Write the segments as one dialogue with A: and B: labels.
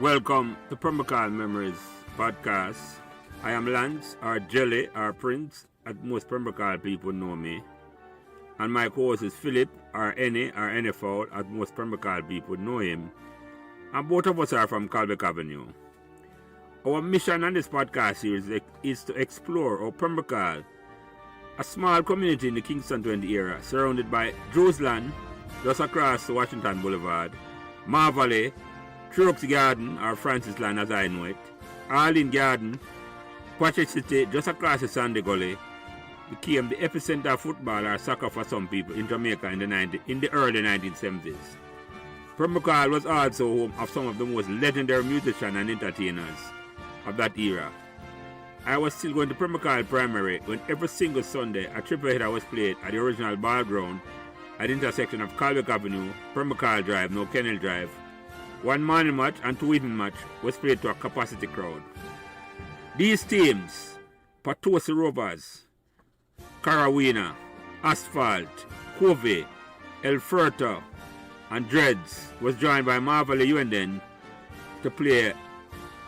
A: Welcome to Pembroke Memories podcast. I am Lance, or Jelly, or Prince, as most Pembroke people know me. And my co-host is Philip, or Any, or NFL, as most Pembroke people know him. And both of us are from Calbeck Avenue. Our mission on this podcast series is to explore how Pembroke, a small community in the Kingston 20 area, surrounded by Joesland, just across Washington Boulevard, Marvalley, Trucks Garden, or Francis Land as I know it, Arlene Garden, Patrick City, just across the Sandy Gully, became the epicenter of football or soccer for some people in Jamaica in the early 1970s. Pembroke was also home of some of the most legendary musicians and entertainers of that era. I was still going to Pembroke Primary when every single Sunday a triple header was played at the original ball ground at the intersection of Calbeck Avenue, Pembroke Drive, now Kennel Drive. One morning match and two evening match was played to a capacity crowd. These teams, Patosi Rovers, Carawina, Asphalt, Covey, El Furto, and Dreads, was joined by Marvalley UNDN to play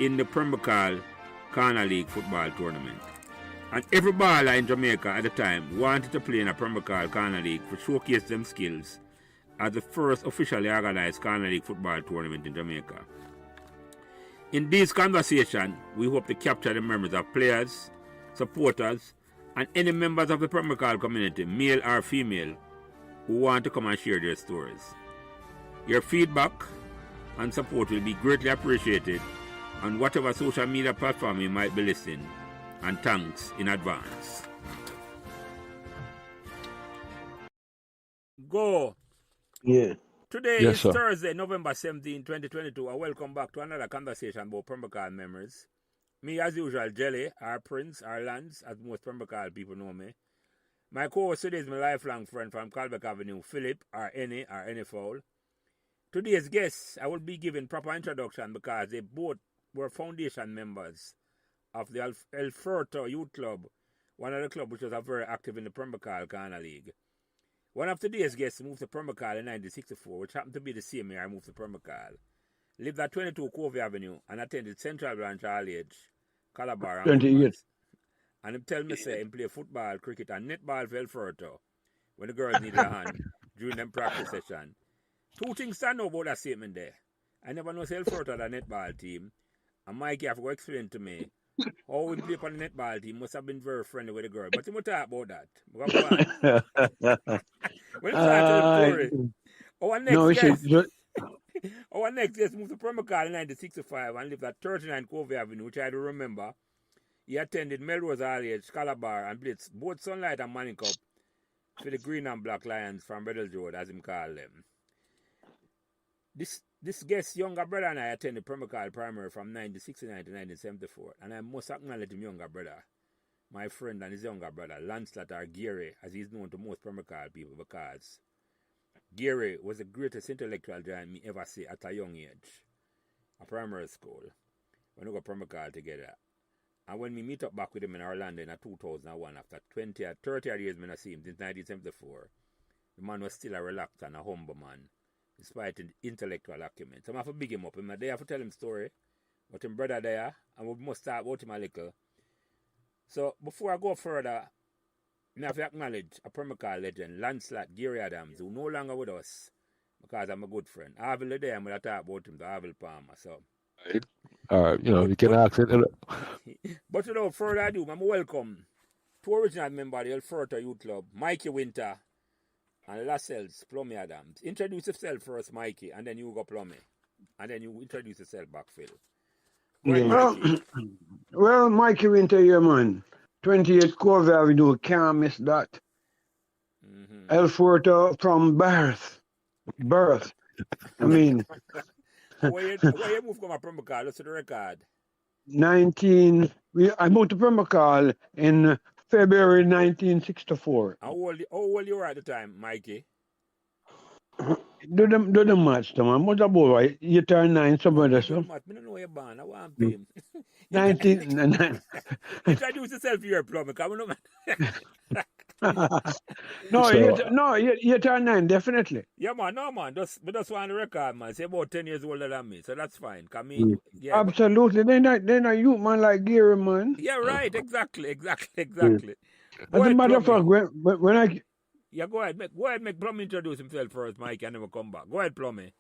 A: in the Pembroke Corner League football tournament. And every baller in Jamaica at the time wanted to play in a Pembroke Corner League to showcase them skills as the first officially organized Corner League football tournament in Jamaica. In this conversation, we hope to capture the memories of players, supporters, and any members of the Pembroke community, male or female, who want to come and share their stories. Your feedback and support will be greatly appreciated on whatever social media platform you might be listening, and thanks in advance. Go!
B: Yeah.
A: Today
C: Yes,
A: is
C: sir.
A: Thursday, November 17, 2022, and welcome back to another conversation about Pembroke memories. Me, as usual, Jelly, our Prince, our Lance, as most Pembroke people know me. My co-host today is my lifelong friend from Calbeck Avenue, Philip, or Any, or NFL. Today's guests, I will be giving proper introduction because they both were foundation members of the El Furto Youth Club, one of the clubs which was very active in the Pembroke Corner League. One of today's guests moved to Pembroke in 1964, which happened to be the same year I moved to Pembroke. Lived at 22 Covey Avenue and attended Central Branch All Age, Calabar, and
B: 20 years.
A: Woodman's. And him tell me say him play football, cricket, and netball for El Furto when the girls needed a hand during them practice session. Two things stand out about that statement there. I never know El Furto had a netball team, and Mikey have to explain to me how we play on the netball team must have been very friendly with the girl. But he will talk about that. When he started the story, our next guest moved to Pembroke in 1965 and lived at 39 Covey Avenue, which I do remember. He attended Melrose All Age, Calabar, and played both Sunlight and Manning Cup for the Green and Black Lions from Beddles Road, as him call them. This guest's younger brother and I attended Pembroke Primary from 1969 to 1974, and I must acknowledge his younger brother, my friend and his younger brother, Lascelle or Gary, as he's known to most Pembroke people, because Gary was the greatest intellectual giant me ever see at a young age, a primary school, when we got Pembroke together. And when we meet up back with him in Orlando in 2001, after 30 years I see him since 1974, the man was still a relaxed and a humble man, despite his intellectual acumen. So I have to big him up. I'm there to tell him story about his brother there, and we must start about him a little. So before I go further, I have to acknowledge a Pembroke legend, Lascelle Gary Adams, who no longer with us because I'm a good friend. Avil there, I'm going to talk about him to Avil Palmer. So.
C: You can ask it.
A: But without further ado, I'm welcome two original members of the El Furto Youth Club, Mikey Wynter and Lascelle's Plummie Adams. Introduce yourself first, Mikey, and then you go Plummie. And then you introduce yourself back, Phil.
B: Well, Mikey Wynter here, man. 28 Covey Avenue, can't miss that. El Furto from birth. I mean...
A: Where you move from Pembroke? Let's see the record.
B: I moved to Pembroke in February 1964.
A: How old you were at the time, Mikey?
B: Do the match, man. What about right? You turn 9, somewhere there, so.
A: I don't know where you're born. I want to pay him.
B: 19.
A: Introduce yourself here, Plummie. Come on, man.
B: No,
C: So
B: you turn 9, definitely.
A: Yeah, man, no, man. We just want the record, man. Say about 10 years older than me, so that's fine.
C: mm,
A: Yeah, but
B: Absolutely. They're not you, man, like Gary, man.
A: yeah, right, exactly, exactly,
C: mm.
A: exactly. Go
B: As a
A: ahead,
B: matter of
A: Plummie.
B: fact, when I
A: Yeah, go ahead, make Plummie introduce himself first, Mike, and then we'll come back. Go ahead, Plummie.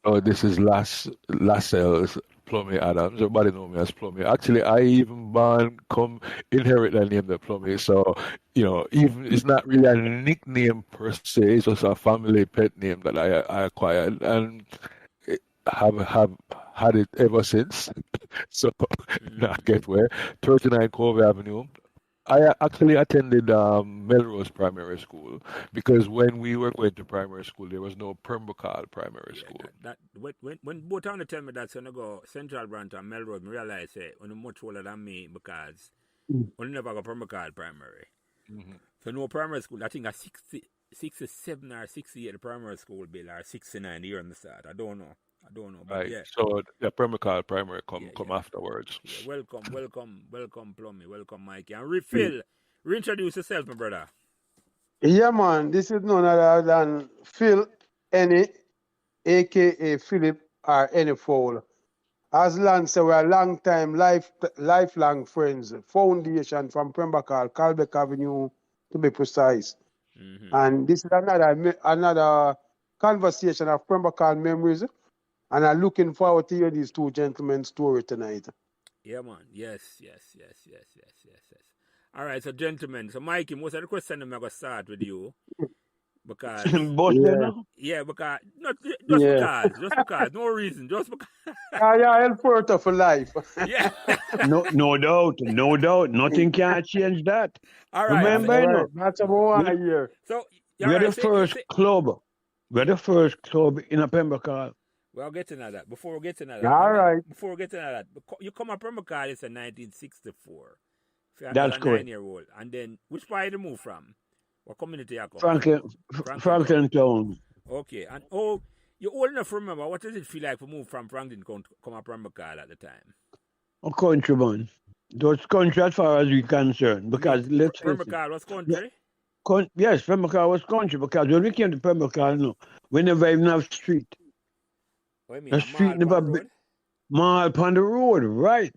C: Oh, this is Lascelle's Plummie Adams. Everybody know me as Plummie. Actually, I even born come inherit the name the Plummie. So, even it's not really a nickname per se. It's just a family pet name that I acquired and have had it ever since. So, now get where 39 Cove Avenue. I actually attended Melrose Primary School because when we were going to primary school, there was no Pembroke Primary
A: Yeah,
C: School.
A: when both of them tell me that, so I go Central Branch and Melrose, I realize, say, you're much older than me because we never go Pembroke Primary.
C: Mhm.
A: So no primary school. I think a 67 or 68 the primary school bill or 69 here on the start. I don't know. But
C: Right.
A: yeah.
C: So the Pembroke Primary come
A: Yeah.
C: afterwards.
A: Yeah. Welcome, Plummie. Welcome, Mikey. And refill. Reintroduce yourself, my brother.
D: Yeah, man, this is none other than Phil Any, aka Philip or Any Fowl. As Lance said, we're long time, lifelong friends. Foundation from Pembroke, Calbeck Avenue, to be precise.
A: Mm-hmm.
D: And this is another conversation of Pembroke memories. And I'm looking forward to hear these two gentlemen's story tonight.
A: Yeah, man. Yes. All right, so gentlemen. So, Mikey, most of the questions I'm going to start with you because
B: boss there
D: Yeah,
B: now.
A: yeah, because not
D: yeah.
A: just because, no reason, just because.
D: Yeah, Alberta for life.
A: Yeah.
B: No doubt, no doubt. Nothing can change that.
A: All right.
D: That's
A: So,
B: Remember,
D: all
B: you
D: right.
B: know,
D: That's what I want to
B: we-
D: hear.
A: so all
B: we're the
A: right.
B: first club. We're the first club in a Pembroke.
A: We'll get to that. Before we get to that,
D: All right.
A: before we get to that, you come up from a car, it's a 1964. As
B: That's
A: a
B: correct.
A: 9-year-old. And then, which part you move from? What community you come
B: Franklin,
A: from?
B: Franklin Town.
A: Okay. And you're old enough to remember, what does it feel like to move from Franklin to come up from a car at the time?
B: A country man. It was country as far as we're concerned. Because let's face it.
A: Pembroke was country?
B: Yes, Pembroke was country. Because when we came to Pembroke, we never even have street.
A: What do you mean?
B: The
A: A
B: street
A: mall
B: never
A: on the
B: be
A: road?
B: mall upon the road, right?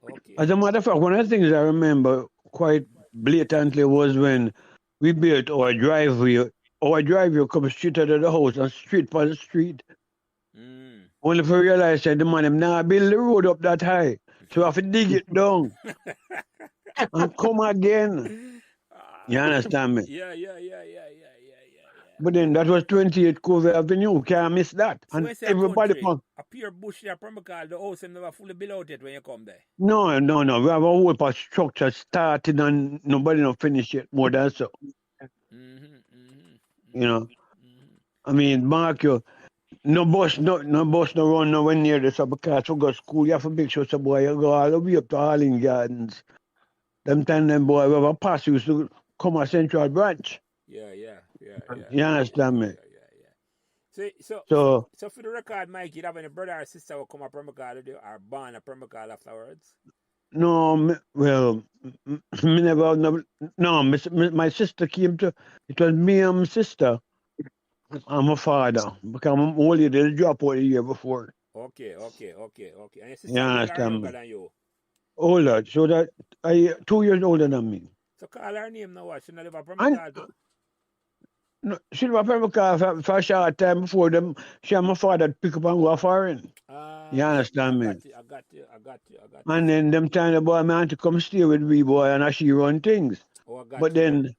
A: Okay.
B: As a matter of fact, one of the things I remember quite blatantly was when we built our driveway. Our driveway comes straight out of the house and straight for the street.
A: Mm.
B: Only for realize that the man them now build the road up that high. So I have to dig it down and come again. You understand me?
A: Yeah.
B: But then that was 28 Cove Avenue. You can't miss that.
A: So
B: And
A: when you say
B: everybody
A: country, a pure bush there, Pembroke, the house never fully built out yet when you come there.
B: No. We have a whole heap of structure started and nobody not finished yet more than so. You know. I mean, Mark, no bus no run nowhere near this because we go to school, you have to make sure some boy you go all the way up to Harling Gardens. Them time them boy we have a pass used to come a Central Branch.
A: Yeah.
B: You understand me?
A: Yeah.
B: So
A: So for the record, Mike, you have any brother or sister who come up Pembroke or born at Pembroke afterwards?
B: no, me never no, my sister came to it was me and my sister and my father because I'm only did drop out the year before.
A: Okay. And your sister
B: You
A: older or
B: understand
A: younger
B: me?
A: than you?
B: Older, so that I 2 years older than me.
A: So call her name now. What? She not live at
B: And
A: Pembroke too?
B: no, she was Pembroke for a short time before them. She and my father pick up and go foreign. You understand me?
A: I got you.
B: And then them time the boy man to come stay with me boy and she run things.
A: Oh, I got
B: But
A: you.
B: then,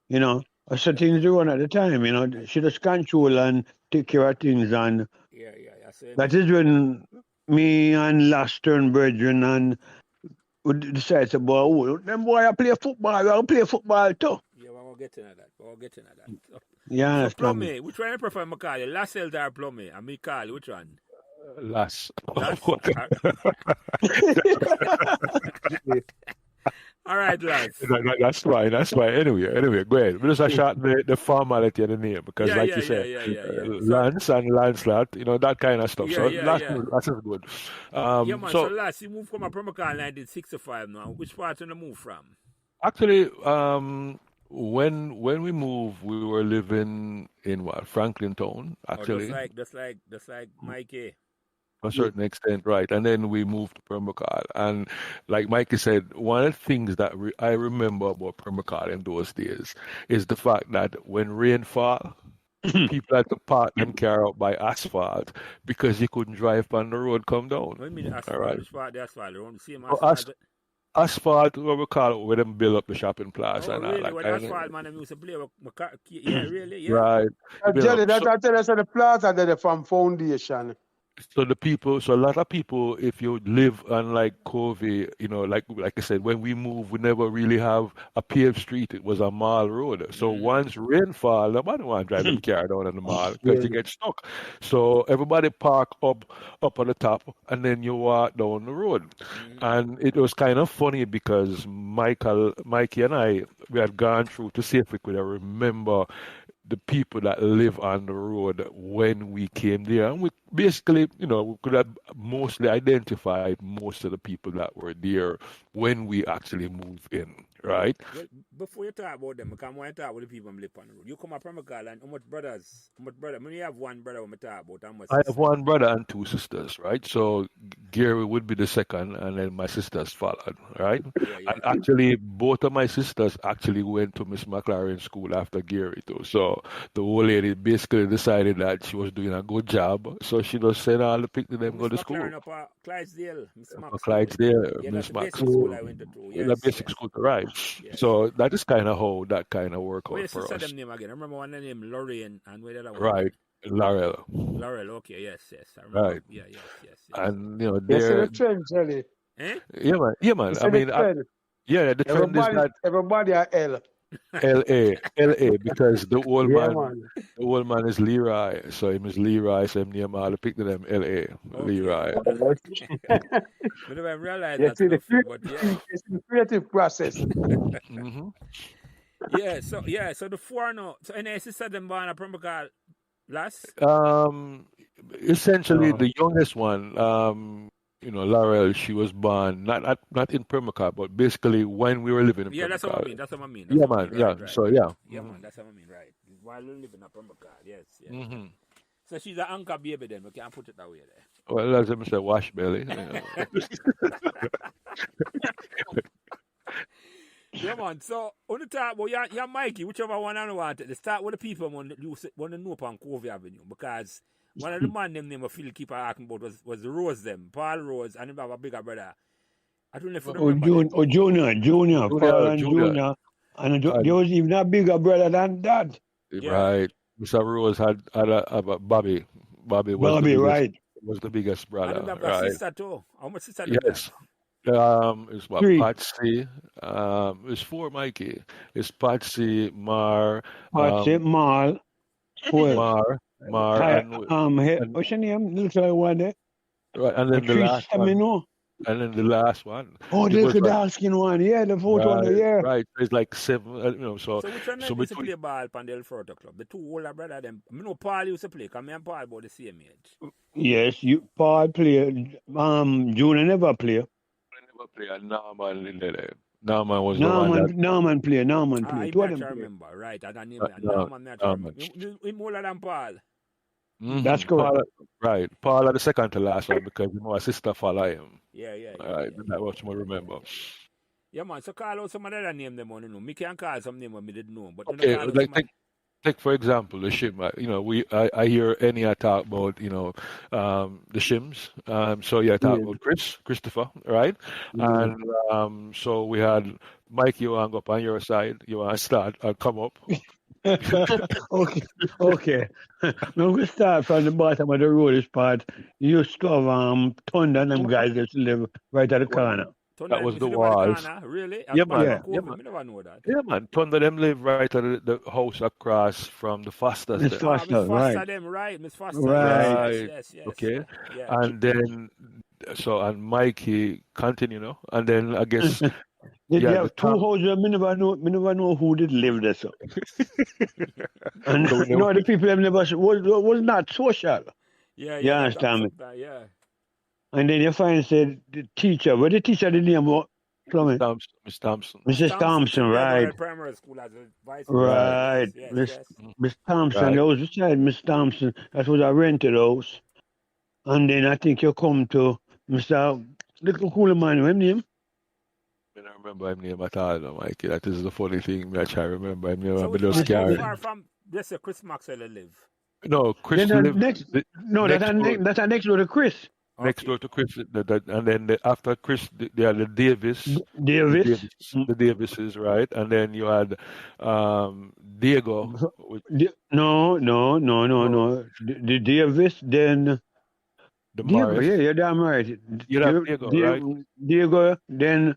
B: you know, I said things to run at the time, you know. She just control and take care of things and
A: Yeah. So
B: that is when me and last turn brethren and we decide to boy, oh, them boy I play football, I play football too.
A: yeah, we'll get into that. So,
B: You understand me?
A: Plummie, which one you prefer me call you? Lascelle or Plummie? And me call you, which one?
C: Lass.
A: Lass? All right, lads.
C: That's fine. Anyway, go ahead. We just short the formality of the name because,
A: Yeah,
C: like
A: yeah,
C: you said,
A: yeah, yeah, yeah.
C: Lance and Lancelot, that kind of stuff.
A: Yeah,
C: So
A: yeah,
C: that's
A: yeah.
C: that's good.
A: Yeah, man. So,
C: So
A: last you moved from a Pembroke in 1965 now. Which part you move from?
C: actually, when we moved, we were living in what, Franklin Town,
A: Or
C: actually,
A: just like Mikey.
C: to a certain extent, right? And then we moved to Pembroke. And like Mikey said, one of the things that I remember about Pembroke in those days is the fact that when rain fall, people had to park them car out by asphalt because you couldn't drive on the road come down.
A: What do you mean the
C: All
A: asphalt?
C: right.
A: Which part the asphalt? The same
C: So
A: asphalt?
C: asphalt, what we call it, where them build up the shopping plaza
A: Oh,
C: and all
A: really?
C: that
A: Well,
C: kind
A: asphalt,
C: of.
A: man, I used to play with my car. Yeah, really? Yeah.
C: Right. You know,
D: Jelly, that
C: so,
D: I tell us the plaza that they from foundation.
C: so the people, so a lot of people, if you live on like Covey, you know, like I said, when we moved, we never really have a paved street. It was a mall road. So once rainfall, nobody want to drive them car down on the mall because you get stuck. So everybody park up on the top, and then you walk down the road. And it was kind of funny because Mikey and I, we had gone through to see if we could remember the people that live on the road when we came there. And we basically, you know, we could have mostly identified most of the people that were there when we actually moved in, right?
A: Well, before you talk about them, because when you talk about the people who live on the road, you come up from a girl and how much brother? I mean, you have one brother when I talk about, how much
C: I have
A: sister?
C: one brother and two sisters, right? So Gary would be the second, and then my sisters followed, right?
A: Yeah.
C: And actually, both of my sisters actually went to Miss McLaren school after Gary too. So the old lady basically decided that she was doing a good job, so she just sent all the pick to them go to
A: Miss
C: school.
A: McLaren up at Clydesdale, Miss
C: For
A: Max.
C: Clydesdale,
A: Yeah,
C: Miss
A: that's the
C: Max
A: basic school I went to.
C: the
A: Yes,
C: basic
A: yes.
C: school, right?
A: Yes.
C: So that is kind of how that kind of work
A: What
C: out
A: your
C: for
A: sister
C: us,
A: them name again? I remember one name Lorraine and where the other one?
C: right? Laurel,
A: Laurel, okay, yes. I remember.
C: right?
A: Yes.
C: And you know,
D: You see the
C: they're
D: trend, Jelly.
A: Eh?
C: yeah, man.
D: You
C: I
D: see the
C: mean,
D: trend.
C: yeah, the trend is that
D: Everybody are L.
C: LA, because the old
D: Yeah,
C: man is Leroy, so him is Leroy, so him name all the pick to them LA, Leroy.
A: I never realized
D: You
A: that
D: see the
A: enough, but yeah.
D: you see the creative process.
C: hmm
A: Yeah, so the four now. So any sister them born a Pembroke last?
C: Essentially the youngest one, you know, Laurel, she was born not in Pembroke, but basically when we were living in
A: Yeah,
C: Pembroke.
A: that's what I mean.
C: Yeah, man. Yeah.
A: Right.
C: So yeah.
A: Yeah, man, that's what I mean, right. While we living in Pembroke, yes.
C: hmm
A: So she's an anchor baby then, we can't put it that way there.
C: Well, as I say, wash belly. You know.
A: Yeah, man. So, on the top, well, you're Mikey, whichever one I want to start with the people want to know upon Covey Avenue, because one of the man name I feel keep asking about was Rose them, Paul Rose, and him have a bigger brother. I don't know if you remember.
B: Junior, Paul and Junior. And there was even a bigger brother than that.
A: Yeah.
C: Right. Mr. Rose had a Bobby. Bobby was the biggest brother.
A: And have
C: right.
A: a sister too. How much sister?
C: Yes. It's what
B: 3.
C: Patsy. It's 4 Mikey. It's Patsy, Mar,
B: Mal.
C: Mar, and
B: what's your name? Little one there.
C: right, and then the last one. And then the last one.
B: Oh, the little dark skin one, yeah, the fourth one, yeah.
C: Right. It's like 7, you know, so
A: which one used to play ball on the El Forto Club? The two older brother them. I know Paul used to play, because me and Paul about the same age.
B: Yes, Paul played. Junior never played.
C: never play, and Norman in there. Norman was
B: Norman played.
A: I remember, right? I name Norman. Him older than Paul.
B: That's correct.
C: Paul the second to last one, because my sister follow him.
A: Yeah.
C: That was more remember.
A: Yeah, man. So call out some other name them on, you know. Me can call some name when me didn't know. But
C: okay, like take for example the shim. You know, I hear any talk about, you know, the shims. So yeah, talk about Christopher, right? And so we had Mike. You want to go up on your side? You want to start? I'll come up.
B: Okay. Now we start from the bottom of the road. This part you used to have Thunder and them guys that live right at the corner.
A: Thunder,
C: that was the walls.
A: Really?
C: Yeah, man.
A: I never know that.
C: Yeah, man. Thunder them live right at the house across from the Fosters.
B: Miss Foster, right?
A: Them, right? Miss Foster,
C: right?
A: Yes.
C: Okay.
A: Yeah.
C: And then and Mikey continue, no? And then I guess.
B: They have two houses. I never know who did live there. So. And you know, the people have never was not social.
A: Yeah.
B: You understand me?
A: Yeah.
B: And then you find said the teacher. What the teacher the name? Plummie.
C: Miss Thompson.
B: Mrs. Thompson,
A: she
B: right.
A: graduated primary school as a vice
B: Right.
A: principal. Yes.
B: Miss Thompson,
C: Right.
B: those beside Miss Thompson. That was a rented house. And then I think you come to Mr. Little Cool Man, what name?
C: I don't remember him name at all, no, Mikey. That is the funny thing. Me I try to remember him name.
A: So
C: I'm
A: which
C: just
A: part, how
C: scared.
A: far from this Chris Maxwell live?
C: No, Chris
B: Then the
C: lived
B: next, no,
C: next
B: that's our next door to Chris.
C: next door to Chris, and then after Chris, they had the Davis,
B: Davis.
C: the Davises, right? And then you had Diego.
B: No. The Davis, then
C: The
B: Diego,
C: Morris.
B: yeah, you're damn right.
C: You have Diego, right?
B: Diego, then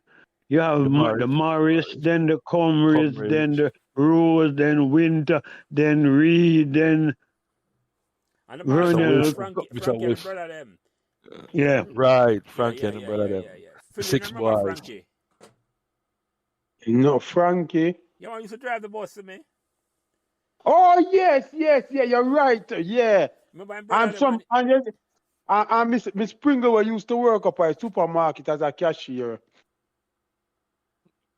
B: you have the Morris, then the Comries, then the Rose, then Wynter, then Reed, then
A: And the
B: Vernon.
A: Frankie and the brother them.
B: Yeah.
C: Right, Frankie and the brother them.
A: Phil,
C: Six
A: you remember
C: boys.
A: Frankie?
D: No, Frankie.
A: You used to drive the bus to me.
D: Oh yes, you're right. Yeah.
A: Remember him
D: And Miss Pringle used to work up at a supermarket as a cashier.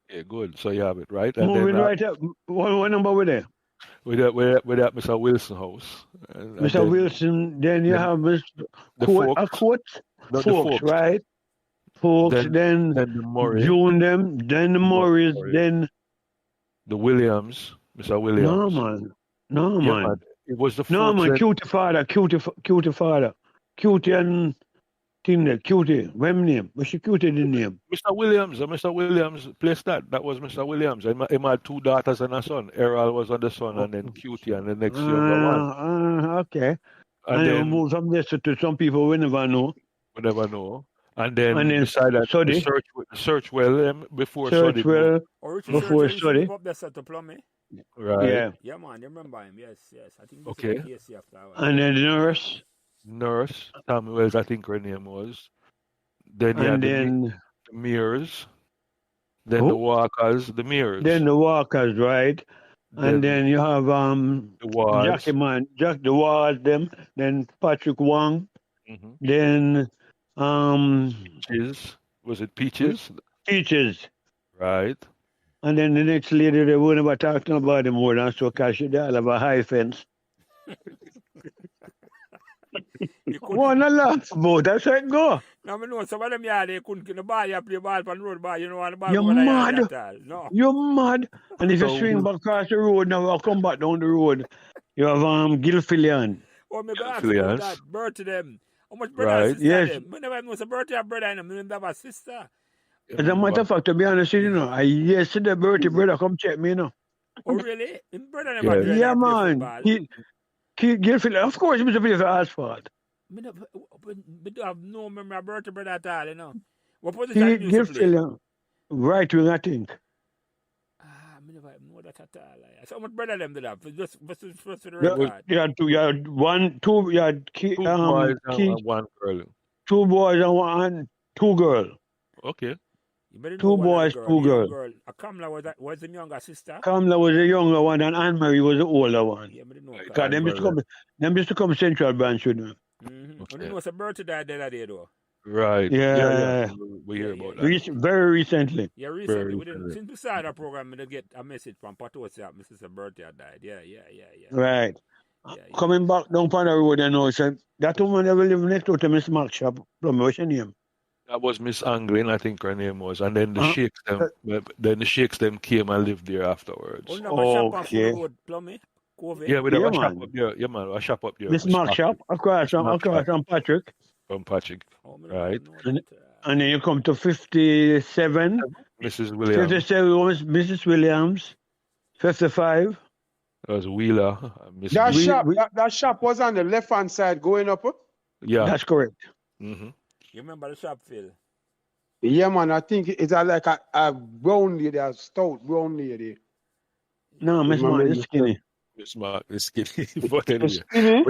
C: Yeah, good. So you have it, right? And
B: Moving
C: then
B: right up. What number were there?
C: with that Mr. Wilson house. And
B: Mr.
C: then
B: Wilson, then you have Mr.
C: the
B: Folks,
C: the
B: Folks, right? Folks, then
C: the Murray,
B: June them, then the Morris, then
C: the Williams, Mr. Williams.
B: No,
C: Yeah,
B: man.
C: It was the
B: No,
C: folks
B: man,
C: that-
B: cutie father. Cutie and thing there, cutie. What name? What's your cutie the name?
C: Mr. Williams placed that. That was Mr. Williams. And he had two daughters and a son. Errol was on the son, and then Cutie and the next younger one.
B: Okay.
C: And
B: And then
C: then
B: move from there to some people we never know.
C: we never know. And then
B: beside
C: that,
B: Soddy.
C: the search well before
B: Search
C: Soddy
B: well.
A: Before
B: Study.
A: Up there to Plummie.
C: moved. Right.
A: Yeah, man, you remember him. Yes. I think this
C: Okay.
A: is the AC after that.
B: And then the
C: Nurse, Tommy Wells, I think her name was. Then you had
B: and then
C: the Mears. Then
B: Who?
C: the Walkers, the Mears.
B: then the Walkers, right? And then you have
C: the Wards.
B: Jackie Man, Jack the Ward, them, then Patrick Wong,
C: Mhm.
B: then
C: Peaches. Was it Peaches?
B: Peaches.
C: Right.
B: And then the next lady, they were never talking about them more than so because she all have a high fence. One a laugh about, that's how it go.
A: Now, I know some of them, they couldn't get the ball, you play ball on the road, ball, you know, on the ball.
B: You're
A: over there,
B: mad.
A: that all. No.
B: You're mad. And if you
C: So-
B: swing back across the road now, I'll come back down the road. You have Gilfillian.
A: Oh, me go ask
C: Phillians.
A: about that. Birth to them. How much brother
C: Right.
A: and sister
B: Yes.
A: them? I never know a birthday of brother and them. They have a sister.
B: As a matter of fact, to be honest with you, yesterday birthday brother come check me,
A: Oh, really? Him brother
C: Yeah.
A: never
B: Yeah,
A: play
B: man.
A: football.
B: Gilfillian, of course, he was a bit of asphalt.
A: Me don't have no memory of birthday brother at all, you know. What position you used to play?
B: Gilfillian, right wing, I think.
A: Me never know that at all. So how much brother them did have? Just for the
B: You
A: record.
B: had two, you had one, two, you had
C: Two boys and one girl.
B: two boys and two girls.
C: Okay.
A: You better know
B: Two
A: one of
B: boys,
A: the
B: two
A: girl.
B: girls.
A: Kamala was the younger sister.
B: Kamla was the younger one and Anne-Marie was the older one.
A: Yeah, me didn't know.
B: Because them used to come Central Branch with them.
A: Mm-hmm.
C: Okay.
A: I didn't know it's a birthday that day though.
C: Right.
B: Yeah.
C: We hear
A: Yeah,
C: about
A: yeah.
C: that.
B: Very recently.
A: Yeah, recently. We
C: recently.
A: didn't, since we started our program, we did get a message from Patos that Mrs. birthday had died. Yeah.
B: Right.
A: Yeah.
B: Coming back down on the road, I know, so that woman ever live next door to Miss Mark shop. Plumbie, what's your name?
C: That was Miss Anglin, I think her name was. And then the Sheikhs them came and lived there afterwards.
A: Oh, no, shop off
B: Okay.
A: the road, Plummie. COVID.
C: Yeah, we have
B: Yeah,
C: a shop
B: man.
C: up there. Yeah, man, a shop up there.
B: Miss Mark shop, across
C: Mark shop.
B: from Patrick.
C: From Patrick.
A: Oh, me
C: Right.
A: don't know that,
B: And then you come to 57.
C: Mrs. Williams.
B: 57 was Mrs. Williams. 55.
C: That was Wheeler. Miss
D: That
B: We-
D: shop,
B: we-
D: that shop was on the left hand side going up.
C: Yeah.
B: That's correct.
C: Mm-hmm.
A: You remember the shop, Phil?
D: Yeah, man. I think it's like a brown lady, a stout brown lady.
B: No, Miss
D: My
B: Mark
D: name
B: is
D: is-
B: skinny.
C: Miss Mark is skinny. But anyway.
D: Skinny?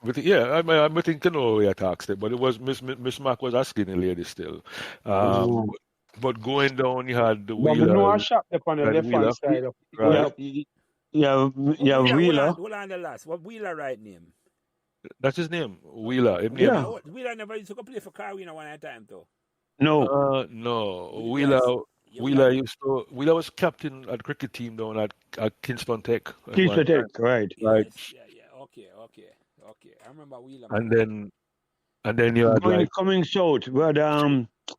C: But yeah, I'm think to know where you talks but it was Miss Mark was a skinny lady still. But going down, you had the
D: But we know
C: Wheeler.
D: a shop up on the
C: That
D: left
C: Wheeler.
D: hand side.
C: Right.
B: Yeah, Wheeler.
A: Hold on the last. What Wheeler right name?
C: That's his name. Wheeler. His name.
B: Yeah.
A: Wheeler never used to go play for Carolina one at a time, though.
B: No.
C: No. Wheeler. Wheeler was captain at cricket team down at Kingston Tech at
B: Kingston
C: one time.
B: Tech, right.
C: Right.
A: Yes, yeah. Okay. I remember Wheeler.
C: And
A: man.
C: then you had like
B: Coming south, but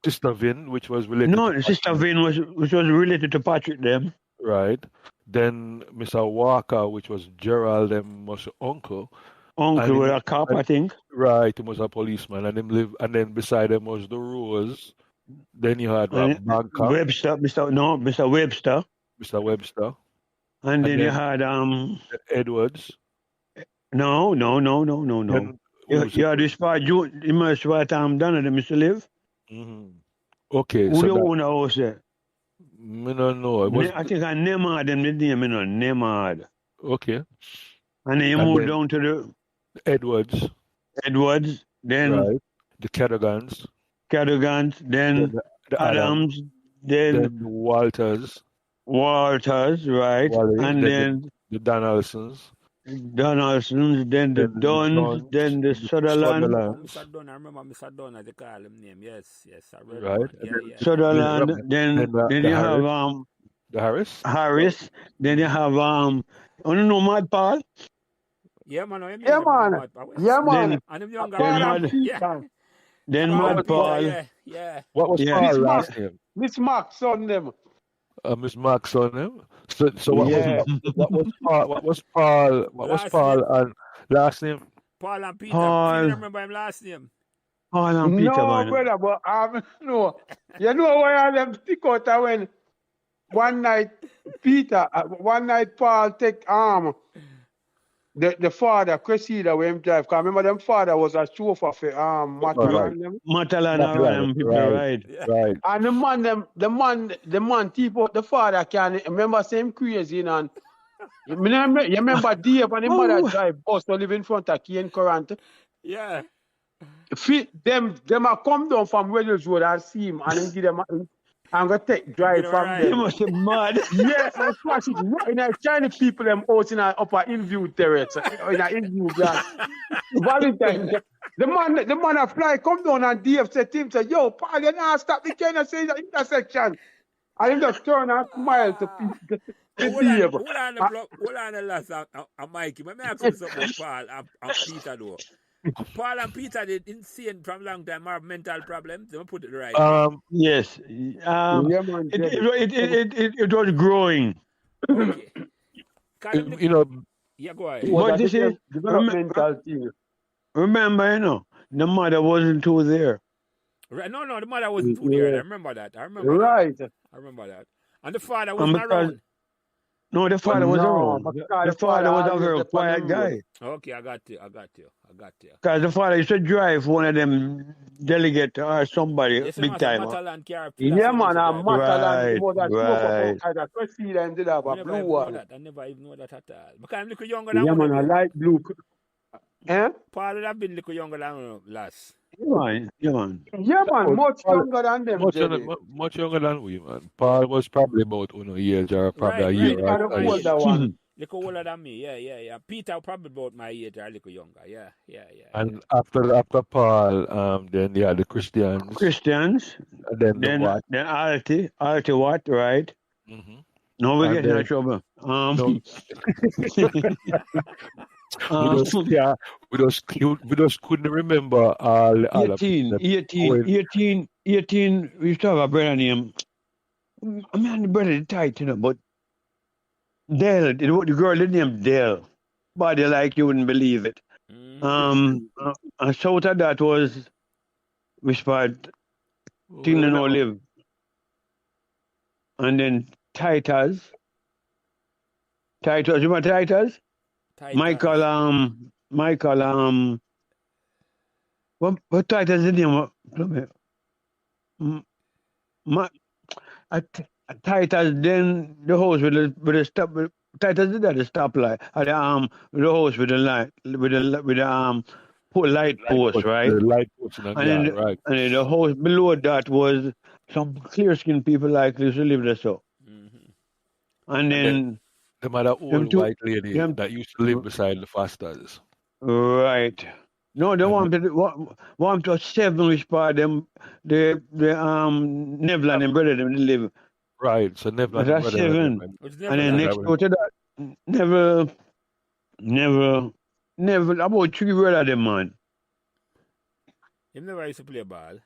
C: Sister Vin, which was related
B: no,
C: to
B: Sister Vin which was related to Patrick them.
C: right. Then Mr. Walker, which was Gerald them was uncle.
B: Uncle
C: And
B: was a cop, I think.
C: Right, he was a policeman, and then beside him was the Rose. Then you had
B: And
C: Bangkok,
B: Webster, Mr. Webster.
C: Mr. Webster,
B: And then you
C: then
B: had
C: Edwards.
B: no.
C: Then
B: You had this part you must what Donna them used to live.
C: mhm. Okay,
B: Who
C: so
B: the
C: that
B: owner house there?
C: me don't know. It was
B: I think I Nemad them the name, Nemad.
C: okay.
B: And then you
C: And
B: moved
C: then
B: down to the
C: Edwards,
B: Edwards, then
C: right? The Cadogans,
B: Cadogans,
C: then
B: then
C: the
B: Adams, then
C: then the Walters,
B: Walters, right?
C: Wally,
B: And
C: then
B: then
C: the Donaldsons,
B: Donaldsons, then the
C: then the
B: Duns,
C: Johns,
B: then the
C: the
B: Sutherland,
C: Sutherlands,
A: Mr. Dunn, I remember Mr. Dunn, as they call him name. Yes, I read
C: right?
A: one.
C: And
A: Yeah.
B: Sutherland, then
C: then
B: you have
C: the Harris.
B: Harris, then you have I don't know Mad Paul,
A: Yeah, man. I mean,
D: Yeah, man. Yeah, man.
B: then
A: And him younger.
B: then
D: Father
B: Mad
A: Yeah.
B: then
A: Paul
B: Mad
A: and Peter,
B: Paul,
A: yeah.
C: What was
B: Yeah.
C: Paul
D: Miss
C: last
D: Mac,
C: name?
D: Miss Mac, son them.
C: Miss Mark's on him. So what
D: Yeah.
C: was Paul? What was Paul? What was
A: Last
C: Paul
A: name?
C: and last name?
A: Paul and Peter.
B: Paul.
A: Peter, remember him last name.
B: Paul and Peter,
D: No,
B: man.
D: brother, but no. You know why I them stick out when one night Paul take the father Cressida when him drive. Cause remember them father was a chauffeur for Matalan
C: Right.
D: them.
B: Matalan around people, right?
C: Right.
D: And the man people the father can remember same crazy and you remember Dave and the mother drive bus to live in front of Kane Current.
A: Yeah.
D: Them a come down from Reynolds Road and see him and then give them and go take drive
A: Give
D: from
A: them a
B: They
D: them.
B: must be mad.
D: Yeah, and flash it right in a Chinese people them out in a upper Inview terrace in a Inview glass. Valentine. The man a fly come down and Dave said to him, say, yo, Paul, you not stop the China say the intersection. And he just turn and smile to Dave.
A: Hold on the last Mikey. Let me ask you something about Paul and Peter though. Paul and Peter did insane from long time have mental problems. Let me put it right.
B: Yes.
D: Yeah, man.
B: It was growing.
A: Okay.
C: You know,
A: Yeah, go ahead.
B: But this is
D: developmental thing.
B: remember, the mother wasn't too there.
A: Right. No, the mother wasn't too there. I remember that.
D: Right.
A: I remember that. And the father wasn't around.
B: No, the father was around.
D: because
B: The father was a
D: always
B: very
D: the
B: quiet
D: father
B: guy.
A: Okay, I got you.
B: Because the father used to drive one of them delegate or somebody
A: Yes,
B: big time.
D: Yeah, man, I'm
B: Right, right.
D: I did have a blue one.
A: I never even know that at all. Because I'm a little younger than
D: Yeah,
A: one
D: man, I
A: of you.
D: like blue. Eh?
A: Paul would have been a little younger than last.
B: Yeah, man.
D: Yeah, man, much younger than them.
C: much younger than we, man. Paul was probably about 1 year or probably a year.
A: Right.
C: Right?
D: The older one.
A: Little older than me. Yeah. Peter probably about my age or a little younger. Yeah.
C: And after Paul, then the Christians,
B: Christians,
C: and then the what?
B: then Alti what, right?
C: Mm-hmm.
B: No, we
C: And
B: get in
C: then-
B: trouble.
C: No. We just couldn't remember all
B: 18, we used to have a brother named, I mean, the brother is tight, but Dell, the girl, the name Dell. Body like you wouldn't believe it. And south of that was whispered, Thing to No Live. And then Titus, you remember Titus? Michael, what Titus is the name? Titus, then the house with the stop. Titus did that the stoplight. The house with the light, with the put light post, right?
C: The light post and then, right.
B: And then the house below that was some clear skinned people like this who lived there. So, and then
C: the mother old white lady that used to live beside the Fosters.
B: right. No, the one to 7 which part them the Neville and brother them live
C: Right. So never
B: But that's
C: brother and
B: 7.
C: them.
A: It's
B: And
A: never
B: then
A: that.
B: next door to that, never, about 3 brother them, man.
A: Him never used to play ball.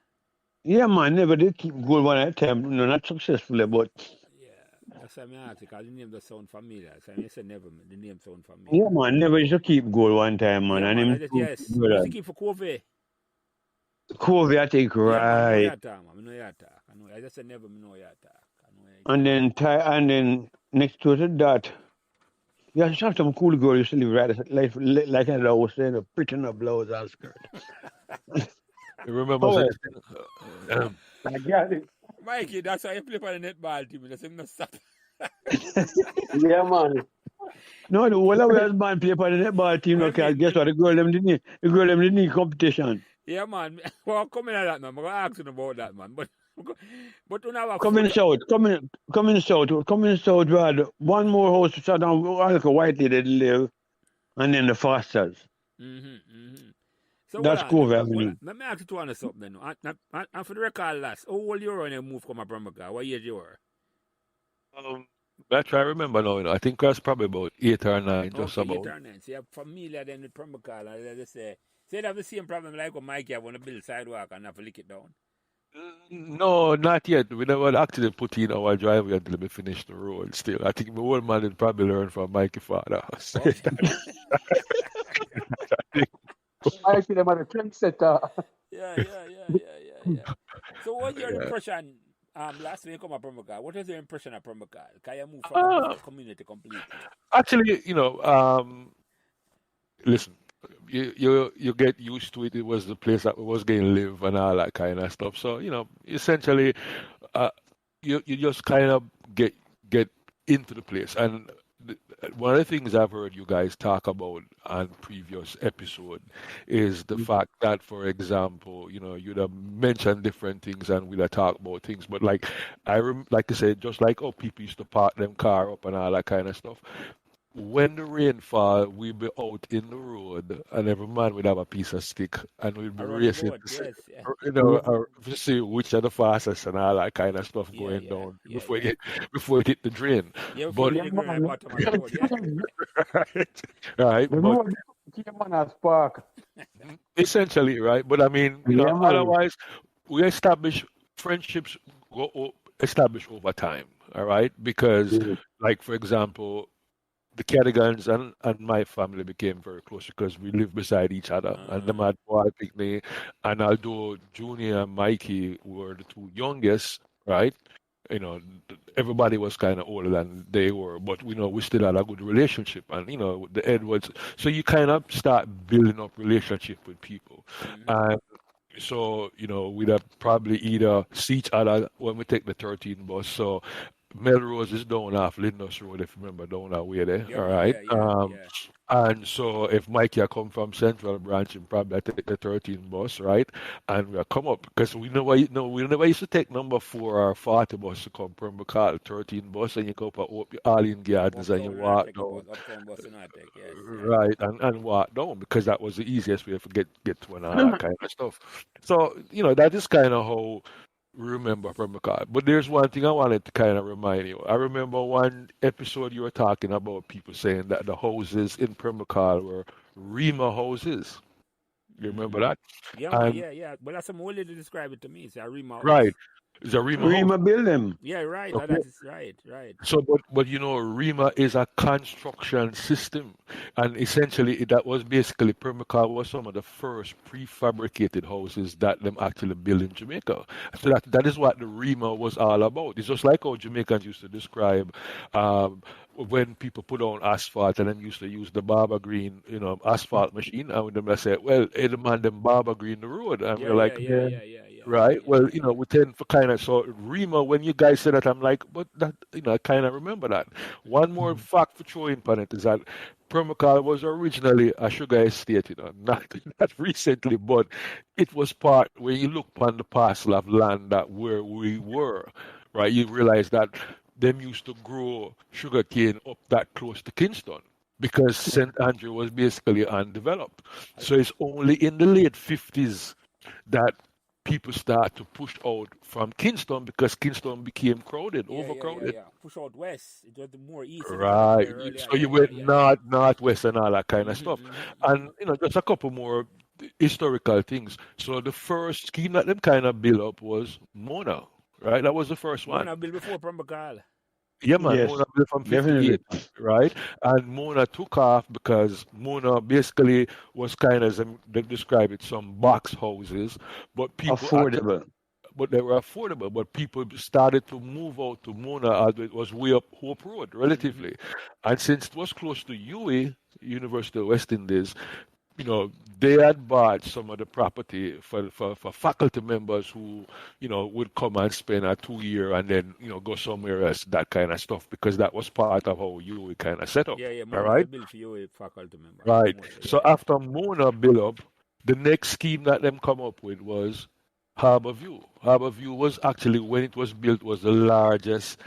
B: Yeah, man, never did keep goal one at a time. No, not successfully, but
A: Yeah. That's why I asked because the name does sound familiar. So I said never, the name sound familiar.
B: yeah, man, never used to keep goal one time, man.
A: Yeah,
B: and
A: man.
B: him
A: I just,
B: two
A: yes. We used
B: brother.
A: to keep for Covey.
B: Covey, I think,
A: Yeah, man. I know
B: right.
A: your talk, man. I know your talk. I just said never, I know your talk.
B: And then next to that, yeah, just have some cool girl used to live right like I was saying, a pretty enough blouse and skirt.
C: You remember
B: Oh,
C: saying,
D: I got it.
A: Mikey, that's why you play for the netball team. That's him not stop.
D: Yeah, man.
B: no, the whole of us man play for the netball team,
A: What
B: okay,
A: you mean?
B: guess what? The girl them didn't need competition.
A: Yeah, man. Well, coming at that, man. I'm going to ask you about that, man. But when I have
B: Coming south, brother. One more house to shut down, like a white lady live, and then the Fosters.
A: So
B: That's Covey Avenue.
A: let me ask you to answer something. And for the record, last, how old you were when you moved from Pembroke? What age you were?
C: I try to remember now, I think I was probably about 8 or 9, just
A: Okay,
C: about.
A: 8 or 9. So you're familiar then with Pembroke, and they say they have the same problem like when Mikey have on to build sidewalk and have to lick it down.
C: No, not yet. We never actually put in our driveway until we finish the road still. I think my old man did probably learn from Mikey father.
D: I feel I'm a trendsetter.
A: Yeah. So what's your impression last week come up Pembroke? What was your impression of Pembroke? Can you move from the community completely?
C: Actually, listen, you get used to it. It was the place that we was going to live and all that kind of stuff. So, essentially, you just kind of get into the place. And one of the things I've heard you guys talk about on previous episode is the fact that, for example, you'd have mentioned different things and we'd have talked about things. But like I said, just like how people used to park them car up and all that kind of stuff. When the rain fall, we'd be out in the road, and every man would have a piece of stick, and we'd be racing to see which are the fastest and all that kind of stuff going down before it hit the drain.
A: Yeah,
C: but
A: the bottom of the road,
C: right. But essentially, right. But I mean, otherwise, we establish friendships establish over time. All right, because like for example, the Cadigans and my family became very close because we lived beside each other. And the Mad Boy Picnic, and although Junior and Mikey were the two youngest, right? Everybody was kind of older than they were, but we still had a good relationship. And the Edwards, so you kind of start building up relationship with people, and so we'd have probably either see each other when we take the 13 bus. So Melrose is down off Lindus Road, if you remember, down that way there. All right. And so if Mikey had come from Central Branch, he'd probably take the 13 bus, right? And we'll come up because we never used to take number 4 or 40 bus to come from the 13 bus, and you go up at Arlene Gardens and you walk down. Right, and walk down because that was the easiest way to get to and all that kind of stuff. So, that is kind of how remember from McCall. But there's one thing I wanted to kind of remind you. I remember one episode you were talking about people saying that the houses in Pembroke were Rima houses. You remember that?
A: Yeah. But that's some old lady describe it to me. It's a Rima house.
C: Right. It's a Rima
B: building.
A: Yeah, right.
C: Okay.
A: That is right.
C: So, but Rima is a construction system, and essentially that was basically Pembroke was some of the first prefabricated houses that them actually built in Jamaica. So that is what the Rima was all about. It's just like how Jamaicans used to describe when people put on asphalt and then used to use the Barber Green, asphalt machine, and them say, well, hey, the man them Barber Green the road, and we're like, right. Well, we tend for kind of so Rima. When you guys said that, I'm like, but that I kind of remember that. One more fact for throwing on it is that Pembroke was originally a sugar estate, not recently, but it was part where you look upon the parcel of land that where we were, right? You realize that them used to grow sugarcane up that close to Kingston because St. Andrew was basically undeveloped. So it's only in the late 50s that people start to push out from Kingston because Kingston became crowded, overcrowded.
A: Push out west. It was more east.
C: Right.
A: Earlier.
C: So you went northwest and all that kind of stuff. And, just a couple more historical things. So the first scheme that them kind of built up was Mona, right? That was the first one.
A: Mona built before Pembroke.
C: Yeah, man.
B: Yes,
C: Mona built from 58,
B: definitely.
C: right? And Mona took off because Mona basically was kind of, they describe it, some box houses, but people
B: Affordable.
C: but they were affordable. But people started to move out to Mona as it was way up Hope Road, relatively. And since it was close to UWI, University of West Indies, they had bought some of the property for faculty members who, would come and spend a 2 year and then, go somewhere else, that kind of stuff, because that was part of how UWI kind of set up.
A: All
C: right?
A: right. Built for UWI faculty members.
C: Right. So after Mona built up, the next scheme that them come up with was Harbour View. Harbour View was actually, when it was built, was the largest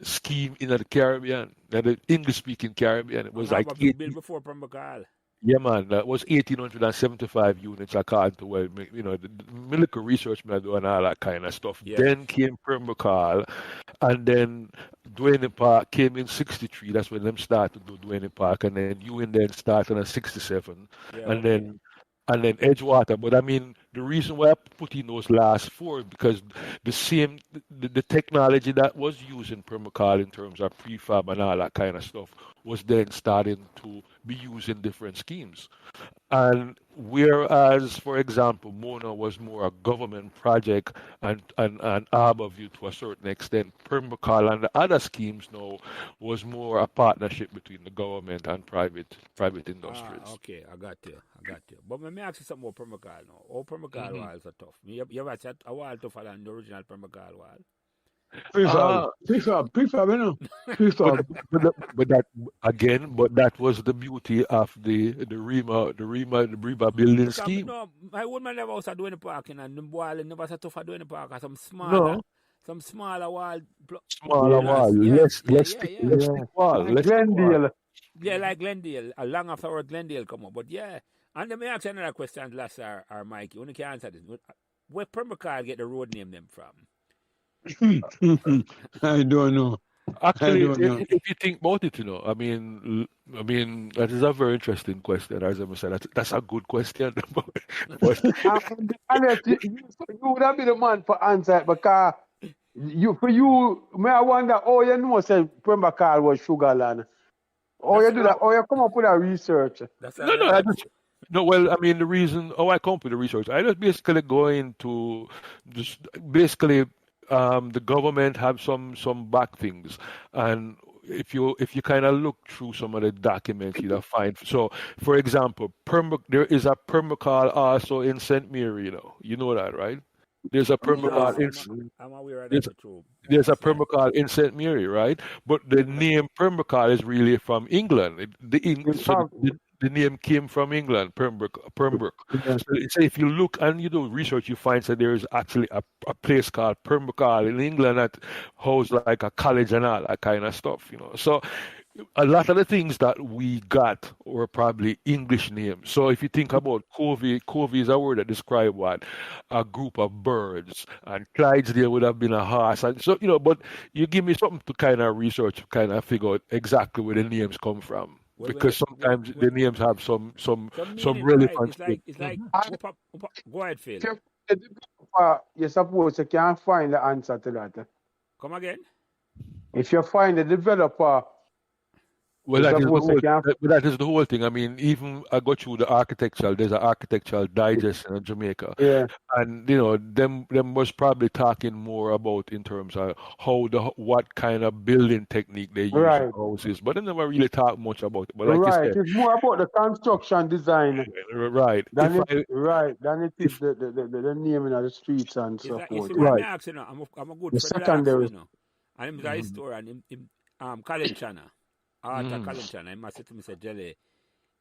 C: scheme in the Caribbean, the English-speaking Caribbean. It was like
A: built before Pembroke.
C: Yeah, man, that was 1,875 units according to the military research I do and all that kind of stuff.
A: Yeah.
C: Then came Pembroke, and then Duane Park came in 63. That's when them started to do Duane Park, and then UN then started in 67, and then Edgewater. But I mean, the reason why I put in those last four because the technology that was used in Pembroke in terms of prefab and all that kind of stuff was then starting to be used in different schemes. And whereas, for example, Mona was more a government project and Harbour View to a certain extent, Pembroke and the other schemes now was more a partnership between the government and private industries.
A: Okay, I got you. But let me ask you something about Pembroke now. All Pembroke walls are tough. You ever said a wall tougher than the original Pembroke wall?
B: Prefab, Prefab.
C: But that was the beauty of the Rima building scheme.
A: No, my old man never was doing the park, and the wall never said tough doing the park. Some smaller wall.
C: Less thick wall.
D: Glendale.
A: Yeah, like Glendale. Long after Glendale come up. But yeah. And let me ask you another question, Lascelle or Mikey. When you can answer this. Where Pembroke get the road name them from?
B: I don't know.
C: Actually, if you think about it, I mean, that is a very interesting question. As I said, that's a good question. But
D: you would have been the man for answer it because I wonder, say Pembroke was Sugarland. You do that, you come up with a research.
C: No, well, I mean, the reason, I come up with the research, I just basically go into just basically the government have some back things, and if you kind of look through some of the documents, you'll find. So, for example, there is a Pembroke also in St. Mary. You know that, right? There's a Pembroke
A: I'm aware of that too.
C: There's a Pembroke in St. Mary, right? But the name Pembroke is really from England. The name came from England, Pembroke. So if you look and you do research, you find that there is actually a place called Pembroke in England that holds like a college and all that kind of stuff, So a lot of the things that we got were probably English names. So if you think about Covey is a word that describes what? A group of birds. And Clydesdale would have been a horse. And so, but you give me something to kind of research, to kind of figure out exactly where the names come from. Because sometimes the names have some relevance.
A: Right. It's like go ahead, Phil.
D: You suppose you can't find the answer to that.
A: Come again?
D: If you find the developer,
C: well, that is the whole thing. I mean, even I go through the architectural. There's an architectural digest in Jamaica, and them was probably talking more about in terms of what kind of building technique they use in houses, but they never really talk much about it. But like you said,
D: it's more about the construction design,
C: right?
D: Than it is the naming of the streets and so forth.
A: Right. I'm a good friend of and I'm a historian. Colin Chana. Arthur Collington, I must say to Mr. Jelly,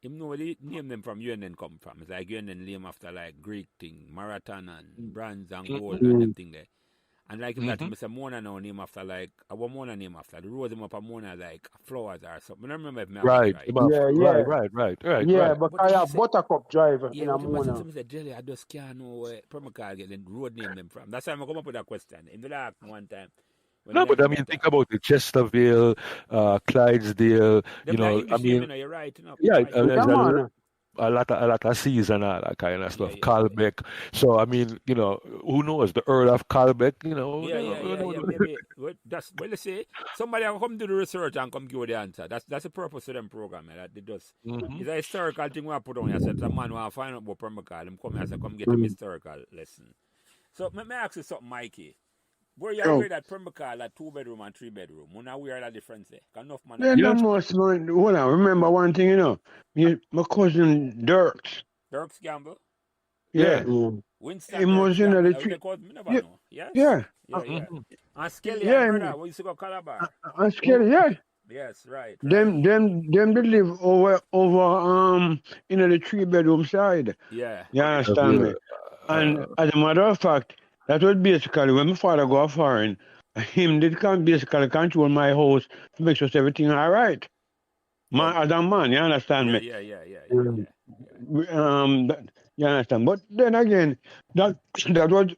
A: him know where the name them from UNN come from. It's like UNN name after like Greek thing, marathon and bronze and gold and them thing there. And like him that him say Mona now name after like what Mona name after the rose him up a Mona like flowers or something. I don't remember if me
C: Right.
A: right.
D: Yeah,
C: Right.
D: but
A: But
D: I
A: he
D: have
A: say,
D: Buttercup Drive
A: yeah,
D: in a
A: but he must
D: Mona.
A: have said Jelly, I just can't know where Permacar get the road name them from. That's why I come up with that question. In the ask me one time. When
C: No,
A: me and
C: but I
A: him
C: mean,
A: that
C: think
A: talk.
C: about it. Chesterville, Clydesdale.
A: Them that English name, you know, you're right, you know.
C: Yeah,
A: Right.
C: there's
D: Yeah, man.
C: a lot of C's and all that kind of stuff.
A: Yeah.
C: Calbeck. So I mean, who knows? The Earl of Calbeck.
A: Yeah. Maybe that's well. Let's say somebody will come do the research and come give you the answer. That's the purpose of them program. That they just it's a historical thing we have put on. I said, a man want to find out about Permacar. Them come here, I said, come get a historical lesson. So me ask you something, Mikey. Where you aware that Pembroke like 2-bedroom and 3-bedroom? When I wear that difference there. Enough man.
B: Then the
C: Yes.
B: most man, hold on, remember one thing, my cousin Dirks.
A: Dirks Gamble?
B: Yeah.
A: Winston
B: He
A: Dirks
B: was in
A: Gamble.
B: the
A: They
B: tree.
A: call me never
B: Yeah.
A: know. Yes?
B: Yeah.
A: And Skelly
B: Yeah.
A: and brother, we used to go Calabar.
B: I'm scared, yeah.
A: Yes, right.
B: Them they live over in the 3-bedroom side.
A: Yeah.
B: You understand me? And as a matter of fact, that was basically when my father go foreign, him did basically control my house to make sure everything all right. Man, as a man, you understand me?
A: Yeah.
B: You understand? But then again, that was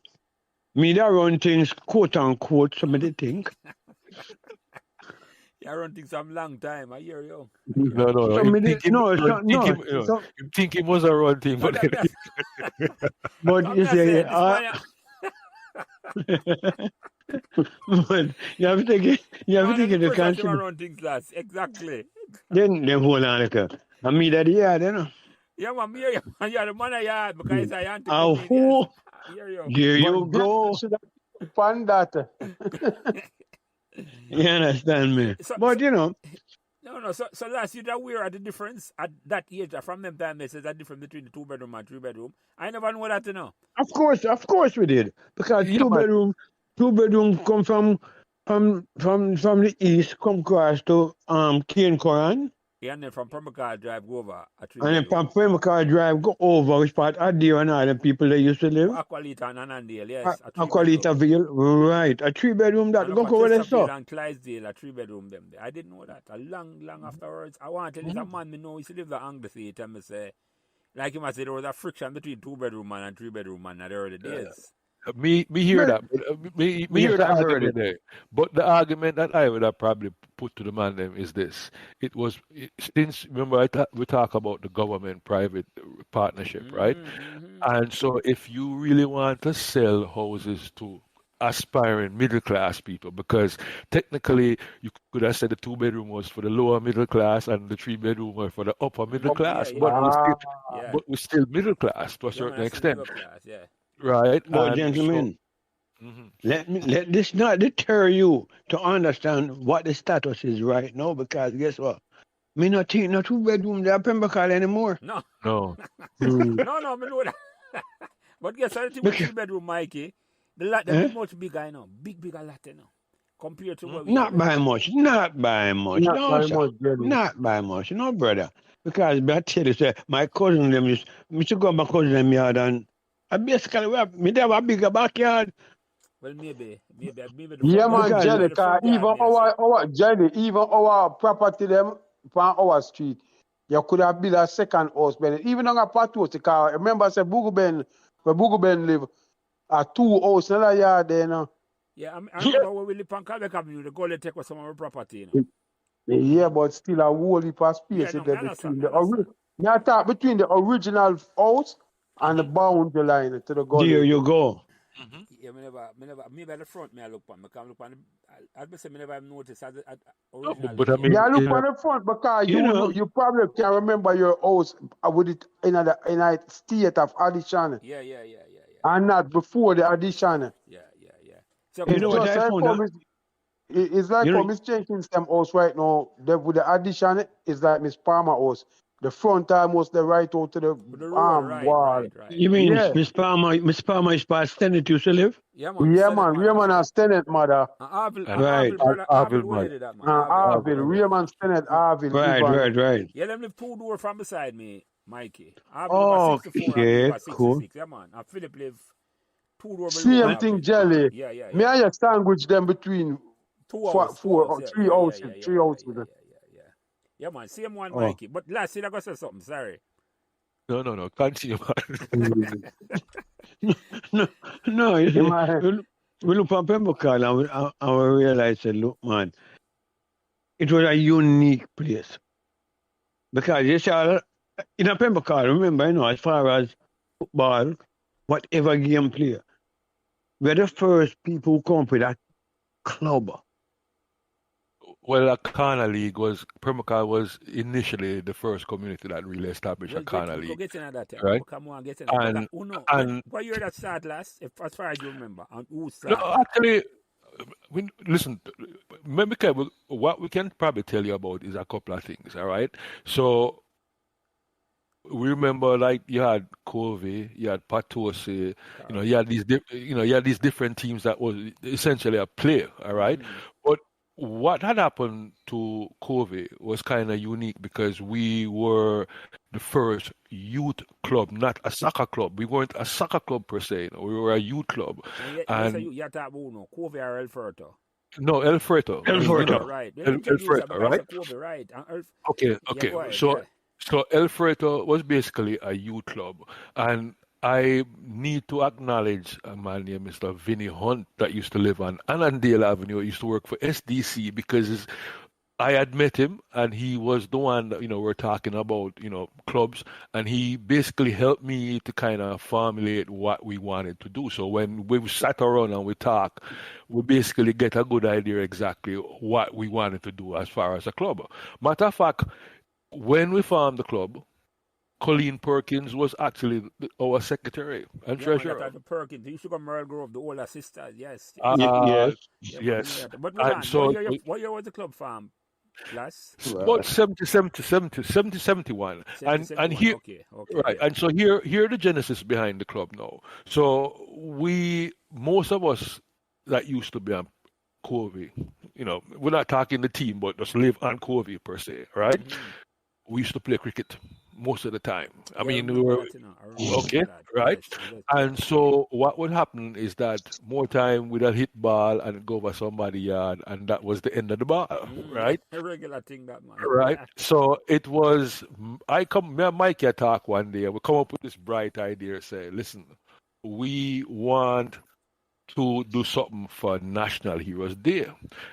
B: me that run things, quote unquote, somebody think.
A: I run things some long time. I hear you.
C: No.
B: Somebody,
C: You think he was a run thing, but
B: but you say, but you have to take it into consideration.
A: Run things last. Exactly.
B: Then hold on, like, I mean that yard,
A: Yeah, man, you're the man I had because I had to
B: there you go.
D: Fun that.
B: You understand me? But
A: No. So last you that we're at the difference at that age from them time they said that difference between the 2-bedroom and 3-bedroom. I never know that,
B: Of course we did. Because 2-bedroom come from the east, come across to Cane Coran.
A: Yeah, and then from Pembroke Drive go over a 3-bedroom.
B: And then from Pembroke Drive go over, which part Adair and all the people that used to live.
A: Aqualita and Anandale, yes.
B: Aqualitaville, right. A 3-bedroom that go over there, so.
A: And Clydesdale, a 3-bedroom them there. I didn't know that. A long afterwards. I want to tell you, a man me know, he live the Angle Theatre, and me say, like him I say, there was a friction between 2-bedroom man and 3-bedroom man in the early days.
C: Me hear that. Me hear that argument there. But the argument that I would have probably put to the man them is this. Since, remember, we talk about the government-private partnership, right? And so if you really want to sell houses to aspiring middle-class people, because technically you could have said the 2-bedroom was for the lower middle class and the 3-bedroom was for the upper middle class, but we're still middle class to a certain extent. Right.
B: But gentlemen, let this not deter you to understand what the status is right now, because guess what? Me not think no 2-bedroom there Pembroke anymore.
A: No.
C: No,
A: me know that. But guess what? The 3-bedroom, Mikey, the lot is much bigger, bigger lot, compared to what we
B: Not by much. No, brother. Because I tell you, say, my cousin them used to go to my cousin them yard and I basically they have a bigger backyard.
A: Well, maybe.
D: Yeah, man, Jelly, even our property them on our street, you could have built a second house, but even on a part two, because remember, I said where Boogle Ben live, a 2 house in the yard there,
A: Yeah, I remember when we live on Calbeck Avenue, the go take some of our property,
D: Yeah, but still a whole heap of space between the original house and the boundary line to the gully.
B: There you go.
A: Yeah, maybe at the front, I look on. I look on. I'd say I never noticed at
C: original. But I mean,
D: look on the front because you probably can remember your house with it in a state of addition.
A: Yeah.
D: And not before the addition.
A: Yeah. So
D: it's like for Miss Jenkins' house right now. With the addition, it's like Miss Palmer house. The front almost the right out to the arm wall.
A: Right.
B: You mean Miss Palmer is past Tenet used to live?
D: Yeah, Raymond and Tenet mother. Raymond Tenet, Arville.
B: Right.
A: Yeah, them live 2 doors from beside me, Mikey.
B: Okay, cool.
A: Yeah, man. And Philip live Two door below.
D: Same thing, Jelly.
A: Yeah, yeah,
D: Me
A: yeah.
D: and you sandwich them between
A: Two
D: four
A: hours,
D: or
A: yeah,
D: three
A: yeah,
D: houses,
A: yeah, yeah,
D: three
A: yeah,
D: houses.
A: yeah, yeah. Yeah, man. Same one,
B: Oh.
A: Mikey. But last year I got to say something. Sorry.
C: No. Continue, man.
B: No,
D: In my head.
B: we look for Pembroke and we realize, look, man, it was a unique place. Because you see, in a Pembroke, remember, as far as football, whatever game play, we're the first people who come up with a club.
C: Well, a corner league Pembroke was initially the first community that really established a corner
A: We'll
C: league,
A: get into that.
C: right?
A: Come on, get into that.
C: And
A: What year that started last, as far as you remember? And who
C: no,
A: started?
C: actually, listen, maybe what we can probably tell you about is a couple of things, all right? So we remember, like, you had Covey, you had Patosi, you had these different teams that was essentially a play, all right? But what had happened to Covey was kind of unique because we were the first youth club, not a soccer club. We weren't a soccer club per se. We were a youth club.
A: And you talk about Covey or El Furto?
C: No, El Furto.
A: Right.
C: El Furto, right?
A: Covey, right.
C: Okay.
A: Ahead,
C: So El Furto was basically a youth club, and I need to acknowledge a man named Mr. Vinny Hunt that used to live on Annandale Avenue. He used to work for SDC because I had met him and he was the one that, we're talking about, clubs, and he basically helped me to kind of formulate what we wanted to do. So when we sat around and we talked, we basically get a good idea exactly what we wanted to do as far as a club. Matter of fact, when we formed the club, Colleen Perkins was actually our secretary and treasurer.
A: Man, Perkins. He used to go Merle Grove, the older sisters. Yes.
C: Yes.
A: But what year was the club formed?
C: About 71. And here,
A: okay,
C: right. And so here the genesis behind the club now. So most of us that used to be on Covey, we're not talking the team, but just live on Covey per se, right? We used to play cricket most of the time. We were okay, right?
A: Yes.
C: And so what would happen is that more time we'd hit ball and go over somebody's yard, and that was the end of the ball, right?
A: A regular thing, that man.
C: Right. So it was. Me and Mikey talk one day. We come up with this bright idea. Say, listen, we want to do something for National Heroes Day.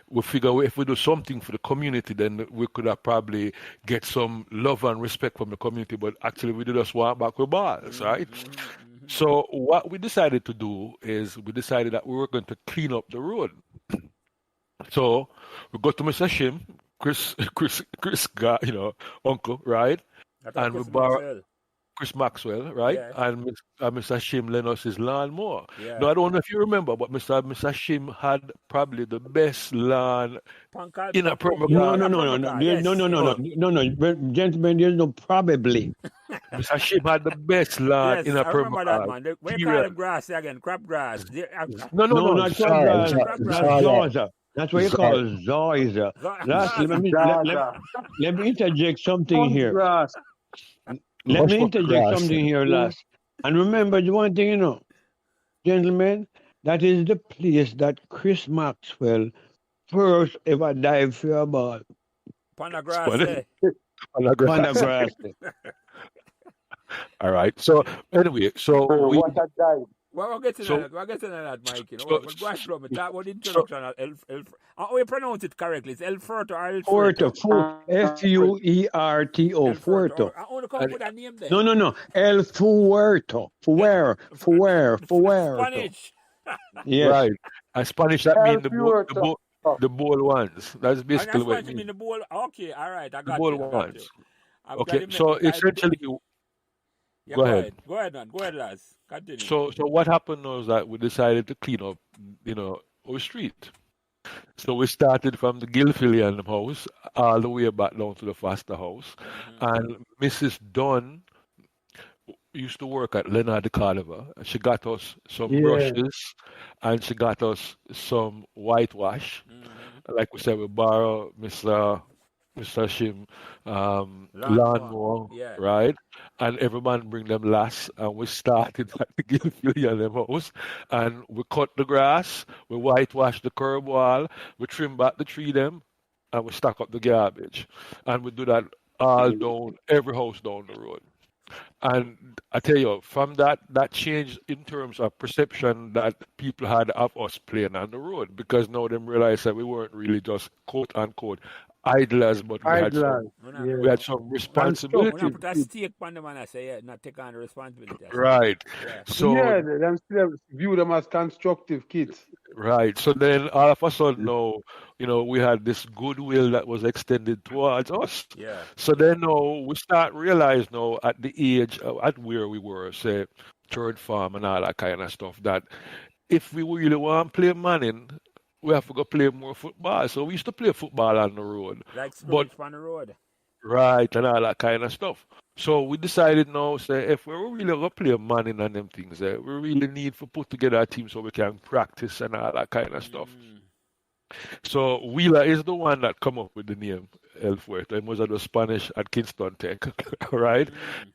C: We figure if we do something for the community, then we could have probably get some love and respect from the community, but actually we just want back with balls, right? So what we decided to do is we decided that we were going to clean up the road. So we go to Mr. Shim, Chris uncle, right? And we borrow Chris Maxwell, right?
A: Yes.
C: And Mr. Shim lent us his lawnmower.
A: Yeah.
C: Now, I don't know if you remember, but Mr. Shim had probably the best lawn in a Pembroke.
B: No. Gentlemen, there's no probably.
C: Mr. Shim had the best lawn in a Pembroke.
A: I remember that, man. We call them grass again, crabgrass.
B: No, not crabgrass. That's what you call Zoyza. Let me interject something here. Let me interject something here, last. And remember the one thing, gentlemen, that is the place that Chris Maxwell first ever dived for a ball.
A: Panagrass.
C: All right. So anyway,
D: What a dive.
A: Well, we'll get to that, Mike. But go ahead, me talk about the introduction of we pronounce it correctly. It's El Furto or El Furto.
B: Fuerto. Fuerto.
A: I want to come up with that name there.
B: No. El Fuerto. Fuerto.
A: Spanish.
B: Yes.
C: Right. And Spanish, that means the bowl ones. That's basically what it means.
A: The bowl. Okay, all right. I got
C: the bowl ones. Okay, so essentially... Go ahead,
A: lads. Continue.
C: So what happened was that we decided to clean up, our street. So we started from the Gilfillian house all the way back down to the Foster house. And Mrs. Dunn used to work at Leonard de Carnival. She got us some brushes and she got us some whitewash. Like we said, we borrow Mr. Mr. Shim,
A: Lawnmower.
C: lawnmower,
A: Yeah.
C: right? And every man bring them last, and we started at the Gilfield and them house, and we cut the grass, we whitewash the curb wall, we trim back the tree them, and we stack up the garbage, and we do that all down every house down the road. And I tell you, from that changed in terms of perception that people had of us playing on the road, because now them realize that we weren't really just quote unquote idlers, but
D: Idler.
C: we
D: Yeah.
C: had some
A: When I
C: responsibility.
A: put a stake on them and I say, yeah, not take on the responsibility. I say,
C: Right.
A: yeah.
C: So
D: Yeah, them still view them as constructive kids.
C: right. So then all of a sudden now, we had this goodwill that was extended towards us.
A: Yeah.
C: So then now we start realize now at the age at where we were, say third farm and all that kind of stuff, that if we really want to play Manning, we have to go play more football. So we used to play football on the road.
A: Like
C: But
A: scrimmage on the road.
C: right, and all that kind of stuff. So we decided now, say, if we're really gonna play Manning and them things, we really need to put together a team so we can practice and all that kind of stuff. So Wheeler is the one that come up with the name El Fuerte. He was at the Spanish at Kingston Tech, right?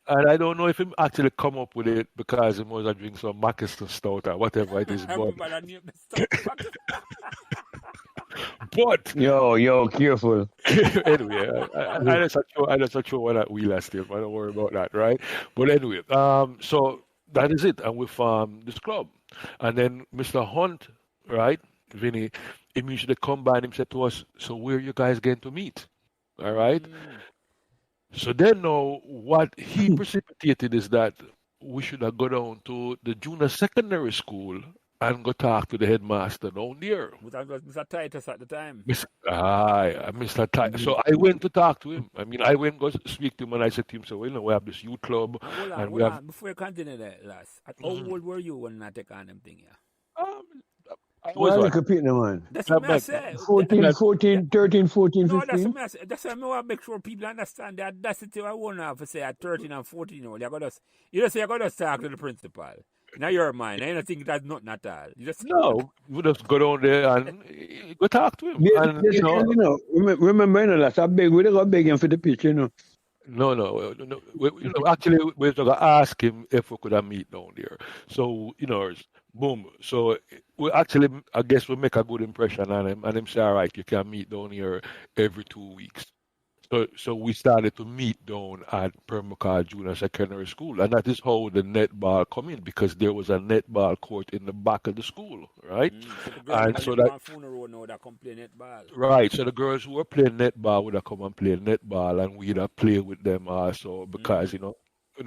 C: And I don't know if he actually come up with it because he was drinking some Mackinson stout or whatever it is. But
B: Yo, careful.
C: anyway, I'm not sure what that Wheeler still. I don't worry about that, right? But anyway, so that is it, and we formed this club, and then Mr. Hunt, right, Vinny, immediately come by and he said to us, "So where you guys going to meet?" All right. So then now, what he precipitated is that we should have go down to the junior secondary school and go talk to the headmaster down there.
A: That was Mr. Titus at the time.
C: Mr. Titus. So I went to talk to him. I mean, I went go speak to him and I said to him, so, we have this youth club.
A: Hold on. Before you continue that, last, how old were you when I take on them thing, yeah?
C: I
B: Why
C: was
B: you competing, man?
A: That's what I say.
B: 13, 14, 15?
A: No, that's what I say. That's why I want to make sure people understand the audacity I won't have to say at 13 and 14 year old. You just say, you got to talk to the principal. Now you're mine. I don't think that's nothing at all.
C: No, we just go down there and go talk to him.
B: Yeah,
C: And,
B: remember, that's a big, we don't go begging for the pitch,
C: No. Actually, we're going to ask him if we could have meet down there. So, boom. So we actually, I guess we make a good impression on him, and him say, all right, you can meet down here every 2 weeks. So we started to meet down at Pembroke Junior Secondary School, and that is how the netball come in, because there was a netball court in the back of the school, right? And so that right, so the girls who were playing netball would have come and play netball, and we'd have played with them also because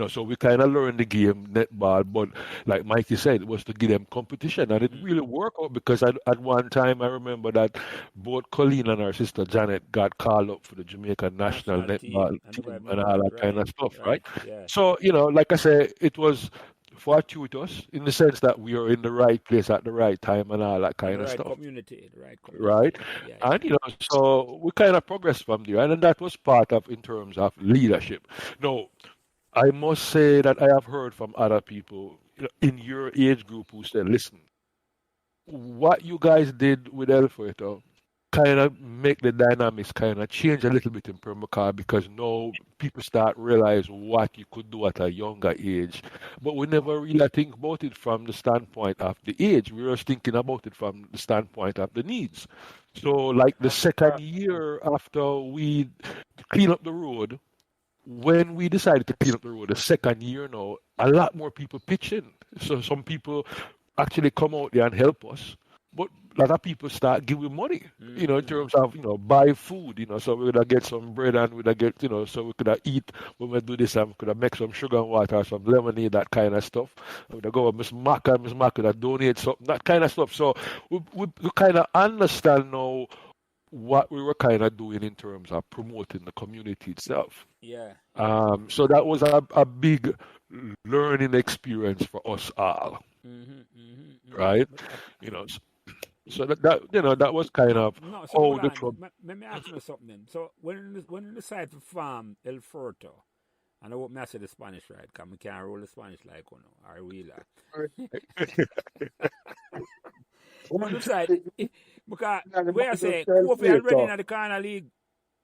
C: so we kind of learned the game netball, but like Mikey said, it was to give them competition, and it really worked out because at one time I remember that both Colleen and her sister Janet got called up for the Jamaican national netball team and all that kind of stuff, right?
A: Yeah.
C: So like I say, it was fortuitous in the sense that we are in the right place at the right time and all that kind of stuff.
A: Community.
C: Right?
A: Yeah.
C: And so we kind of progressed from there, and that was part of in terms of leadership. Now, I must say that I have heard from other people in your age group who said, listen, what you guys did with Elfredo kind of make the dynamics kind of change a little bit in Pembroke, because now people start realize what you could do at a younger age. But we never really think about it from the standpoint of the age. We were thinking about it from the standpoint of the needs. So like the second year after we clean up the road, when we decided to clean up the road the second year now, a lot more people pitch in. So some people actually come out there and help us. But a lot of people start giving money, in terms of, buy food, so we're going to get some bread and we're going to get, so we could eat when we do this, and we could make some sugar and water, some lemonade, that kind of stuff. We're going to go with Miss Mac could donate something, that kind of stuff. So we kind of understand now what we were kind of doing in terms of promoting the community itself.
A: Yeah.
C: So that was a big learning experience for us all. Right? So that was kind of how the club.
A: Let me ask you something then. So when you decide to farm El Furto, and I hope I say the Spanish right, because we can't roll the Spanish like or we like. When you decide, because where I say, Kofi already in the corner league,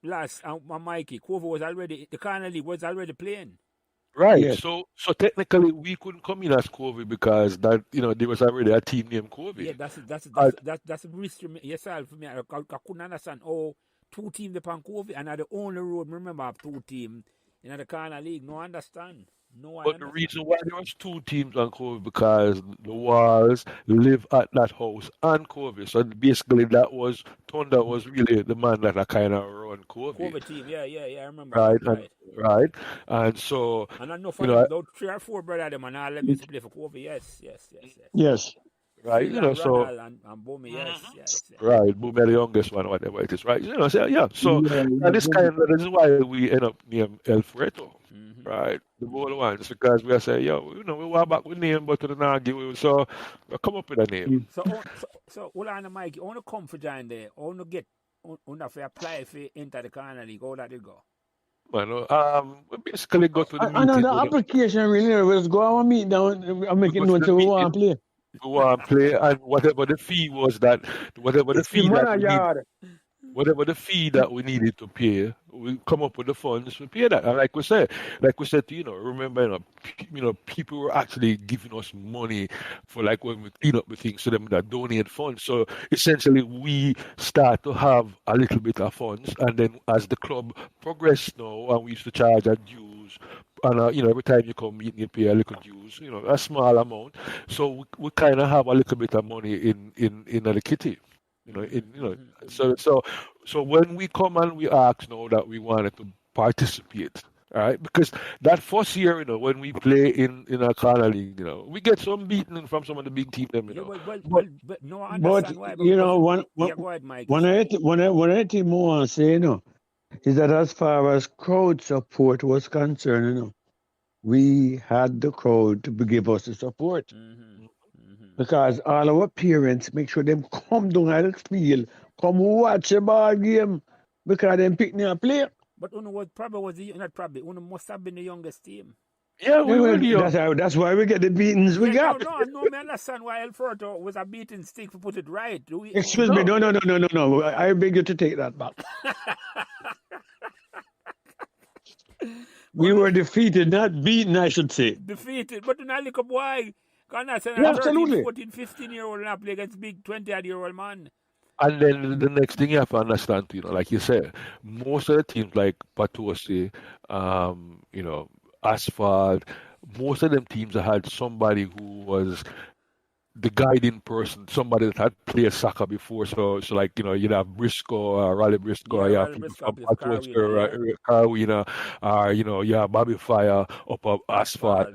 A: last and Mikey, Covey was already the Carnegie League was already playing.
C: Right.
B: Yes.
C: So technically we couldn't come in as Covey because that there was already a team named Covey.
A: Yeah, that's
C: Uh,
A: a mystery yourself for me. I couldn't understand. Oh, two teams upon Covey and at the only road. Remember, I have two teams in the Carnegie League. No understand. No, I
C: But the
A: understand.
C: reason why there was two teams on Covey because the Walls live at that house on Covey. So basically that was Thunder was really the man that I kind of run Covey.
A: Covey team, yeah, I remember.
C: Right,
A: That,
C: right. And so
A: And I know for
C: you know,
A: them, those 3 or 4 brothers of them, and all them used to play for Covey. Yes.
B: Yes.
C: right,
A: Phil and
C: so
A: Ronald and Bummy, yes.
C: right, Boom the youngest one, whatever it is, right? So yeah. So
B: Yeah,
C: and this is why we end up name El Freto.
A: Mm-hmm.
C: Right, the bold ones because we are saying, we want back with name, but to not give it. So we come up with a name.
A: So hold on, Mike. I want to come for join there. I want to get on if apply for enter the Carnegie League. How that it go?
C: We basically go to the meeting.
B: And the application really was go and meet down. I'm making notes of who want to play.
C: Who want to play, and whatever the fee was that, whatever the fee that we need, whatever the fee that we needed to pay, we come up with the funds to pay that. And like we said to remember, people were actually giving us money for like when we clean up the things to them that donate funds. So essentially, we start to have a little bit of funds, and then as the club progressed now, and we used to charge our dues. And every time you come meet, you pay a little dues, a small amount. So we kind of have a little bit of money in the kitty. So when we come and we ask now that we wanted to participate, all right, because that first year, when we play in a Carnegie League, we get some beating from some of the big teams,
A: But no, I understand why. Go ahead, Mike.
B: One of the things I want to say, is that as far as crowd support was concerned, we had the crowd to give us the support.
A: Mm-hmm.
B: Because all our parents make sure them come down at the field, come watch a ball game, because them pick me a player.
A: But Uno must have been the youngest team.
C: Yeah, we were the young.
B: That's why we get the beatings we got.
A: No, I understand why El Furto was a beating stick to put it right.
B: Excuse me, no. I beg you to take that back. We were defeated, not beaten, I should say.
A: Defeated, but not like a boy.
B: Absolutely.
A: 14, 15-year-old now play against big 20-year-old man.
C: And then the next thing you have to understand, like you said, most of the teams like Patosi, Asphalt, most of them teams had somebody who was the guiding person, somebody that had played soccer before. So like, you'd have Briscoe, Raleigh Briscoe, you have people from Patosi, Carwina, you have Bobby Fire up Asphalt.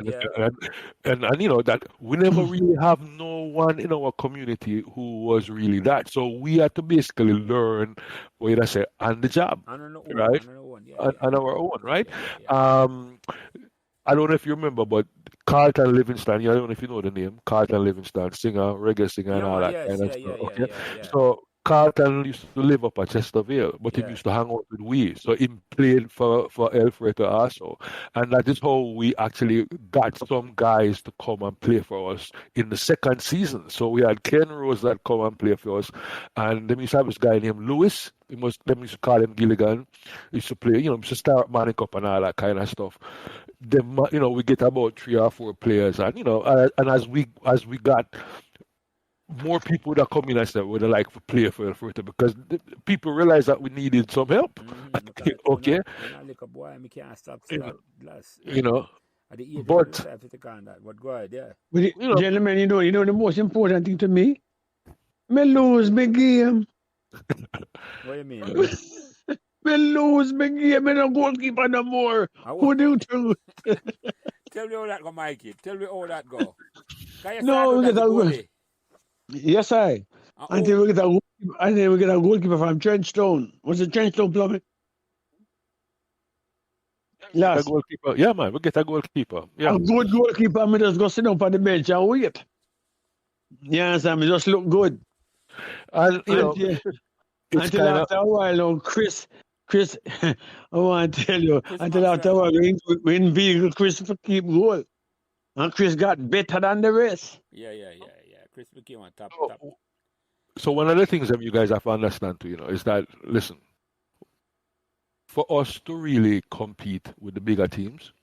C: And that we never really have no one in our community who was really that. So we had to basically learn, on the job, right? On our own, right? I don't know if you remember, but Carlton Livingston, I don't know if you know the name, Carlton Livingston, singer, reggae singer, and all that kind of stuff. Okay? So Carlton used to live up at Chesterville, but he used to hang out with we. So he played for El Freto also. And that is how we actually got some guys to come and play for us in the second season. So we had Ken Rose that come and play for us. And then we used to have this guy named Lewis. Them used to call him Gilligan. He used to play, used to start Manic Up and all that kind of stuff. Then, we get about 3 or 4 players. And, and as we got more people that come in, I said, would like to play for El Freto because people realized that we needed some help. Okay. But
A: go ahead, yeah.
B: Gentlemen, you know the most important thing to me? Me lose my game.
A: What do you mean?
B: Me lose my game and I'm goalkeeper no more. Who do you
A: Tell me how that go, Mikey. Tell me how that go.
B: No, we get a yes, I. Until we get a goalkeeper from Trenchtown. What's it, Trenchtown, Plummie?
C: Last. Goalkeeper. Yeah, man, we get a goalkeeper. Yeah.
B: A good goalkeeper, I just go sit down on the bench and wait. You understand? Me just look good.
C: And,
B: until after a while, Chris, I want to tell you, until after a while, we inveigle Chris for keep goal. And Chris got better than the rest.
A: Yeah. Chris became on top.
C: So one of the things that you guys have to understand too, is that, listen, for us to really compete with the bigger teams,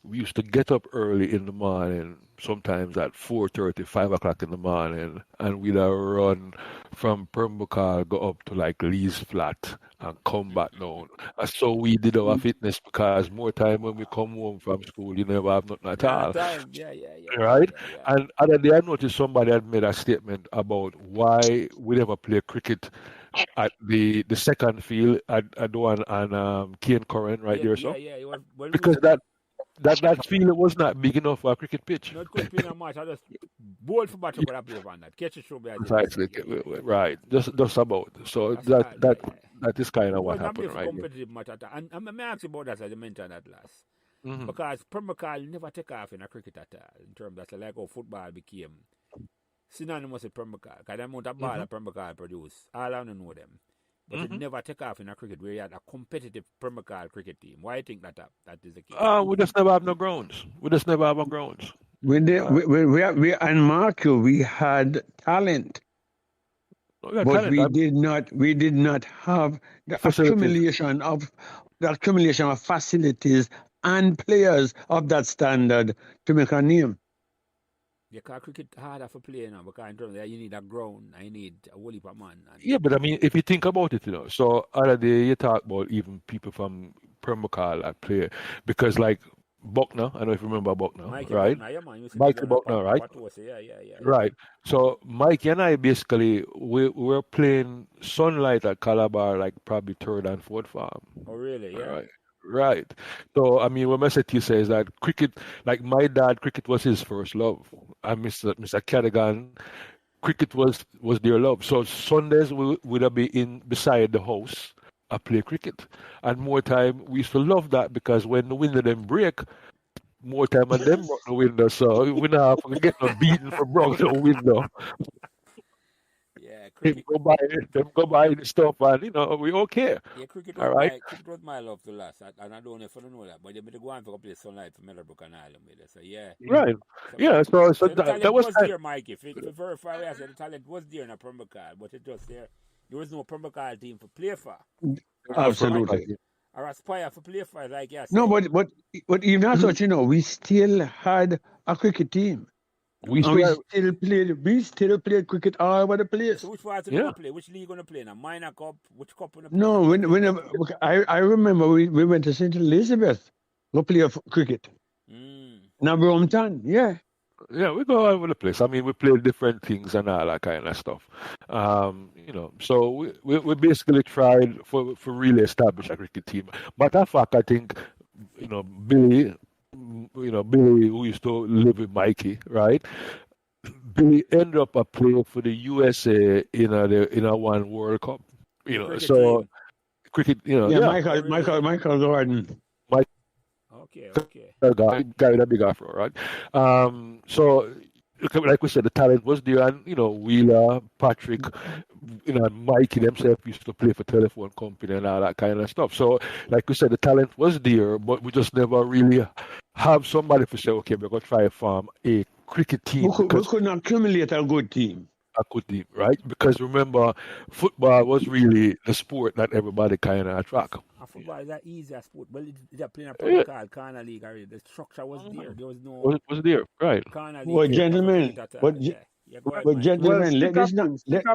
C: we used to get up early in the morning, sometimes at 4:30, 5 o'clock in the morning, and we'd run from Pembroke, go up to like Lee's Flat and come back down. And so we did our fitness because more time when we come home from school, you never have nothing at all. Right? And other day I noticed somebody had made a statement about why we never play cricket at the second field at the one on Cane Curran right there, so because that field was not big enough for a cricket pitch.
A: Not could play a match. I just bowl for battle for a play on that. Catch a show behind
C: Precisely, right. Just about. So that is kind of what happened, right?
A: Competitive match and I'm asking about that as you mentioned that last.
C: Mm-hmm.
A: Because Pembroke never take off in a cricket at all in terms of like how football became synonymous with Pembroke. Because the amount of ball that Pembroke produce, all I don't know them. But it never take off in a cricket where you had a competitive Pembroke cricket team. Why do you think that is the case?
C: We just never have no grounds. We just never have no grounds.
B: And Mark, we had talent. But we did not have the accumulation of facilities and players of that standard to make a name.
A: Because cricket harder for playing now because in terms of you need a ground, I need a whole heap of man.
C: Yeah, but I mean, if you think about it, so other day you talk about even people from Pembroke that play because like Buckner, I don't know if you remember Buckner,
A: Mikey
C: right?
A: Buckner, yeah, man.
C: Mikey Buckner, right?
A: Yeah.
C: Right. So Mikey and I basically we were playing Sunlight at Calabar like probably third and fourth farm.
A: Oh really? Yeah.
C: Right. So I mean, what my set says that cricket, like my dad, cricket was his first love, and Mr. Cadigan, cricket was their love. So Sundays we would be in beside the house. I play cricket, and more time we used to love that because when the window them break, more time and them broke the window, so we now have to get no beaten for broke the window.
A: Yeah,
C: cricket. Them go buy the stuff, and we okay.
A: Yeah, cricket was my love to last, and I don't know if you know that, but they better go on for a play Sunlight for Pembroke and Island with it. So yeah.
C: Right. So
A: the talent
C: that was
A: there, Mikey. For verify, I said the talent was there in a Pembroke, but it just there. There was no Pembroke team for play for.
B: Absolutely.
A: Or aspire for play for, like yes.
B: No, but even as such, we still had a cricket team. We still played cricket all over the place.
A: So which part are you gonna play? Which league gonna play now? Minor Cup? Which cup gonna play?
B: No, I remember we went to St. Elizabeth to play cricket. Now Brompton, yeah.
C: Yeah, we go all over the place. I mean, we play different things and all that kind of stuff. So we basically tried for really establish a cricket team. But in fact, I think, Billy, who used to live with Mikey, right? Billy ended up playing for the USA in a one World Cup. Cricket.
B: Michael Gordon.
A: Okay.
C: Guy with a big afro, right? So, like we said, the talent was there, and Wheeler, Patrick, Mikey themselves used to play for telephone company and all that kind of stuff. So, like we said, the talent was there, but we just never really have somebody to say, okay, we're gonna try to form a cricket team.
B: We couldn't accumulate a good team.
C: A good team, right? Because remember, football was really the sport that everybody kind of attract.
A: Football is an easier sport. Well, they're playing a proper called Corner League already. The structure was there. There was no.
C: Was there, right?
A: Corner League.
B: Well, gentlemen, let us not. Let me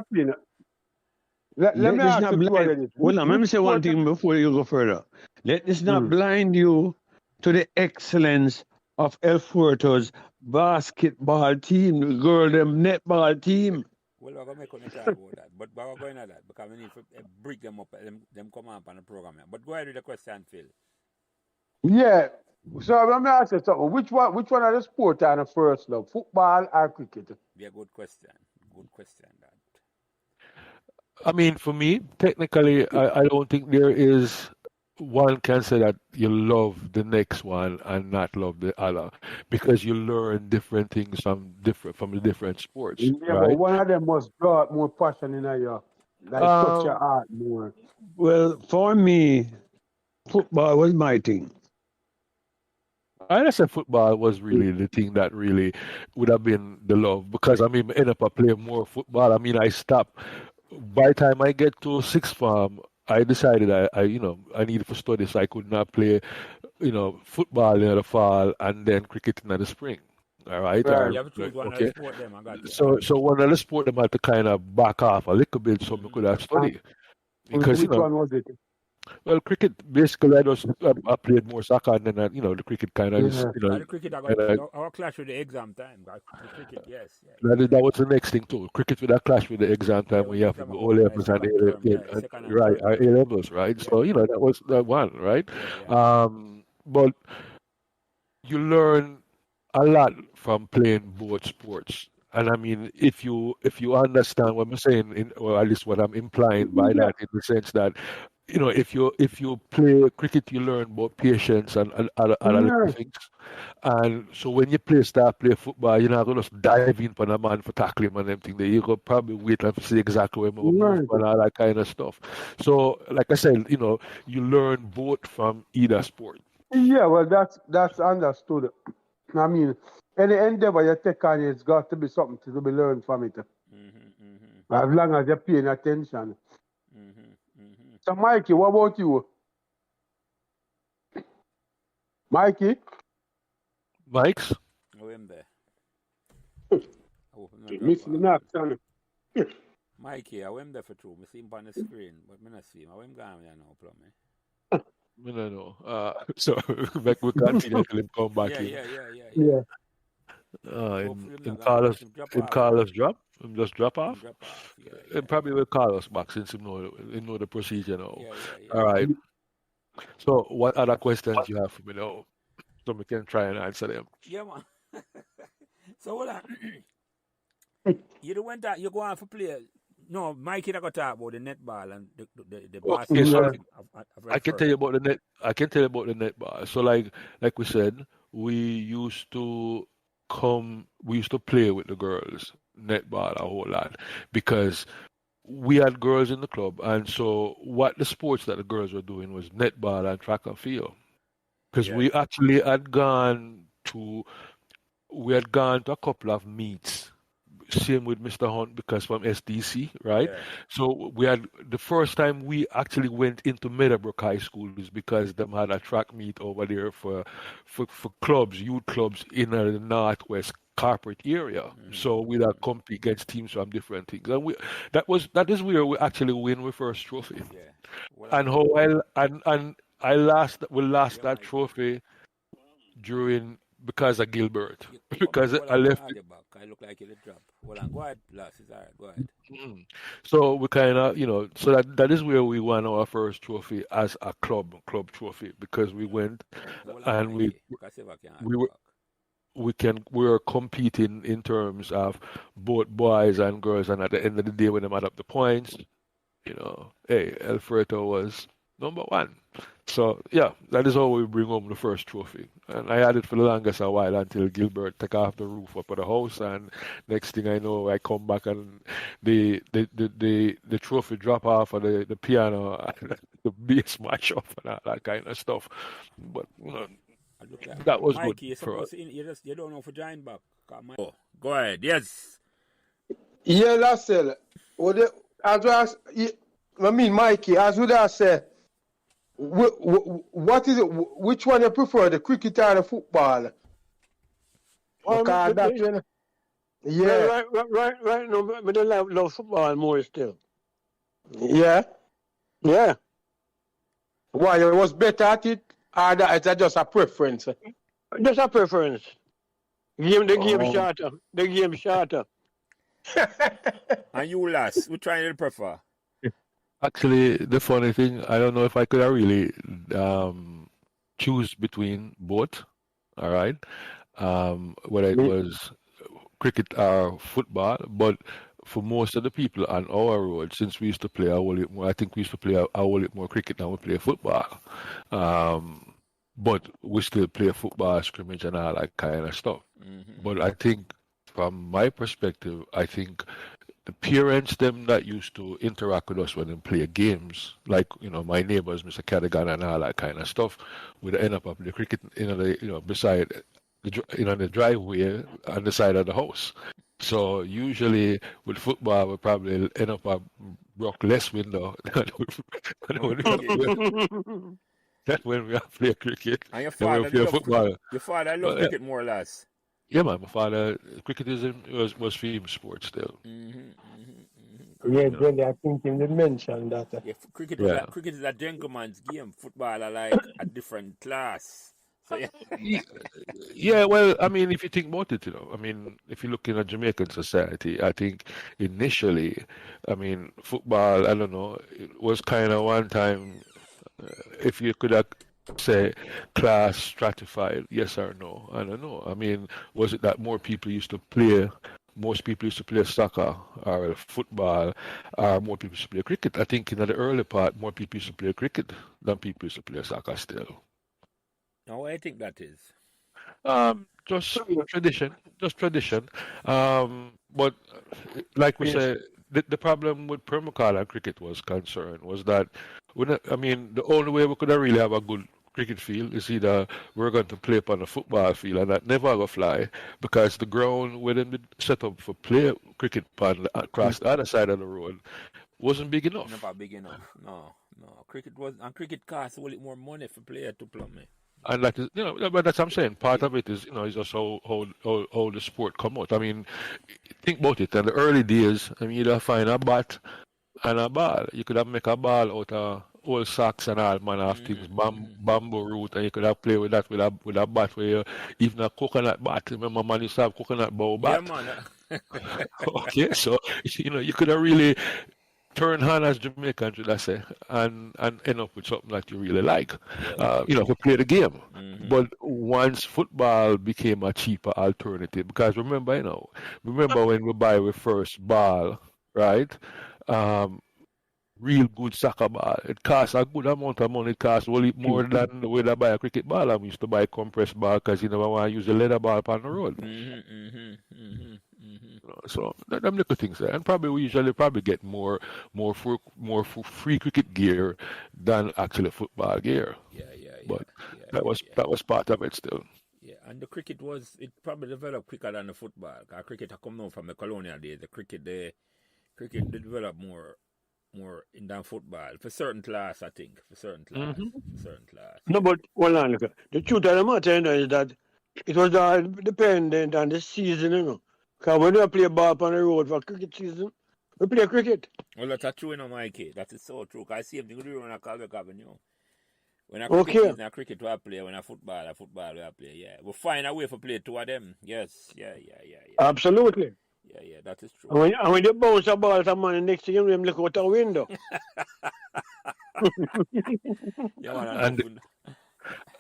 B: ask you. Let me say one thing before you go further. Let us not blind you to the excellence of El Fuerto's basketball team, the girl them netball team.
A: Well, we're going to make a talk about that. But we're going at that because we need to break them up, them come up on the program. But go ahead with the question, Phil.
D: Yeah. So let me ask you something. Which one are the sport on the first love? Football or cricket?
A: Yeah, good question. Good question, that.
C: I mean, for me, technically, I don't think there is one can say that you love the next one and not love the other because you learn different things from the different sports.
D: Yeah,
C: right?
D: But one of them must draw more passion in your touch your heart more.
B: Well, for me, football was my thing.
C: I say football was really the thing that really would have been the love because I mean, I end up playing more football. I mean, I stopped by the time I get to sixth form. I decided I needed to study, so I could not play, football in the fall and then cricket in the spring. All right.
D: Right.
A: You have to choose one of the
C: Okay.
A: sport them. I got you.
C: So one of the sport them had to kind of back off a little bit so we could have study because
D: Which one was it?
C: well, cricket basically I played more soccer and then the cricket kind of is
A: The cricket, I got our clash with the exam time. The cricket, yes.
C: that was the next thing too. Cricket with a clash with the exam time when you have to do O levels and A levels, right? So that was that one, right? But you learn a lot from playing both sports. And I mean, if you understand what I'm saying, or at least what I'm implying by that, in the sense that, if you play cricket, you learn about patience and other little things. And so when you start play football, you're not going to dive in for a man for tackling and everything. You go probably wait and see exactly where we move and all that kind of stuff. So, like I said, you learn both from either sport.
D: Yeah, well, that's understood. I mean, any endeavor you take on, it's got to be something to be learned from it. As long as you're paying attention. So, Mikey, what about you? Mikey?
C: Mikes?
D: Miss the knock, son.
A: Mikey, I went there for true. I see him on the screen, but I don't see him. I went down there now, Plummie.
C: I don't know. So we continue till him come back in.
D: Yeah.
C: In Carlos drop? Him just drop off? And probably will Carlos back since he know the procedure now. All right. So what other questions you have for me now? So we can try and answer them.
A: Yeah, man. So hold on. You went out, you go on for play. No, Mikey got talk about the netball and the basketball.
C: I can tell you about the net. I can tell you about the netball. So like we said, we used to play with the girls netball a whole lot because we had girls in the club, and so what the sports that the girls were doing was netball and track and field. Because we actually had gone to a couple of meets. Same with Mr. Hunt because from SDC, right? Yeah. So we had the first time we actually went into Meadowbrook High School is because them had a track meet over there for clubs, youth clubs in the northwest corporate area. So we'd compete against teams from different things, and that is where we actually win our first trophy. Yeah. And we lost that trophy because of Gilbert. Because I left it.
A: I look like it drop. Hold on, go ahead, Blas. It's all right, go ahead.
C: So we kind of, so that is where we won our first trophy as a club trophy because we went and we were competing in terms of both boys and girls, and at the end of the day when they add up the points, Alfredo was number one. So, yeah, that is how we bring home the first trophy. And I had it for the longest a while until Gilbert took off the roof up of the house. And next thing I know, I come back and the trophy drop off of the piano, and the bass smash off and all that kind of stuff. But, that was
A: Mikey,
C: good for us.
A: You don't know for join back. Go ahead, yes.
D: Yeah, Lascelle. Mikey, as would I say, what is it? Which one you prefer, the cricket or the football?
B: Right now, but I love football more still.
D: Yeah. Why, you was better at it, or that it's just a preference?
B: Just a preference. The game shorter.
A: And you, Lass, which one you prefer?
C: Actually, the funny thing, I don't know if I could really choose between both, all right? Whether it was cricket or football, but for most of the people on our road, since we used to play a whole lot more, I think we used to play a whole lot more cricket than we play football. But we still play football, scrimmage, and all that kind of stuff. But I think, from my perspective, I think the parents, them that used to interact with us when they play games, like my neighbors, Mr. Cadogan and all that kind of stuff, would end up the cricket, beside the driveway on the side of the house. So usually with football, we probably end up broke less window. That's when we have play cricket.
A: And your
C: Then we
A: father
C: play
A: loved
C: football.
A: Your father loved
C: Well,
A: cricket more or less.
C: yeah, man. My father, cricket was for him sport still.
D: Yeah, Jelly, I think you did mention that.
A: Yeah, cricket
C: Yeah.
A: cricket is a gentleman's game. Football are like a different class. So yeah.
C: Yeah, well, I mean, if you think about it, I mean, if you look in a Jamaican society, I think initially, I mean, football, I don't know, it was kind of one time, if you could say class stratified, yes or no, I don't know. I mean, was it that most people used to play soccer or football, or more people used to play cricket? I think in the early part, more people used to play cricket than people used to play soccer still.
A: No, I think that is.
C: Just tradition. But like we say, the problem with permaculture and cricket was concerned was that I mean, the only way we could really have a good cricket field is either we're going to play upon a football field, and that never go fly because the ground within the set up for play cricket upon across the other side of the road wasn't big enough.
A: Never big enough. No. Cricket costs a little more money for player to Plummie.
C: And that is, but that's what I'm saying. Part of it is, is just how the sport come out. I mean, think about it. In the early days, I mean, you'd find a bat and a ball. You could have make a ball out of old sacks and all manner of things, bamboo root, and you could have play with that with a bat where even a coconut bat. Remember, man used to have coconut bow bat.
A: Yeah, man.
C: Okay, so you could have really turn hand as Jamaican, should I say, and end up with something that you really like, to play the game. But once football became a cheaper alternative, because remember when we buy our first ball, right? Real good soccer ball. It costs a good amount of money. It costs more than the way I buy a cricket ball. I used to buy a compressed ball because you never want to use a leather ball on the road. So them little things there, and probably we usually get more free cricket gear than actually football gear. But that was part of it still.
A: Yeah, and the cricket probably developed quicker than the football. Because cricket had come down from the colonial days. The cricket they developed more in than football for certain class, I think. For certain class.
B: No, but hold on, look. The truth of the matter is that it was all dependent on the season, Because when we play ball on the road for cricket season, we play cricket.
A: Well, that's true, Mikey. That is so true. Because I see everything we do on a Calvert Avenue. When a cricket season, a cricket we play. When a football we play. Yeah, we'll find a way to play two of them. Yes, yeah.
B: Absolutely.
A: Yeah, that is true.
B: And when you bounce a ball to man, next thing you know, him look out the window.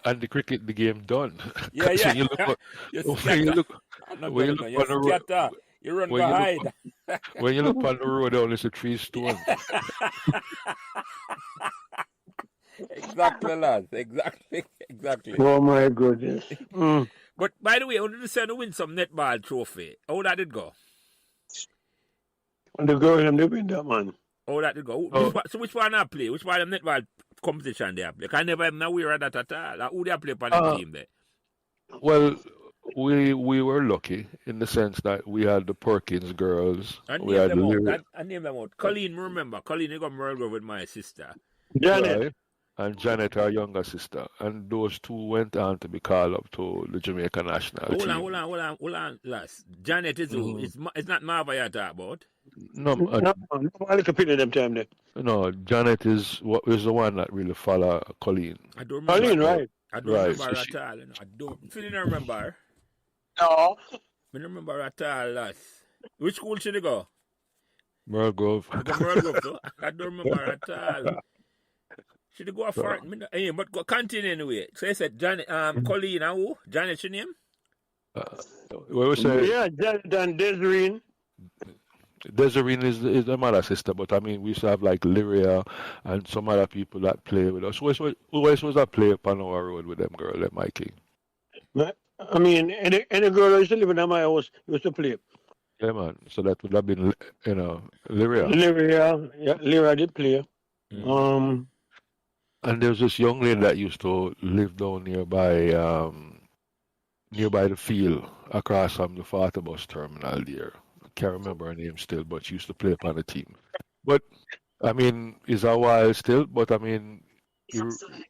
C: And the cricket, the game done.
A: Yeah.
C: So you look
A: you run behind.
C: When you look on the road, only it's a 3 stone.
A: Exactly, lads. Exactly.
B: Oh my goodness.
A: But by the way, I wanted to say to win some netball trophy. How that did go?
B: And the girl them they win that, man.
A: How that did go? So which one I play? Which one them netball competition they play? I never even aware of that at all. Like, who they play on the team there?
C: Well, we were lucky in the sense that we had the Perkins girls.
A: I named them out. Colleen, remember? Colleen, you got Merle with my sister.
B: Janet.
C: Right. And Janet, our younger sister. And those two went on to be called up to the Jamaica national team.
A: Hold on, lass. Janet is who? It's not Marva you're talking about.
C: No,
B: I like a pin in them time there.
C: No, Janet is the one that really follow Colleen.
A: I don't remember.
B: Colleen, right?
A: I don't remember her at all. I don't. Phil, you don't remember her?
B: No.
A: I don't remember her at all, lass. Which school should you go?
C: Merle Grove.
A: Merle Grove, too? I don't remember her at all. Should go for it? Hey, but continue anyway. So I said Janet, Colleen, and who? Janet, your name?
C: What was saying?
B: Yeah, Janet and Desireen.
C: Desireen is the mother sister, but I mean we used to have like Lyria and some other people that play with us. Who else was that play upon our road with them girl, that Mikey?
B: I mean, any girl who used to live in my house used to play.
C: Yeah, man. So that would have been, Lyria.
B: Lyria did play.
C: And there's this young lady that used to live down nearby the field across from the Bus terminal there. I can't remember her name still, but she used to play upon the team. But I mean, it's a while still, but I mean,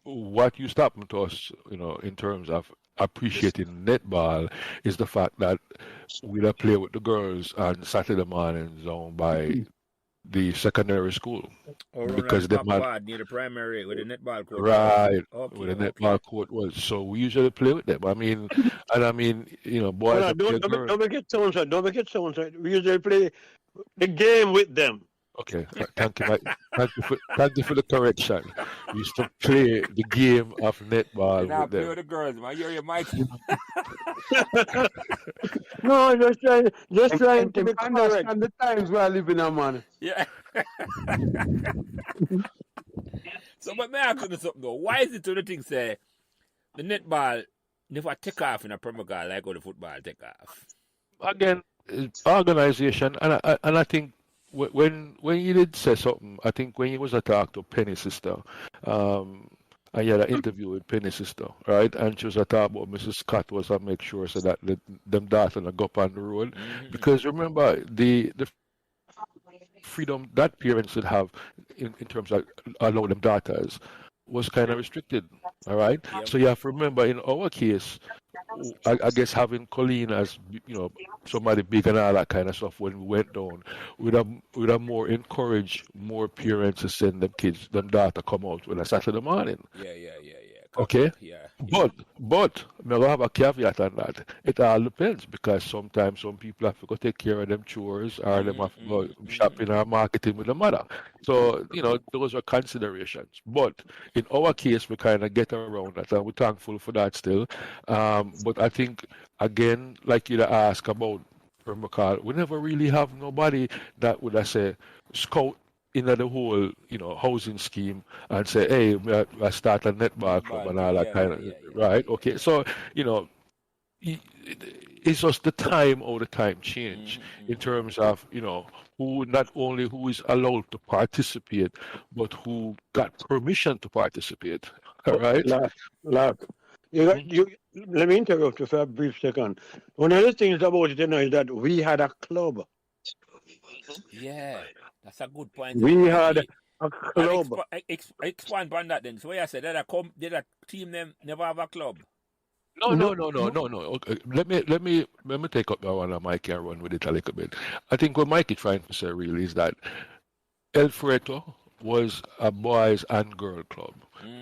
C: what used to happen to us, in terms of appreciating netball is the fact that we'd have play with the girls on Saturday mornings down by the secondary school
A: Or around
C: because
A: the
C: they
A: back
C: had
A: part near the primary where the netball court was.
C: right
A: Okay,
C: where the
A: okay.
C: netball court was. So we usually play with them. I mean, and I mean, boys
B: Hold on,
C: up play girls.
B: don't make it sound, sir. Don't make it sound, sir. We usually play the game with them.
C: Okay, thank you, Mike. Thank you for the correction. We used to play the game of
A: You
C: netball
A: now
C: with
A: play
C: them.
A: with the girls, man. You're your Mikey.
B: No, just trying to
D: Him
B: be correct.
D: understand the times we are living in, man.
A: Yeah. So, but may I ask you something though? Why is it to the thing say the netball never take off in a Pembroke like how the football take off?
C: Again, it's organization, and I think when you did say something, I think when you was a talk to Penny's sister, and you had an interview with Penny's sister, right? And she was a talk about Mrs. Scott was to make sure so that them daughter not go up on the road, because remember the freedom that parents should have in terms of allow them daughters was kind of restricted. All right.
A: Yep.
C: So you have to remember in our case, I guess having Colleen as somebody big and all that kind of stuff when we went down, we'd have more encouraged more parents to send them kids, them daughter come out on a Saturday morning.
A: Yeah.
C: Okay.
A: Yeah.
C: But I'm gonna have a caveat on that. It all depends because sometimes some people have to go take care of them chores or them have to go shopping or marketing with the mother. So, those are considerations. But in our case, we kind of get around that and we're thankful for that still. But I think, again, like you ask about Pembroke, we never really have nobody that would, I say, scout into the whole, housing scheme and say, hey, I start a netball club and all that kind of, right? Okay, so, it's just the time or the time change in terms of, who not only who is allowed to participate, but who got permission to participate. All right?
B: Look. Let me interrupt you for a brief second. One of the things about it, is that we had a club.
A: Yeah. That's a good point.
B: We had a club.
A: Expand on that then. So what I said, did a team them never have a club?
C: No. Okay, let me take up that one and Mikey and run with it a little bit. I think what Mikey trying to say really is that El Fureto was a boys and girl club.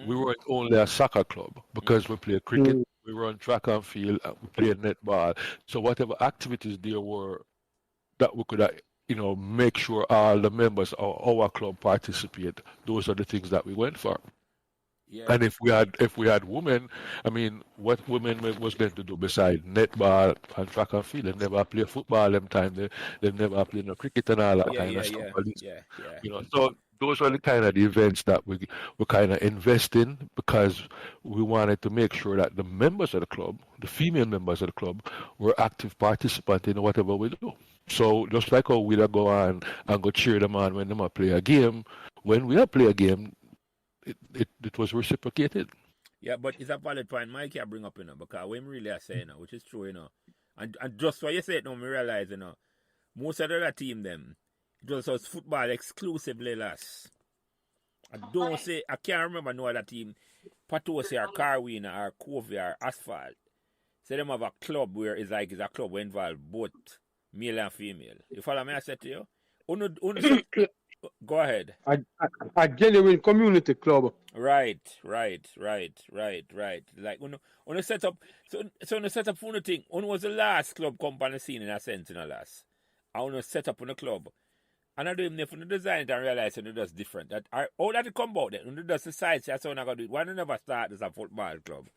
C: We weren't only a soccer club because we played cricket, we run track and field, we played netball. So whatever activities there were that we could make sure all the members of our club participate. Those are the things that we went for. Yeah. And if we had women, I mean, what women was going to do besides netball and track and field? They never play football them time. They never play no cricket and all that kind of stuff. Yeah. So those are the kind of the events that we kind of invest in because we wanted to make sure that the members of the club, the female members of the club, were active participants in whatever we do. So just like how we'd go on and go cheer them on when they play a game, when we play a game, it was reciprocated.
A: Yeah, but it's a valid point Mikey I bring up, because when really I say, which is true, and just what you say it now, me realize, most of the other team them, it was football exclusively last. I can't remember no other team, Patosi or Carwin or Covey or Asphalt. So them have a club where it's a club where involve both male and female. You follow me? I said to you. Go ahead.
D: A genuine community club.
A: Right. Like on set up. So on the set up for the thing. On was the last club company scene in a sense, last. I want to set up on the club. And I do him from the design it and realize it does different. How that it come about then? When it does the side, that's how I got to do it. Why do you never start as a football club?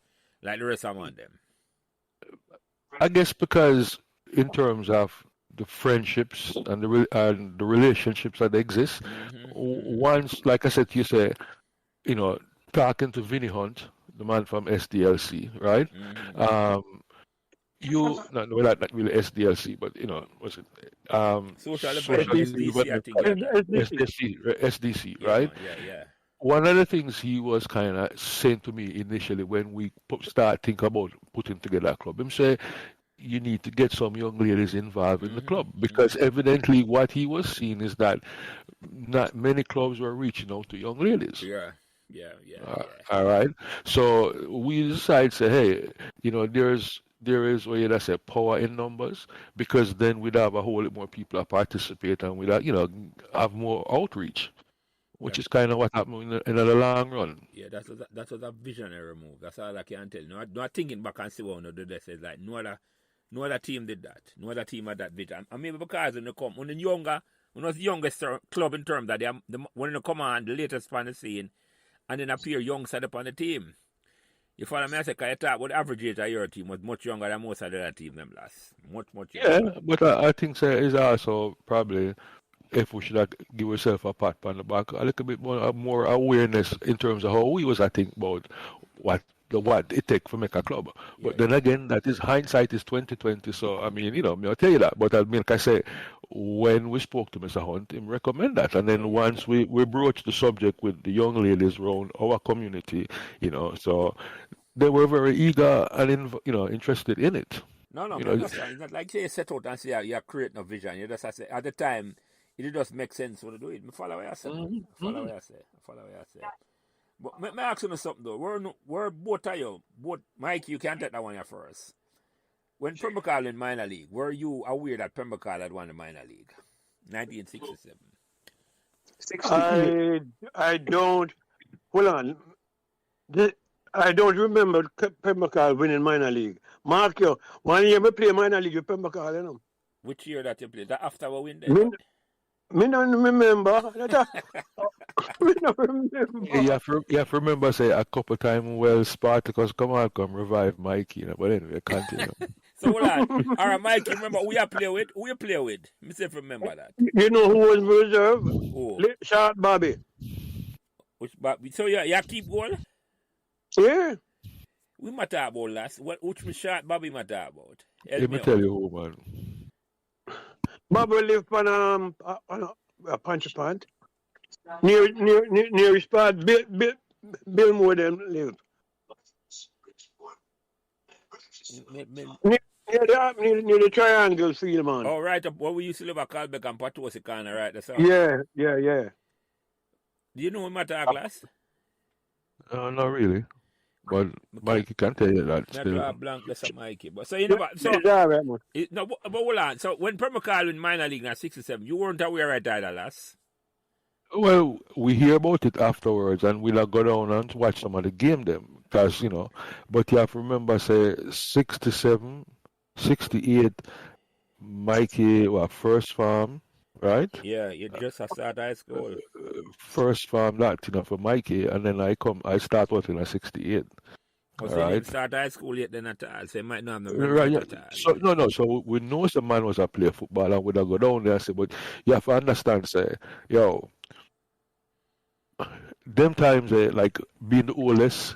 A: Like the rest of them?
C: I guess because in terms of the friendships and the relationships that exist, once, like I said, you say, talking to Vinny Hunt, the man from SDLC, right? Not really SDLC, but was it SDC, right?
A: Yeah.
C: One of the things he was kind of saying to me initially when we start thinking about putting together a club, him say, you need to get some young ladies involved in the club because evidently what he was seeing is that not many clubs were reaching out to young ladies.
A: Yeah.
C: All right. So we decided, say, hey, there is what you say power in numbers because then we'd have a whole lot more people that participate and we'd have more outreach, which is kind of what happened in the long run.
A: Yeah, that was a visionary move. That's all I can tell you. Not thinking back and see what no did. Says like no other team did that. No other team had that vision. And maybe because when the youngest club in terms that when they come on the latest on the scene. And then appear young set up on the team. You follow me? I say, because you talk about the average age of your team was much younger than most of the other team them last. Much younger.
C: Yeah, but I think it's also probably if we should give ourselves a pat on the back, a little bit more awareness in terms of how we was I think about what it takes to make a club. But then again, that is hindsight is 2020. So I mean, I'll tell you that. But I mean, like I say, when we spoke to Mr. Hunt, him recommend that. And then once we broached the subject with the young ladies around our community, so they were very eager and interested in it.
A: No, it's not like you set out and say you're creating a vision. You just say at the time it just makes sense to do it. I follow what I say. Follow what I say. But may I ask you something though? Where both of you, Mike, you can take that one here first. When Pembroke in minor league, were you aware that Pembroke had won the minor league? 1967.
B: I don't. Hold on. I don't remember Pembroke winning minor league. Mark, you 1 year we play minor league with Pembroke,
A: Which year that you played? That after we win there?
B: Me don't remember. Me don't remember.
C: You have to remember, say, a couple of times, Spartacus come revive Mikey. But anyway, continue.
A: So hold on. All right, Mikey, remember who you play with? Who you play with? Me say remember that.
B: You know who was reserve?
A: Who?
B: Short Bobby.
A: Which Bobby? So you keep goal?
B: Yeah.
A: We might talk about last. Which short Bobby might talk about?
C: Let me tell you who, man.
B: Bobby lived on a punch pant. Near his spot, Bill Moore them live. Near the triangle field, man.
A: Oh, right. What we used to live at Calbeck and Patosi corner, right? That's all.
B: Yeah.
A: Do you know him at our class?
C: Not really. But Mikey can tell you that.
A: Not draw blank, that's a Mikey. But so you know what? So no, but hold on. So when Pembroke in minor league in '67, you weren't aware right either, lass?
C: Well, we hear about it afterwards, and we'll go down and watch some of the game them, because But you have to remember, say 67, 68, Mikey, first farm, right?
A: Yeah, you just started high school.
C: First farm that, for Mikey, and then I start working at 68.
A: So you didn't start high school yet then at all, so you might not have no
C: right, yeah. So we know the man was a player football and we'd go down there and say, but you have to understand, say, them times, like being the oldest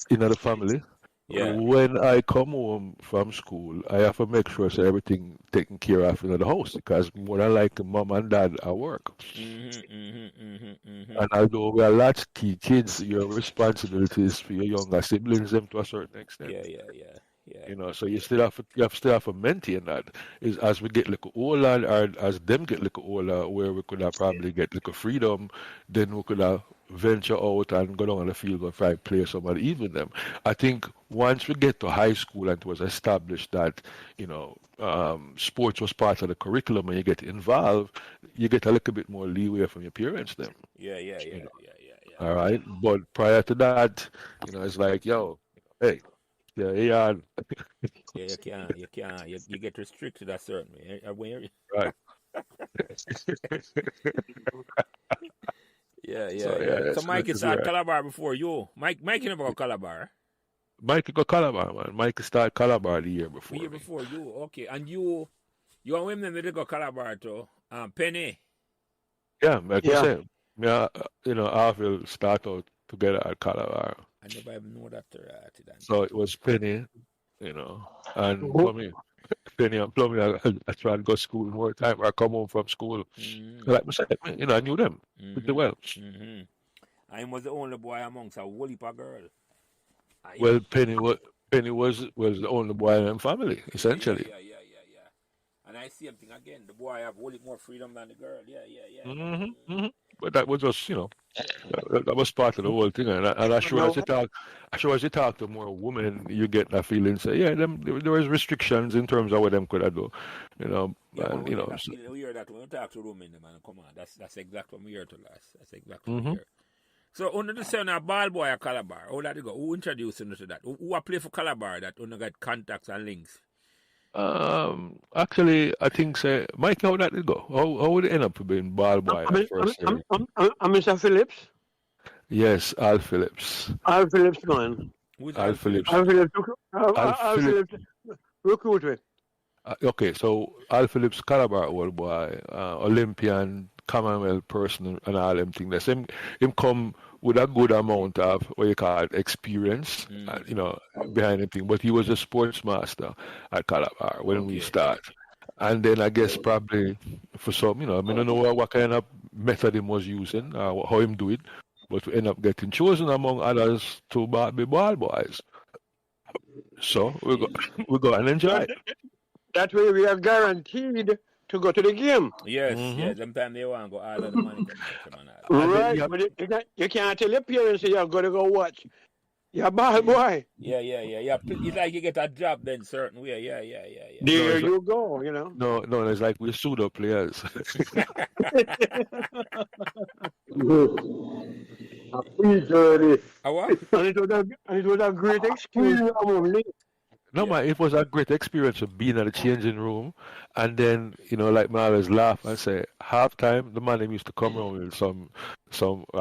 C: in the family, when I come home from school, I have to make sure everything taken care of in the house because more than like mom and dad at work. And although we are latchkey kids, your responsibilities for your younger siblings them to a certain extent.
A: Yeah.
C: So you still have to maintain that. Is as we get little older, or as them get little older, where we could have probably get little freedom, then we could have venture out and go down on the field and try to play somebody even them. I think once we get to high school and it was established that sports was part of the curriculum and you get involved, you get a little bit more leeway from your parents then.
A: Yeah.
C: All right, but prior to that, it's like, hey. Yeah.
A: You can't. You get restricted a certain way.
C: Right.
A: Yeah. So Mikey started Calabar before you. Mikey never got Calabar.
C: Mikey got Calabar, man. Mikey started Calabar the year before.
A: The year before you, okay. And you and women they got Calabar too. Penny.
C: Yeah, like you said. I will start out together at Calabar.
A: I never even know that.
C: So it was Penny, and Plummie. Penny and Plummie, I try to go to school more time. I come home from school. Like I said, I knew them pretty well.
A: I was the only boy amongst a whole heap of girls.
C: Well, Penny Penny was the only boy in them family, essentially.
A: Yeah. And I see him thing again. The boy have a little more freedom than the girl.
C: But that was just, that was part of the whole thing. And I'm sure
B: No,
C: as you talk to more women, you get that feeling. Say, yeah, there was restrictions in terms of what them could do,
A: Yeah,
C: and
A: we hear that when we talk to women, man, come on, that's exactly what we hear to last. That's exactly what we hear. So, under the son of ball boy at Calabar, how that go? Who introduced you to that? Who play for Calabar that under got contacts and links?
C: Actually, I think say, Mikey, how that did go? How would it end up being ball boy at first?
B: I'm Mr. Phillips.
C: Yes, Al Phillips.
B: Al Phillips, man.
A: Who's
C: Al Phillips.
B: Al Phillips.
C: Al
B: Al Phillips recruited.
C: Okay, so Al Phillips, Calabar old boy, Olympian, Commonwealth person, and all them things. Him come with a good amount of what you call it, experience, behind him thing. But he was a sports master at Calabar when we start. And then I guess probably for some, I don't know what kind of method he was using, how him do it, but we end up getting chosen among others to be ball boys. So we go and enjoy it.
B: That way we are guaranteed to go to the game.
A: Yes. Sometimes they want to go all of the money.
B: Right, but you can't tell your parents you're going to go watch. You're a ball boy.
A: Yeah. It's like you get a job then, certain way. Yeah.
B: There you go,
C: No, it's like we're pseudo players.
A: What?
B: And it was a great experience.
C: No, man, it was a great experience of being at the changing room. And then, like I always laugh and say, halftime, the man them used to come around with some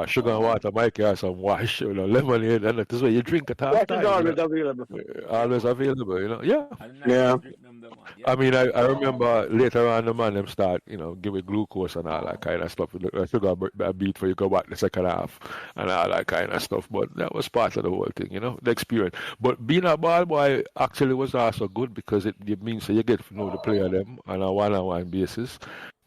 C: sugar and water, Mikey, or some wash, lemonade, and that is what you drink at halftime.
B: That is always available.
C: Always available, Yeah.
B: Yeah.
C: I mean, I remember later on the man them start, giving glucose and all that kind of stuff. I sugar a beat for you go back the second half and all that kind of stuff. But that was part of the whole thing, the experience. But being a ball boy actually was also good because it means that you get to know the player them on a one-on-one basis.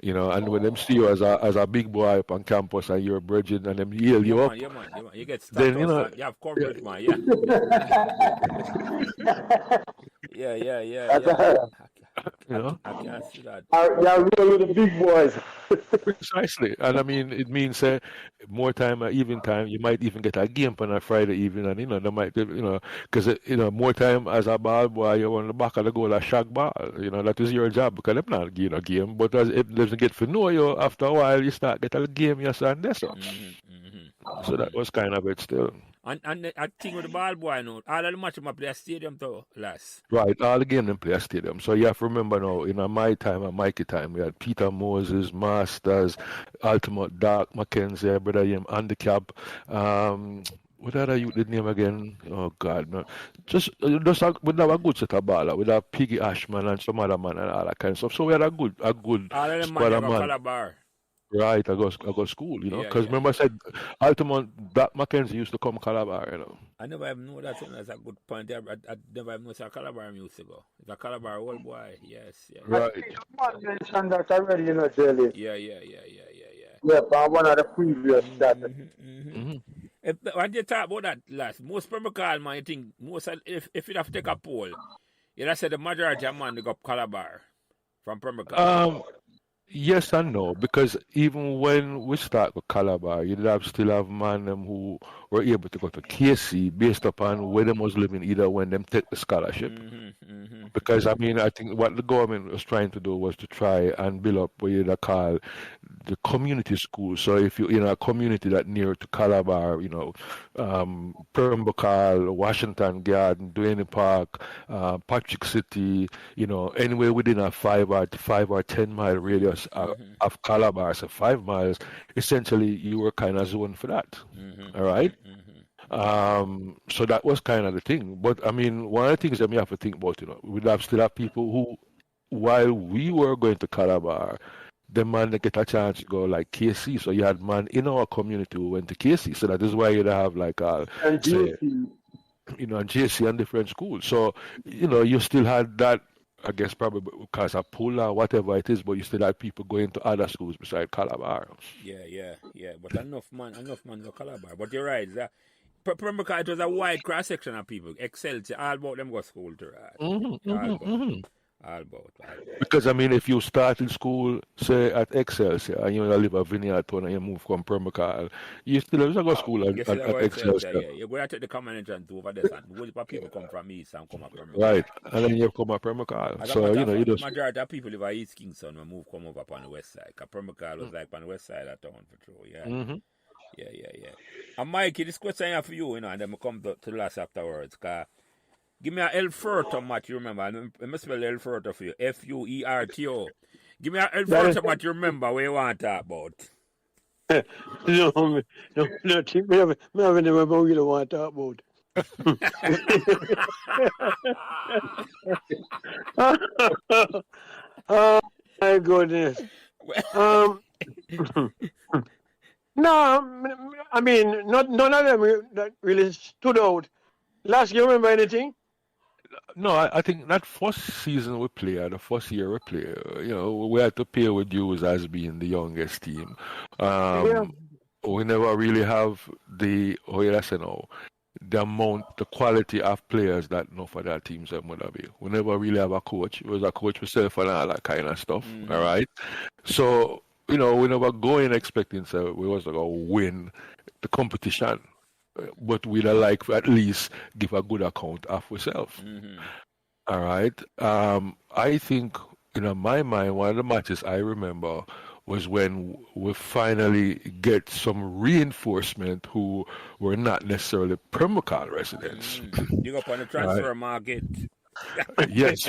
C: And when them see you as a big boy up on campus and you're bridging and them yell you up.
A: Yeah, man. You get stuck.
C: Then,
A: you have coverage, man. Yeah. Yeah. I can't see that.
B: You're really the big boys.
C: Precisely. And I mean, it means more time, even time, you might even get a game on a Friday evening. And, there might, because, more time as a ball boy, you're on the back of the goal, a shag ball. That is your job because they're not giving a game. But as it doesn't get to know you, after a while, you start get a game, yes, and this. So that was kind of it still.
A: And I think with the ball boy now, all of the matches play a stadium too, last.
C: Right, all the games play a stadium. So you have to remember now, in my time and Mikey time, we had Peter Moses, Masters, Ultimate Dark, Mackenzie, brother him, Handicap. What other you did name again? Oh God, no. Just we have a good set of baller. We have Piggy Ashman and some other man and all that kind of stuff. So we had a good
A: all of them
C: squad of
A: man Calabar.
C: Right, I go school, because remember I said Ultimate Black Mackenzie used to come Calabar,
A: I never even know that. That's a good point. I never even know it's a Calabar used to go. It's a Calabar old boy. Yes.
C: Right.
D: I think someone mentioned that already, Jelly.
A: Yeah.
D: Yeah, but one of the previous that.
A: When you talk about that last, most Pembroke man, I think if you'd have to take a poll, you'd have said the majority of man they go Calabar from Pembroke.
C: Yes and no, because even when we start with Calabar, you'd still have man them who were able to go to KC based upon where them was living, either when them take the scholarship. Because I think what the government was trying to do was to try and build up what you call the community school. So if you're in a community that near to Calabar, Pembroke, Washington Garden, Duane Park, Patrick City, anywhere within a 5 or 10 mile radius of Calabar, so 5 miles, essentially you were kind of zoned for that. All right? So that was kind of the thing. But I mean, one of the things that we have to think about, we'd still have people who, while we were going to Calabar, the man that get a chance to go like KC. So you had man in our community who went to KC. So that is why you'd have like JC and different schools. So, you still had that, I guess probably because of pull or whatever it is, but you still had people going to other schools besides Calabar.
A: Yeah. But enough man go Calabar. But you're right. Pembroke, it was a wide cross section of people. Excelsior, all about them go school to right. All about.
C: Because, I mean, if you start in school, say, at Excelsior, and you live at Vineyard Town and you move from Pembroke, you still have to go to school at Excelsior.
A: Yeah. You're going to take the common entrance over there, and whole people come from East and come up Pembroke.
C: Right, and then you come up Pembroke. So, you just...
A: majority of people live at East Kingston and come over on the west side. Because Pembroke was like on the west side of town for sure, yeah. Yeah. And Mikey, this question I have for you, and then we come to the last afterwards, because give me a El Furto match, you remember. I must spell El Furto for you. F-U-E-R-T-O. Give me a El Furto match, you remember what you want to talk about.
B: No, I never really want to talk about. Oh, my goodness. No, I mean, none of them that really stood out. Last year, remember anything?
C: No, I think that first season we played, the first year we played, we had to pay with dues as being the youngest team. We never really have the amount, the quality of players that enough of that teams would have been. We never really have a coach. It was a coach myself and all that kind of stuff. All right. So, we never go in expecting we was going to win the competition. But we'd like at least give a good account of ourselves. All right. I think, in my mind, one of the matches I remember was when we finally get some reinforcement who were not necessarily Pembroke residents.
A: You go up on the transfer market.
C: Yes,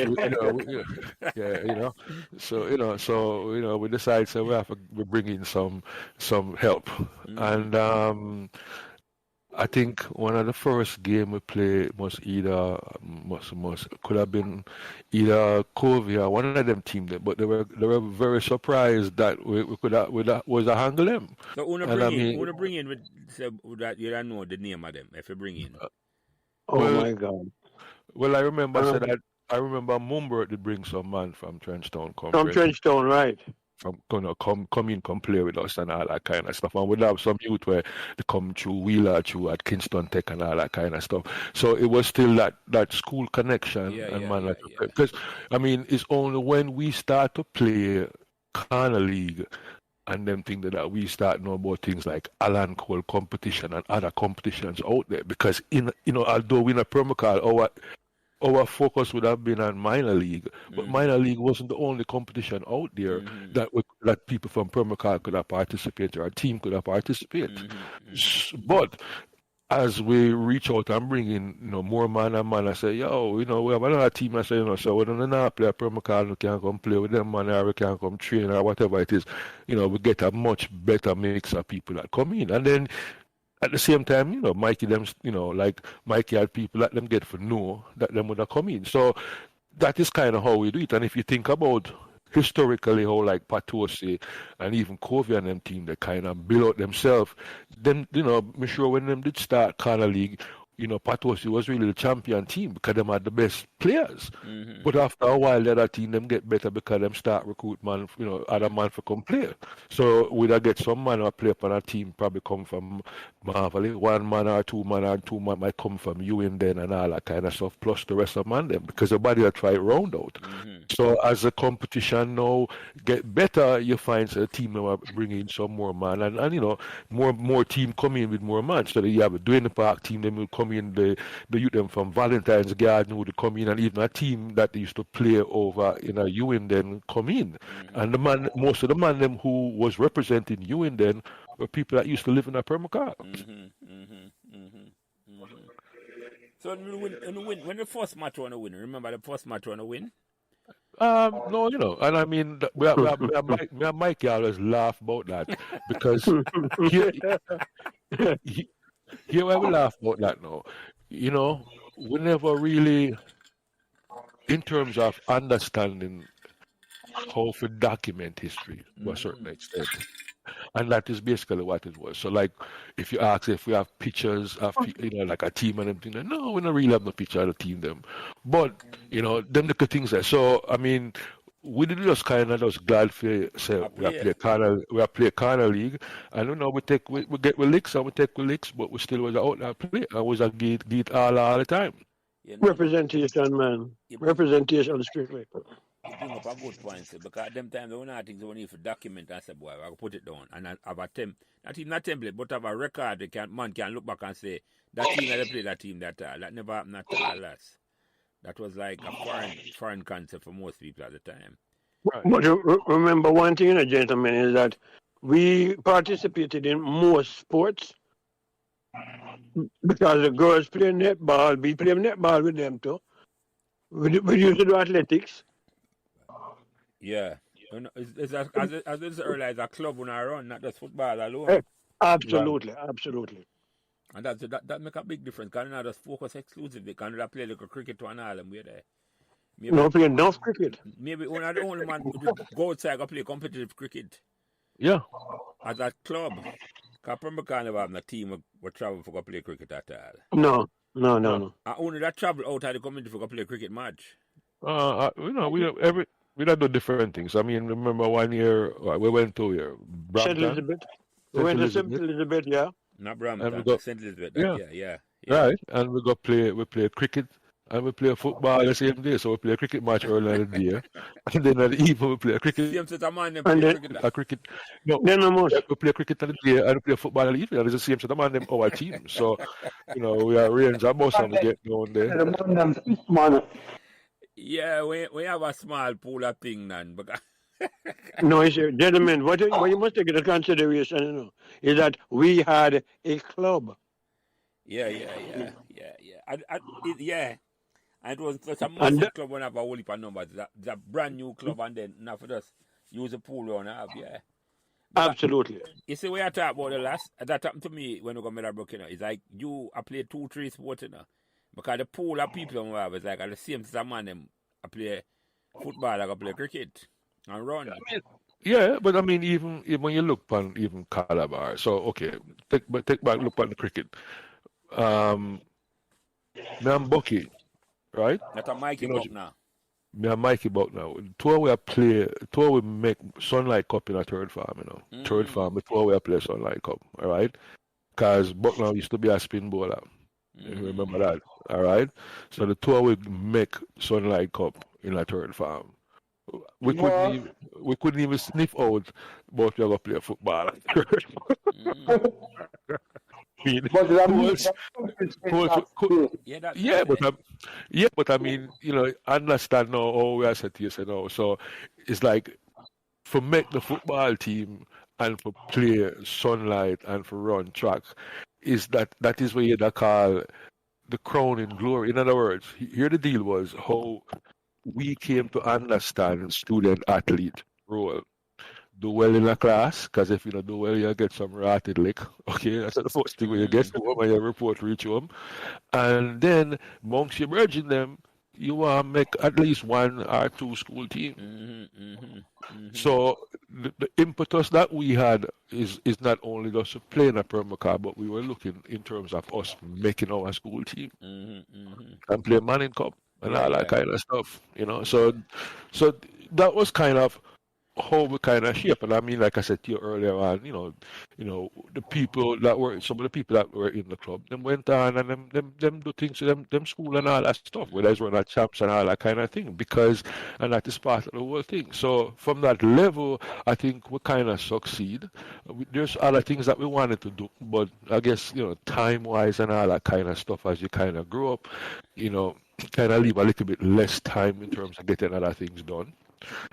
C: So we decided we have to bring in some help, and I think one of the first game we played could have been either Covia, one of them team, but they were very surprised that we was a handle them.
A: So bring in with that you don't know the name of them if you bring in.
B: My God.
C: Well, I remember Pembroke did bring some man from Trenchtown.
B: From Trenchtown, right.
C: From come play with us and all that kind of stuff. And we'd have some youth where they come through Wheeler, through at Kingston Tech and all that kind of stuff. So it was still that school connection because I mean it's only when we start to play kind of league and them things that we start know about things like Alan Cole competition and other competitions out there. Because although we're in a Pembroke, our focus would have been on minor league, but minor league wasn't the only competition out there that people from Pembroke could have participated, or our team could have participated. But as we reach out and bring in, more man and man, I say, we have another team. I say, so we don't know play at Pembroke, we can come play with them, man, or we can come train, or whatever it is. We get a much better mix of people that come in, and then. At the same time, Mikey, them, like Mikey had people that them get for know that them would have come in. So that is kind of how we do it. And if you think about historically how like Patosi and even Covey and them team, they kind of build out themselves, then, I'm sure when them did start kind of league, Patosi was really the champion team because them had the best players. But after a while, the other team, them get better because them start recruit man, other man for come play. So we'd get some man who play up on a team probably come from Marvel, one man or two man might come from then and all that kind of stuff, plus the rest of man them because the body will try it round out. So as the competition now get better, you find the team now bring in some more man and more team come in with more man. So that you have a Dwayne Park team, them will come in, the youth them from Valentine's Garden would come in, and even a team that they used to play over in a then come in. And most of the man them who was representing then were people that used to live in a Pembroke.
A: So when the first match want to win, remember the first match want to win?
C: No, and I mean, me and Mikey always laugh about that because here why we laugh about that now. We never really, in terms of understanding how to document history to a certain extent. And that is basically what it was. So, like, if you ask if we have pictures of, like a team and everything, no, we don't really have no picture of the team, them. But, them the things there. So, I mean, we did just kind of just glad for say
A: I
C: we are
A: play.
C: play corner league, and you know we get with licks and we take with licks, but we still was out there play. I was a get all the time.
A: You know,
B: Representation, man.
A: you bring
B: Representation strictly.
A: you bring up a good point, say, because them times the one of the things we need to document and say, boy, I will put it down and I have a not even a template, but have a record. Man can look back and say that team that they played that team that never happened at all. That was like a foreign concept for most people at the time.
C: Right.
B: But remember one thing, gentlemen, is that we participated in most sports because the girls play netball. We play netball with them too. We used to do athletics.
A: Yeah. You know, as it's early as a club when I run, not just football alone.
B: Hey, absolutely.
A: And that make a big difference. Can not just focus exclusively. Can not play like a cricket to an island where they
B: No play enough cricket.
A: maybe one of the only man who go outside and play competitive cricket
C: Yeah.
A: at that club. Because Pembroke never have a team who travel for go play cricket at all.
B: No.
A: And only that travel out of the community for go play cricket match.
C: You know, we don't do different things. I mean, remember one year we went to here,
B: St.
C: Brampton,
B: Elizabeth. We went to St. Elizabeth, yeah.
A: Not
C: and we
A: Brampton,
C: got
A: St. Elizabeth.
C: yeah,
A: Yeah.
C: right, and we play cricket. And we play football the same day, so we play a cricket match earlier in the day. And then at the evening we play a cricket.
A: Same set of man them
B: And
A: play
B: then-
A: cricket.
C: A cricket. No,
B: Then almost.
C: we play cricket in the day and we play football in the evening. And it's the same set of man them our team. So, you know, we are range and most and we get down there.
A: Yeah, we have a small pool of thing, nan. Because
B: No, it's, gentlemen, what you must take into consideration, you know, is that we had a club.
A: yeah. And it was such a
B: And
A: massive club when I have a whole heap of numbers. It's a brand new club and then now for just use the pool we have, yeah.
B: absolutely.
A: You see, we are talking about the last, that happened to me when we got Meadowbrook, you know. It's like I play 2-3 sports, you know. Because the pool of people we have is like at the same time, man, them I play football, I play cricket and run.
C: Yeah, but I mean, even when you look on even Calabar, so okay, take back look on the cricket. Me and Bucky, right?
A: That's a Mikey
C: You know,
A: Buck now.
C: Me and Mikey Buck now. Two we make Sunlight Cup in a third farm, you know. Third farm, before we play Sunlight Cup, all right? Because Buck now used to be a spin bowler. You remember that, all right? So the two we make Sunlight Cup in a third farm. We couldn't even sniff out both we ever play football. But I mean, you know, understand now how we are set here, you know. So it's like for make the football team and for play Sunlight and for run track is that is what you call the crown in glory. In other words, here the deal was how we came to understand student athlete role. Do well in a class, because if you don't do well, you'll get some rotted lick. Okay, that's the first thing when you get home and your report reach home. And then, amongst your merging them, you want to make at least 1 or 2 school team. So the impetus that we had is not only just playing a Pembroke, but we were looking in terms of us making our school team and play Manning Cup and all that kind of stuff, you know. So that was kind of how we kind of shape. And I mean, like I said to you earlier on, you know, the people that were some of the people that were in the club, them went on and them do things to them school and all that stuff, where they run at champs and all that kind of thing, and that is part of the whole thing. So from that level, I think we kind of succeed. There's other things that we wanted to do, but I guess, you know, time wise and all that kind of stuff, as you kind of grow up, you know, kind of leave a little bit less time in terms of getting other things done.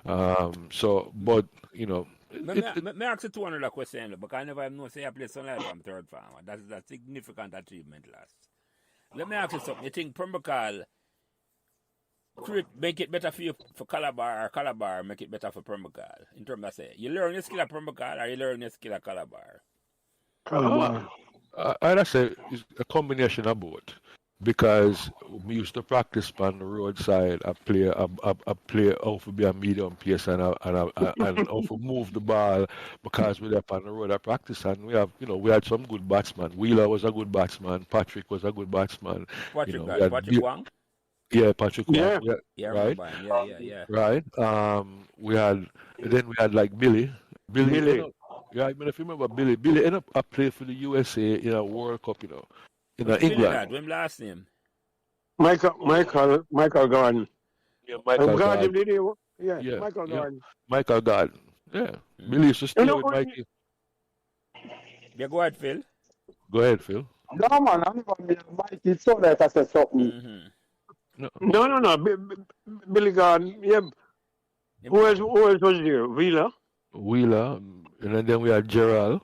C: But you know,
A: may I ask you 200 question, because I never know say I play Sunlight from third farm. That's a significant achievement last. Let me ask you something. You think Pembroke make it better for you for Calabar, or Calabar make it better for Pembroke? In terms of say, you learn your skill at Pembroke or you learn your skill at Calabar?
C: I'd say it's a combination of both. Because we used to practice on the roadside, I play how to be a medium pace and how to move the ball, because we're up on the road. I practice and we had some good batsmen. Wheeler was a good batsman. Patrick was a good batsman.
A: Patrick
C: Wang? Yeah, Patrick
B: Yeah.
C: Wang. Yeah,
A: Yeah, I
C: right,
A: remember him. Yeah.
C: right. We had like Billy. Billy,
B: Billy.
C: yeah, I mean, if you remember Billy, Billy ended up playing for the USA in a World Cup, in
A: Which Billy
C: England.
A: that? When last name?
B: Michael Gordon.
C: Yeah,
B: I'm
C: Michael
B: Gordon,
C: God.
B: did you? Yeah,
C: Yeah,
B: Michael
C: yeah,
B: Gordon.
C: Michael God. Yeah, Billy
A: Mm-hmm.
C: used to
B: You
C: stay
B: know,
C: with Mikey.
A: Yeah, go ahead, Phil.
C: Go ahead, Phil.
D: No, man, I'm not me and Mikey so that I said something.
A: Mm-hmm.
C: No,
B: no. Billy Gordon. Yeah. Who else was there? Wheeler.
C: Wheeler, and then we had Gerald,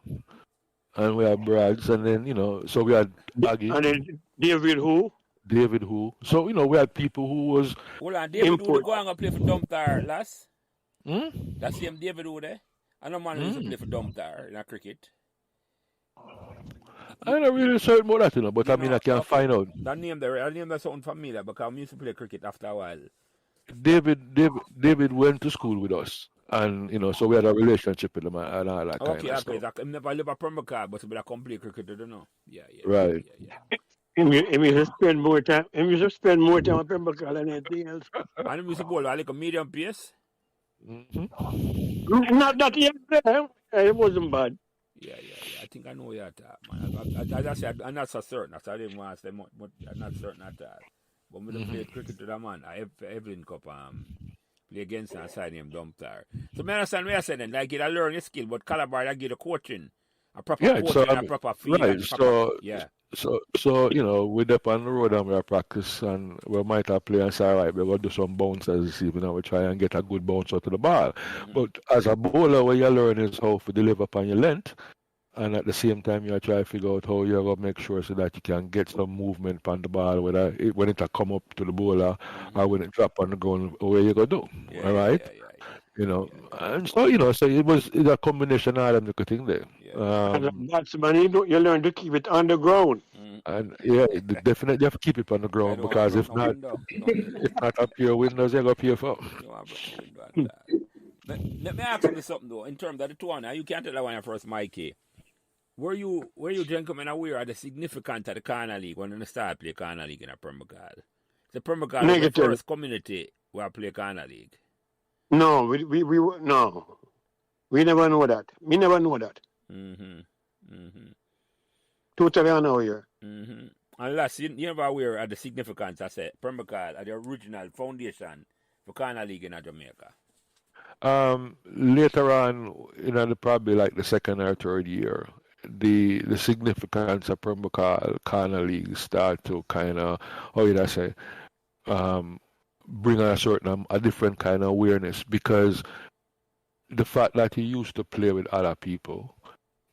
C: and we had Brads, and then so we had Aggie,
B: And then David who?
C: David, who. So we had people who was.
A: Hold on, David Wood
B: Input.
A: go and play for Dumptar last.
C: Hmm?
A: That same David Wood, eh? I know man who used to play for Dumptar in a cricket.
C: I'm not really certain about that, but I mean, I can find out.
A: That name there something familiar because we used to play cricket after a while.
C: David went to school with us, and so we had a relationship with him and all that kind
A: Okay,
C: of
A: okay.
C: stuff.
A: I never live at Pembroke, but I come play cricket, I don't know. Yeah.
C: Right.
A: Yeah.
B: He used to spend more time. He used to spend more time with Pembroke than anything else.
A: And we used to bowl like a medium pace.
B: Not that he had there. It wasn't bad.
A: Yeah. I think I know that, man. I just said I'm not so certain. I didn't want to say much, but I'm not certain at that. But we play cricket to that man. Evelyn Cup play against and side him Dumptar. So I understand what you're saying then. Like, I learn a skill, but Calabar, I get a coaching. A proper coaching and a proper field.
C: Right.
A: Yeah.
C: So we're up on the road and we practice and we might have play and say, all right, we're going to do some bounces this evening and we try and get a good bounce out of the ball. But as a bowler, what you learn is how to deliver upon your length, and at the same time you try to figure out how you're going to make sure so that you can get some movement on the ball, whether when it come up to the bowler or when it drop on the ground, where you going to do. All right? And so, so it's a combination of them the good thing there.
B: As a batsman, you learn to keep it on the ground.
C: And definitely have to keep it on the ground because if not up your windows, you're going to pay for.
A: Let me ask you something though. In terms of the two, now you can't tell that one first, Mikey. Were you gentlemen aware of the significance of the Corner League when you start play Corner League in a Pembroke? The Pembroke was the first community where play Corner League.
B: No, we no. We never know that. We never know that. Totally unaware.
A: Unless you never aware of the significance, I said, Pembroke are the original foundation for Corner League in Jamaica.
C: Later on, probably like the second or third year, the significance of Pembroke Corner League start to kind of, how would I say, bring a different kind of awareness, because the fact that he used to play with other people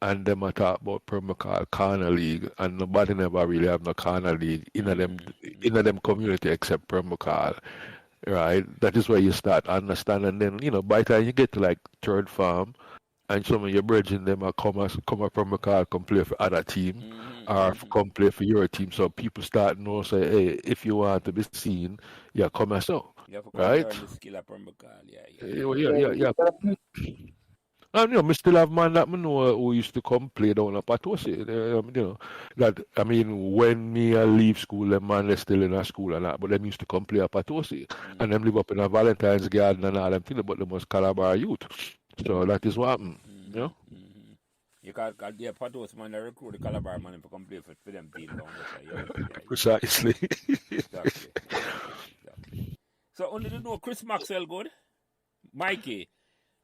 C: and them talk about Pembroke Corner League and nobody never really have no Corner League in them community except Pembroke, right? That is where you start understanding. And then, by the time you get to like third farm and some of your brethren them come from Pembroke, come play for other team or come play for your team. So people start know, say, hey, if you want to be seen, come as so.
A: You have to
C: right?
A: learn the skill of Pembroke,
C: Yeah. And me still have man that me know who used to come play down at Patosi. That when me leave school, them man they still in a school and that, but them used to come play at Patosi. And them live up in a Valentine's Garden and all them things, but them was Calabar youth. So that is what happened.
A: You can't get Patosi man, they recruit the Calabar man to come play for them team down there.
C: Precisely.
A: Exactly. So only to know Chris Maxwell good? Mikey.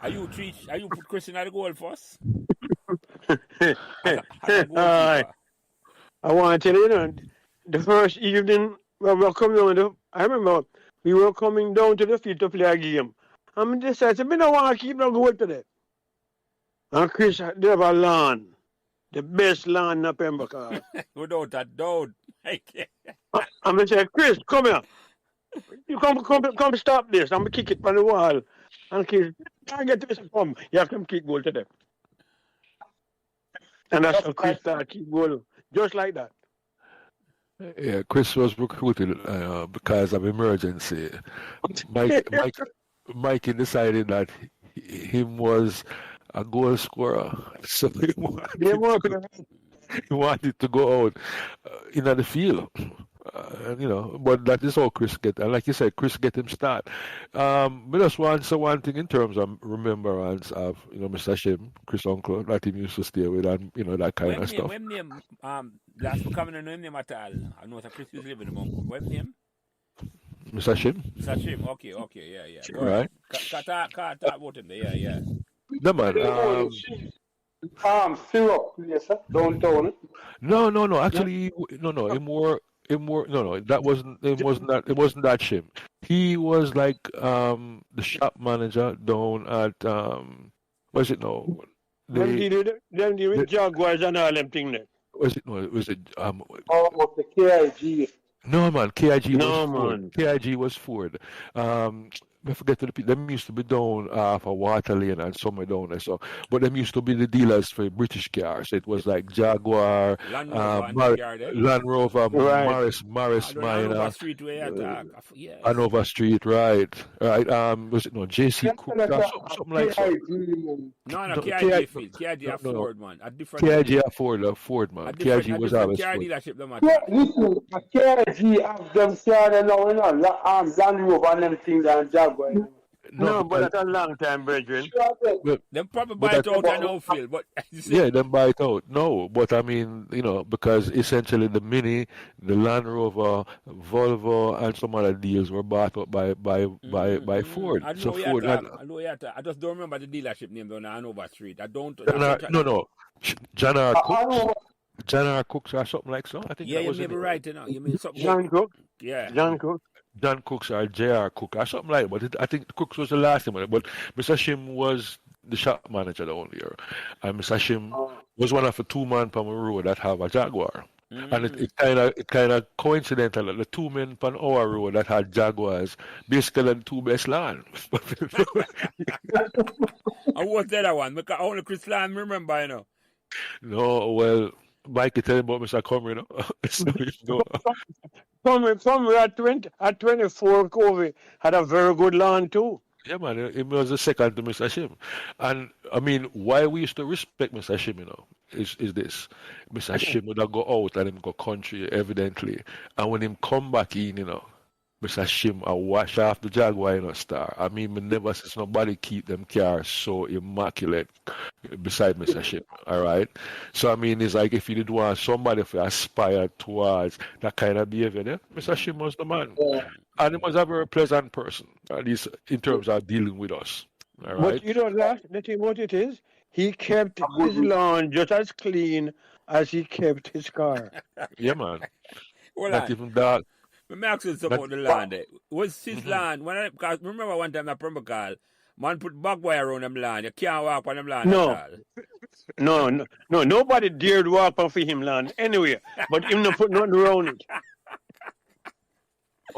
A: Are you put Chris in the goal first?
B: I want to tell you, the first evening when we were coming on, I remember we were coming down to the field to play a game. And I decided, I don't want to keep no goal today. And Chris, they have a lawn, the best lawn in Pembroke.
A: Without a doubt.
B: And I said, Chris, come here. You come stop this. I'm going to kick it from the wall. And Chris, can't get this come. You have to kick goal today. And that's how Chris started kick goal. Just like that.
C: Yeah, Chris was recruited because of emergency. Mikey decided that him was a goal scorer. So he wanted to go out in the field. But that is how Chris get, and like you said, Chris get him start. But just want to say one thing in terms of remembrance of Mr. Shim, Chris uncle that he used to stay with, and that kind of stuff.
A: When name last becoming a name at all. I know that Chris is living with uncle. When name?
C: Mr. Shim.
A: Mr. Shim. Okay, yeah. Go
C: Right.
A: Talk about him there. Yeah.
C: No man.
D: Syrup, yes, sir. Downtown.
C: No. Actually, no. That wasn't. It wasn't that Shim. He was like the shop manager down at what's it no?
B: Them deal with Jaguars and all them things there.
C: Was it
D: The KIG.
C: No man, KIG
B: No,
C: was Ford.
B: man.
C: KIG was Ford. I forget the people. Them used to be down for Water Lane and somewhere down there. So, but them used to be the dealers for British cars. It was like Jaguar,
A: Land Rover,
C: Land Rover,
B: Right.
C: Morris
A: Hanover
C: Minor,
A: Street where you talk. Yeah.
C: Hanover Street, right? Was it no JC Cook or something like that?
A: No, KIG
C: KIG
A: field. KIG a
C: no.
A: Ford, man. A different.
C: KIG a Ford man. KIG was always
A: car
C: Ford.
A: dealership, them at
D: Yeah,
A: all.
D: listen, a KIG have them here now, Land Rover and them things and Jaguar.
B: No, but that's a long time, brethren.
A: Them probably
C: But
A: buy it
C: that-
A: out and outfield, but
C: Yeah, then buy it out. No, but I mean, because essentially the Mini, the Land Rover, Volvo, and some other deals were bought up by Ford.
A: I know
C: So
A: where
C: Ford,
A: you talk. I know where you talk. I just don't remember the dealership name down Hanover Street. I don't.
C: no, John R. Cooks or something like so. I think
A: Yeah,
C: that
A: you
C: was
A: may
C: it.
A: be right, You mean something?
B: John Cook.
A: Yeah.
B: John Cook.
C: John Cooks or J.R. Cook or something like that. But I think Cooks was the last name. But Mr. Shim was the shop manager down there. And Mr. Shim was one of the two men on the road that have a Jaguar. And it kind of coincidental that the two men on our road that had Jaguars basically the two best land.
A: And what's the other one? Because only Chris Land remember,
C: No, well, Mikey tell him about Mr. Comrie, So,
B: From at 24, Covey had a very good lawn too.
C: yeah, man, he was the second to Mr. Shim. And, I mean, why we used to respect Mr. Shim, is this. Mr. Shim would have go out and him go country, evidently. And when him come back in, Mr. Shim, I wash off the Jaguar, star. I mean, me never see somebody keep them cars so immaculate beside Mr. Shim, all right? So, I mean, it's like if you did want somebody to aspire towards that kind of behavior, Mr. Shim was the man.
D: Yeah.
C: And he was a very pleasant person, at least in terms of dealing with us, all right?
B: But the thing what it is, he kept his lawn just as clean as he kept his car.
C: Yeah, man.
A: Well,
C: Not even that.
A: Let me ask you something about the land. Was his land? Because remember one time at Pembroke, man put barbed wire around them land. You can't walk on them land
B: No.
A: at all.
B: No, nobody dared walk on for him land anywhere, but him not put nothing around it.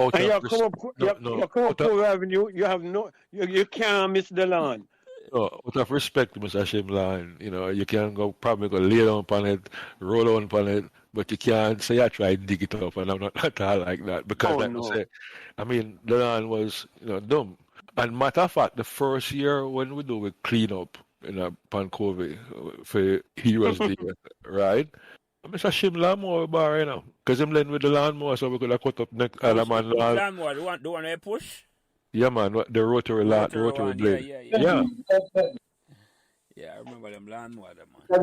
C: Out
B: And you
C: of
B: come up, you come up
C: out of-
B: Cove Avenue, you can't miss the lawn.
C: No, out of respect to Mr. Shim line, you can probably go lay down upon it, roll down upon it, but you can't say I try to dig it up, and I'm not at all like that. Because like I say, I mean, the land was, dumb. And matter of fact, the first year when we do a clean up in Pancove for Heroes Day, right? Mr. Shim lawnmower bar, because him lend with the lawnmower, so we could have cut up next other man lawn.
A: Lawnmower, the one I push?
C: Yeah, man, the rotary
A: one,
C: blade.
A: Yeah. Yeah, I remember them lawnmower, man.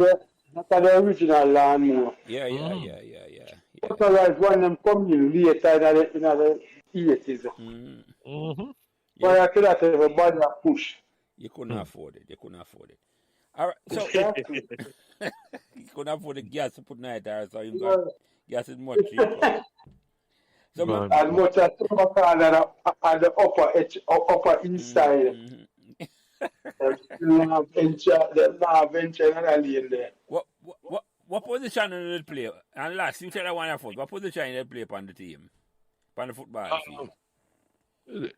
D: That's the original lawnmower.
A: Yeah.
D: Otherwise, one of them come in later in the 80s.
C: Mm-hmm.
D: But after that, everybody push.
A: You couldn't afford it. All right, so you couldn't afford the gas to put night there, so you got gas is much cheaper. So
D: As much as some at the upper east side. They have venture in the lane there.
A: What position did they play? And last, you said I want to foot. What position did they play upon the team? Upon the football field?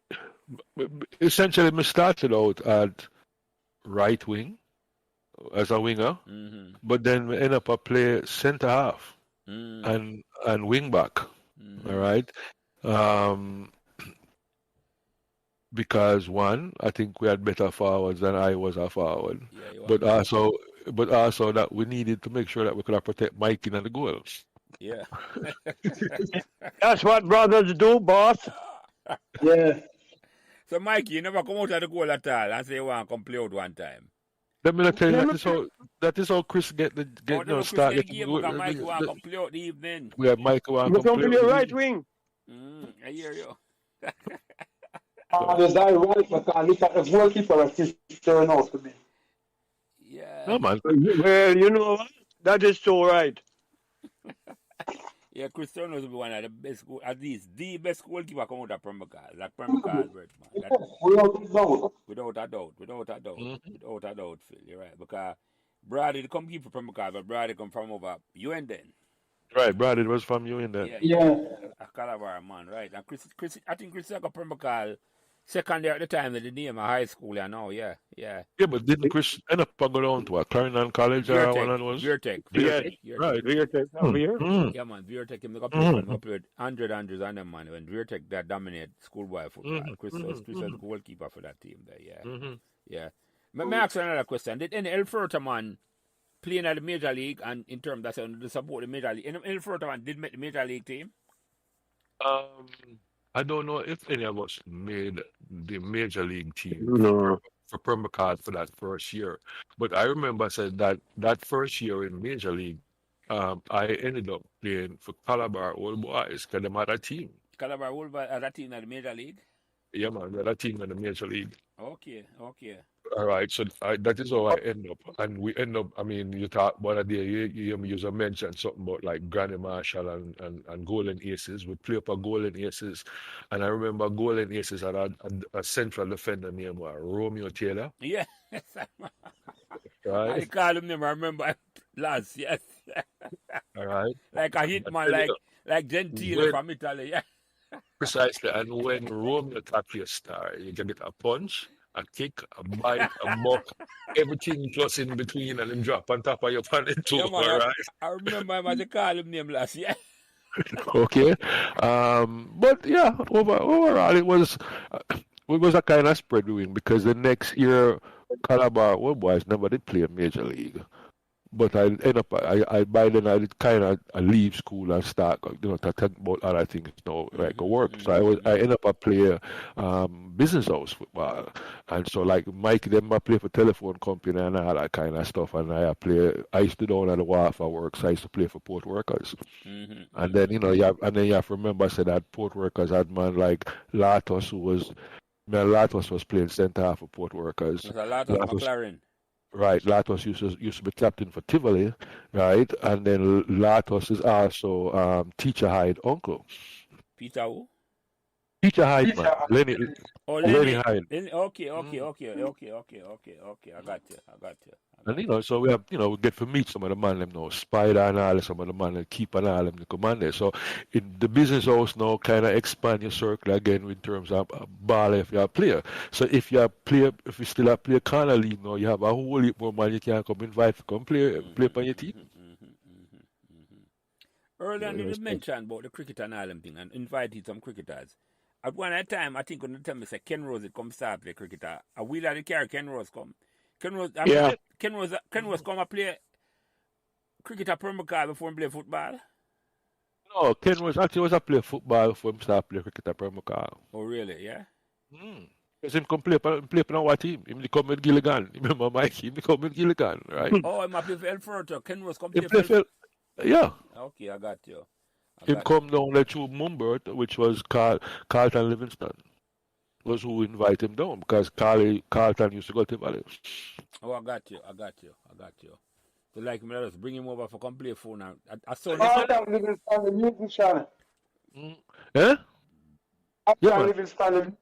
C: Essentially, I started out at right wing as a winger, but then we end up a play centre half and wing back. All right, because one, I think we had better forwards than I was a forward, but also that we needed to make sure that we could protect Mikey and the goals.
A: Yeah.
B: That's what brothers do, boss.
D: Yeah.
A: So, Mikey, you never come out of the goal at all and say you want to come play out one time.
C: Let me tell you,
B: Let me
C: that is how Chris
A: Oh, no, Chris
C: start
A: get the
C: getting
A: game because Mikey want to come play out the evening.
C: we have Michael want
B: you
C: to come
B: come
C: play
B: to
C: with
B: the
C: the
B: right
C: evening.
B: wing.
A: I hear you.
D: Is that right? Because look at the goalkeeper that is turned out to be.
A: Yeah.
C: No man.
B: Well, you know what? That is so right.
A: Yeah, Cristiano will be one of the best, at least the best goalkeeper come out of Pembroke. Like Pembroke Albert, man. That, without a doubt, without a doubt, Phil. You're right. Because Brady come keep from Pembroke, but Brady come from over you and then.
C: Right, Brad, it was from you in there.
A: Yeah. A Calabar man, right. And Chris, I think Chris got Pembroke second year at the time of the name of high school, I know, yeah.
C: Yeah, but didn't Chris end up going on to a Clarendon College or one of those?
A: Veertech.
C: Right.
B: Over here.
A: Yeah, man, Veertech, him got played for played hundreds on them, man. When Veertech that dominate schoolboy football. Chris was the goalkeeper for that team there, yeah. Yeah. May I ask you another question? Did any Elfurter man playing at the major league and in terms of the support the major league? Any Elfurter man did make the major league team?
C: I don't know if any of us made the major league team
B: No.
C: for Pembroke for that first year, but I remember said that first year in major league, I ended up playing for Calabar Old Boys because they had a team.
A: Calabar Old Boys as a team in the major league?
C: Yeah, man, they had a team in the major league.
A: Okay.
C: All right, so that is how I end up, and we end up. I mean, you talk about a day. You mentioned something about like Granny Marshall and Golden Aces. We play up a Golden Aces, and I remember Golden Aces had a central defender named Romeo Taylor.
A: Yeah.
C: Right.
A: I call him name. I remember last. Yes.
C: All right.
A: Like a hitman, like Gentile from Italy. Yeah.
C: Precisely. And when Romeo attack your star, you can get a punch, a kick, a bite, a buck, everything plus in between, and then drop on top of your planet too.
A: Yeah, man,
C: all right.
A: I remember him as I call him name last year.
C: Okay. But yeah, overall it was a kind of spread win because the next year Calabar Boys never did play a major league. But I end up I by then I did kind of leave school and start to think about other things like work. So I end up play business house football, and so like Mike them I play for telephone company and all that kind of stuff, and I used to down at the wharf for work, so I used to play for port workers. And then you have to remember I said that port workers had man like Latos Latos was playing centre half for port workers.
A: There's a lot of McLaren.
C: Right, Latos used to be captain for Tivoli, right? And then Latos is also Teacher Hyde uncle.
A: Peter who?
C: Teacher Hyde, man. Lenny Hyde.
A: Okay. I got you.
C: And so we get to meet some of the man them Spider and all, some of the man that keep and all them to come on there. So in the business house now kind of expand your circle again in terms of ball if you're a player. So if you still a player kind of league now, you have a whole heap more man you can come invite to come play on your team.
A: Earlier you mentioned about the cricket and all them thing and invited some cricketers. At one time, I think when the time say Ken Rose would come start play cricketer, a wheeler the carry Ken Rose come. Ken Rose come and play cricket at Pembroke before he play football.
C: No, Ken Rose actually was a play football before he start play cricket at Pembroke.
A: Oh really? Yeah.
C: Because him come play for our team. Him come with Gilligan. Remember Mikey? He come with Gilligan, right?
A: Oh, him play for Elfurter. Ken Rose come play for
C: yeah.
A: Okay, I got you.
C: Him come down there to Mumbert, which was Carlton Livingston, was who invited him down because Carlton used to go to Valley.
A: Oh, I got you. So like me, just bring him over for come play phone now. I saw
D: Carlton Livingston, the musician.
C: Eh?
D: Carlton Livingston.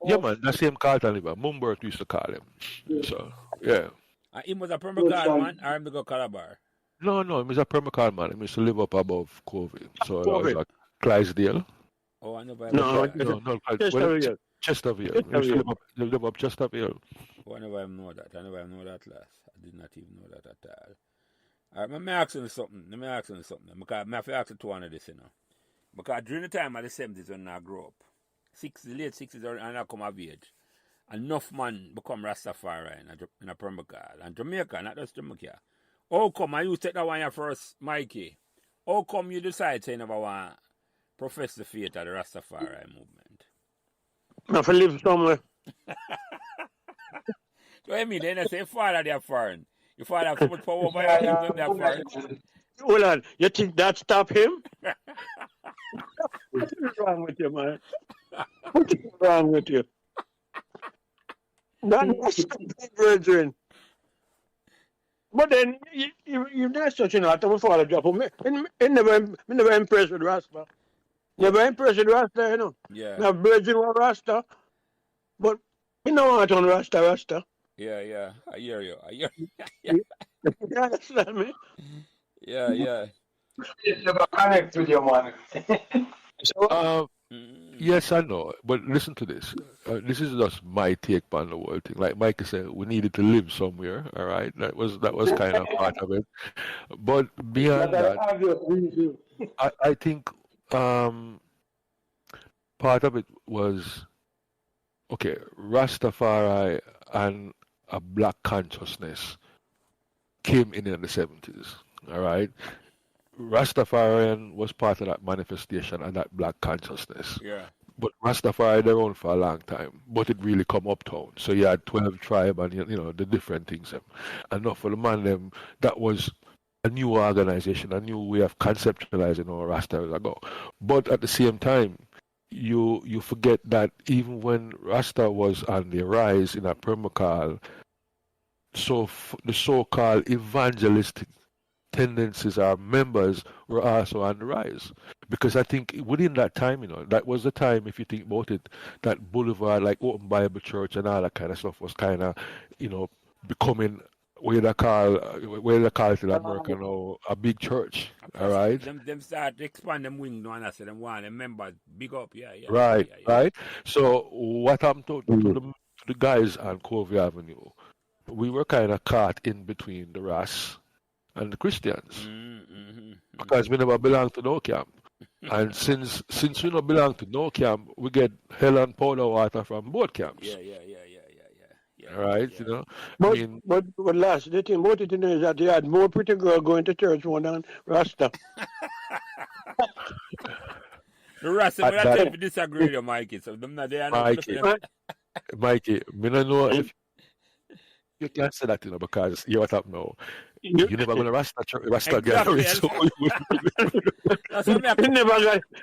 C: Yeah, man, that same Carlton Livingston. Mumbert used to call him. So, yeah.
A: He was a Pembroke man, or him to go Calabar?
C: No, he was a Pembroke man. He used to live up above COVID. So that was like Clydesdale.
A: Oh, I never.
C: No,
B: Chesterfield.
C: Chesterfield. He used to live up Chesterfield.
A: Oh, I never know that. Last. I did not even know that at all. All right, let me ask you something. Because I have to ask you two on this, Because during the time of the 70s when I grew up, late 60s and I come of age, enough man become Rastafari in a Pembroke and Jamaica, not just Jamaica. How come I used to take that one here first, Mikey? how come you decide to never want to profess the faith of the Rastafari movement?
B: Not to live somewhere.
A: So I mean, then I say, father, they are foreign. Your father have so much power over you, them they are foreign.
B: Hold on, you think that stop him? What is wrong with you, man? What is wrong with you? That's brethren. But then you not such an atom father drop him. I never impressed with Rasta. Never impressed with Rasta, you know.
A: Yeah.
B: Now brethren were Rasta. But we don't want on Rasta.
A: Yeah. I hear you.
B: You understand me?
A: Yeah.
D: It never connect with you, man.
C: So, yes, I know, but listen to this. This is just my take on the whole thing. Like Mikey said, we needed to live somewhere. All right, that was kind of part of it. But beyond that, I think part of it was okay. Rastafari and a black consciousness came in the 70s. All right. Rastafarian was part of that manifestation and that black consciousness.
A: Yeah.
C: But Rastafari they're on for a long time, but it really come uptown. So you had 12 tribe and you know the different things. And not for the man them, that was a new organization, a new way of conceptualizing our Rasta ago. But at the same time, you forget that even when Rasta was on the rise in a Pembroke, so the so-called evangelistic tendencies, our members were also on the rise. Because I think within that time, you know, that was the time, if you think about it, that Boulevard, like Open Bible Church and all that kind of stuff was kind of, you know, becoming where they call it in America now, a big church. All right?
A: Them start to expand them wing now and I say them want them members big up. Yeah.
C: Right. So what happened to the guys on Covey Avenue, we were kind of caught in between the Ras and the Christians because we never belong to no camp. And since we don't belong to no camp, we get hell and powder water from both camps.
A: Yeah.
C: Right, you know.
B: But last the thing about it is that they had more pretty girl going to church more than Rasta.
A: The Rasta, but I tell you disagree with you, Mikey. So them not there.
C: Mikey, me don't know if you can't say that, you know, because you what up now. You never gonna Rasta gathering. So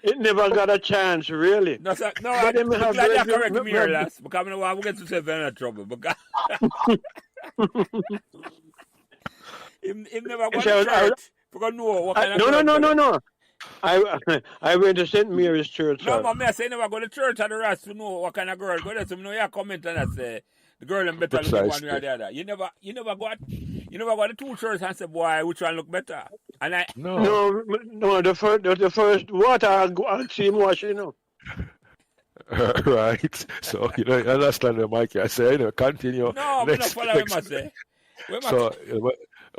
B: it never got a chance, really.
A: No, I'm glad you correct me here, last, because I know I'm going to say in trouble. Because him never got to church. Because know what kind of
B: No. I went to St. Mary's Church.
A: No, but I say never go to church and the rest to know what kind of girl go there. So you comment and I say the girl them better look one way or the other. You never go to two churches and say, boy, which one look better? And
B: No, the first water I see him washing, you know.
C: Right. So you understand the Mikey. I say, continue.
A: No, I'm not following what I say.
C: So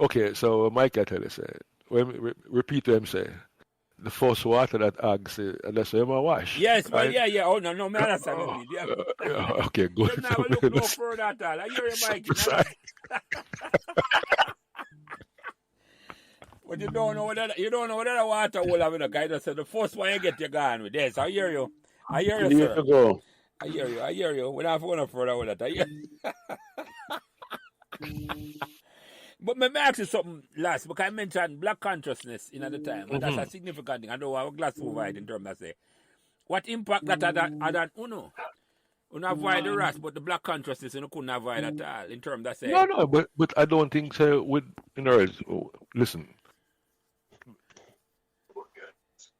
C: okay, so Mikey I tell you say, repeat what him say. The first water that Ag say, and that's why I wash.
A: Yes,
C: right?
A: But yeah. Oh, no, man, that's what I mean. Yeah.
C: Okay, good.
A: Now look no further at all. I hear you, Mikey. But you don't know what that water will have in the guy that said the first one you get you gone with. Yes, I hear you. I hear you, sir. I hear you. We don't have to go no further with that. I hear But may I ask you something last, because I mentioned black consciousness in at the time, and that's a significant thing. I know I have a glass over it in terms of say, what impact that had on Uno? Uno avoid the rest, but the black consciousness you couldn't avoid at all in terms of say.
C: No, but I don't think so. With listen,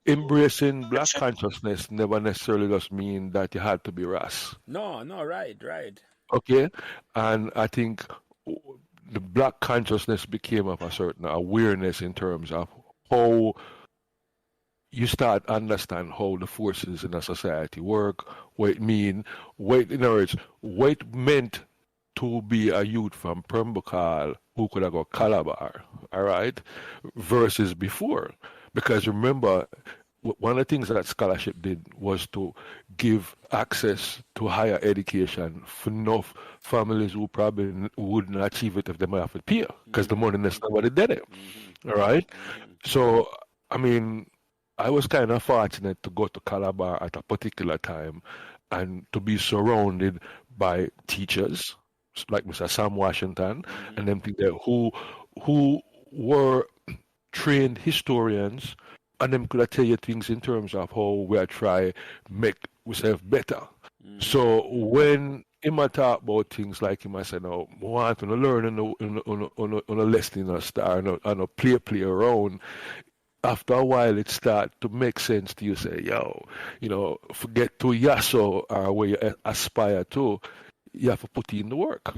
C: embracing black consciousness never necessarily does mean that you had to be Ras.
A: No, right.
C: Okay, and I think the black consciousness became of a certain awareness in terms of how you start to understand how the forces in a society work, what it mean, in other words, what it meant to be a youth from Pembroke who could have got Calabar, all right, versus before. Because remember, one of the things that scholarship did was to give access to higher education for enough families who probably wouldn't achieve it if they might have to pay, because the money is nobody did it. All right? So I mean, I was kind of fortunate to go to Calabar at a particular time and to be surrounded by teachers like Mr. Sam Washington and them things there who were trained historians and them could have tell you things in terms of how we are try make ourselves better. So when him a talk about things like him, I said, no, I want to learn on a lesson or star and a play around. After a while, it start to make sense to you. Say, yo, forget to yasso or where you aspire to. You have to put in the work.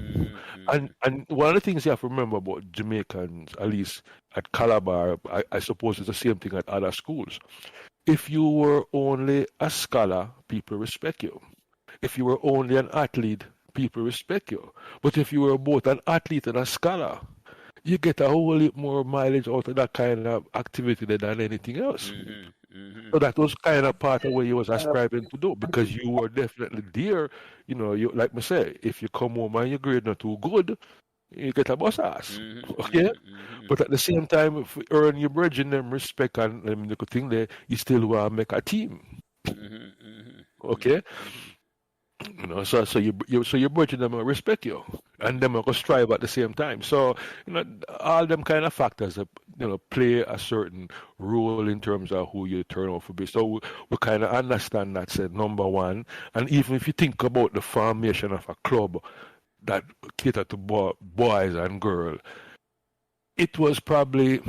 C: And one of the things you have to remember about Jamaicans, at least at Calabar, I suppose it's the same thing at other schools. If you were only a scholar, people respect you. If you were only an athlete, people respect you. But if you were both an athlete and a scholar, you get a whole lot more mileage out of that kind of activity than anything else. So that was kind of part of what you was aspiring to do, because you were definitely there. You like me say, if you come home and your grade not too good, you get a bus ass. Okay? But at the same time, if you earn your bridge and them respect and them little thing there, you still want to make a team. Okay? So your bridge them will respect you, and them will strive at the same time. So all them kind of factors play a certain role in terms of who you turn out to be. So we kind of understand that, said number one. And even if you think about the formation of a club that cater to boys and girls, it was probably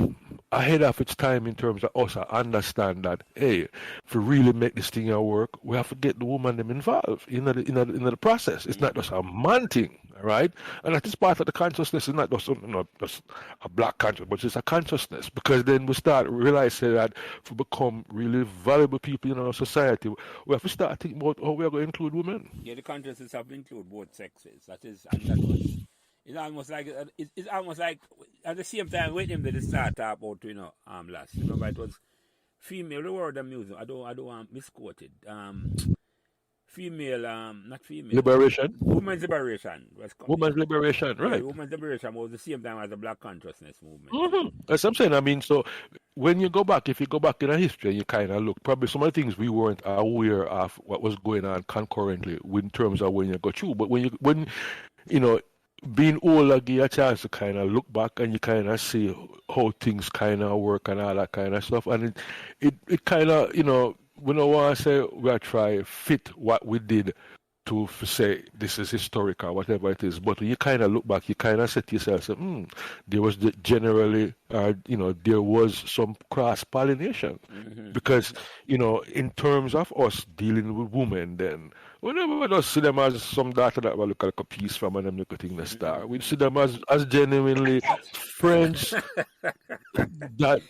C: ahead of its time in terms of us. I understand that, hey, if we really make this thing work, we have to get the woman them involved in the process. It's not just a man thing, right? And that is part of the consciousness. It's not just a black consciousness, but it's a consciousness. Because then we start realizing that to become really valuable people in our society, we have to start thinking about how we are going to include women.
A: Yeah, the consciousness have to include both sexes. That was. It's almost like at the same time with him they start talk about last. Remember it was female. The word I'm using. I don't want misquoted. Female. Not female.
C: Liberation.
A: Women's liberation was coming.
C: Women's liberation, right?
A: Yeah, women's liberation was the same time as the Black consciousness movement.
C: That's what I'm saying. I mean, so when you go back, if you go back in our history and you kind of look, probably some of the things we weren't aware of what was going on concurrently in terms of when you go through. But when being older give you a chance to kind of look back and you kind of see how things kind of work and all that kind of stuff. And it kind of, we don't want to say we'll try fit what we did to say this is historic or whatever it is. But when you kind of look back, you kind of say to yourself, there was generally, there was some cross-pollination. Because, in terms of us dealing with women then, whenever we don't see them as some data that we look at like a piece from and them look at thing the star, we see them as genuinely friends that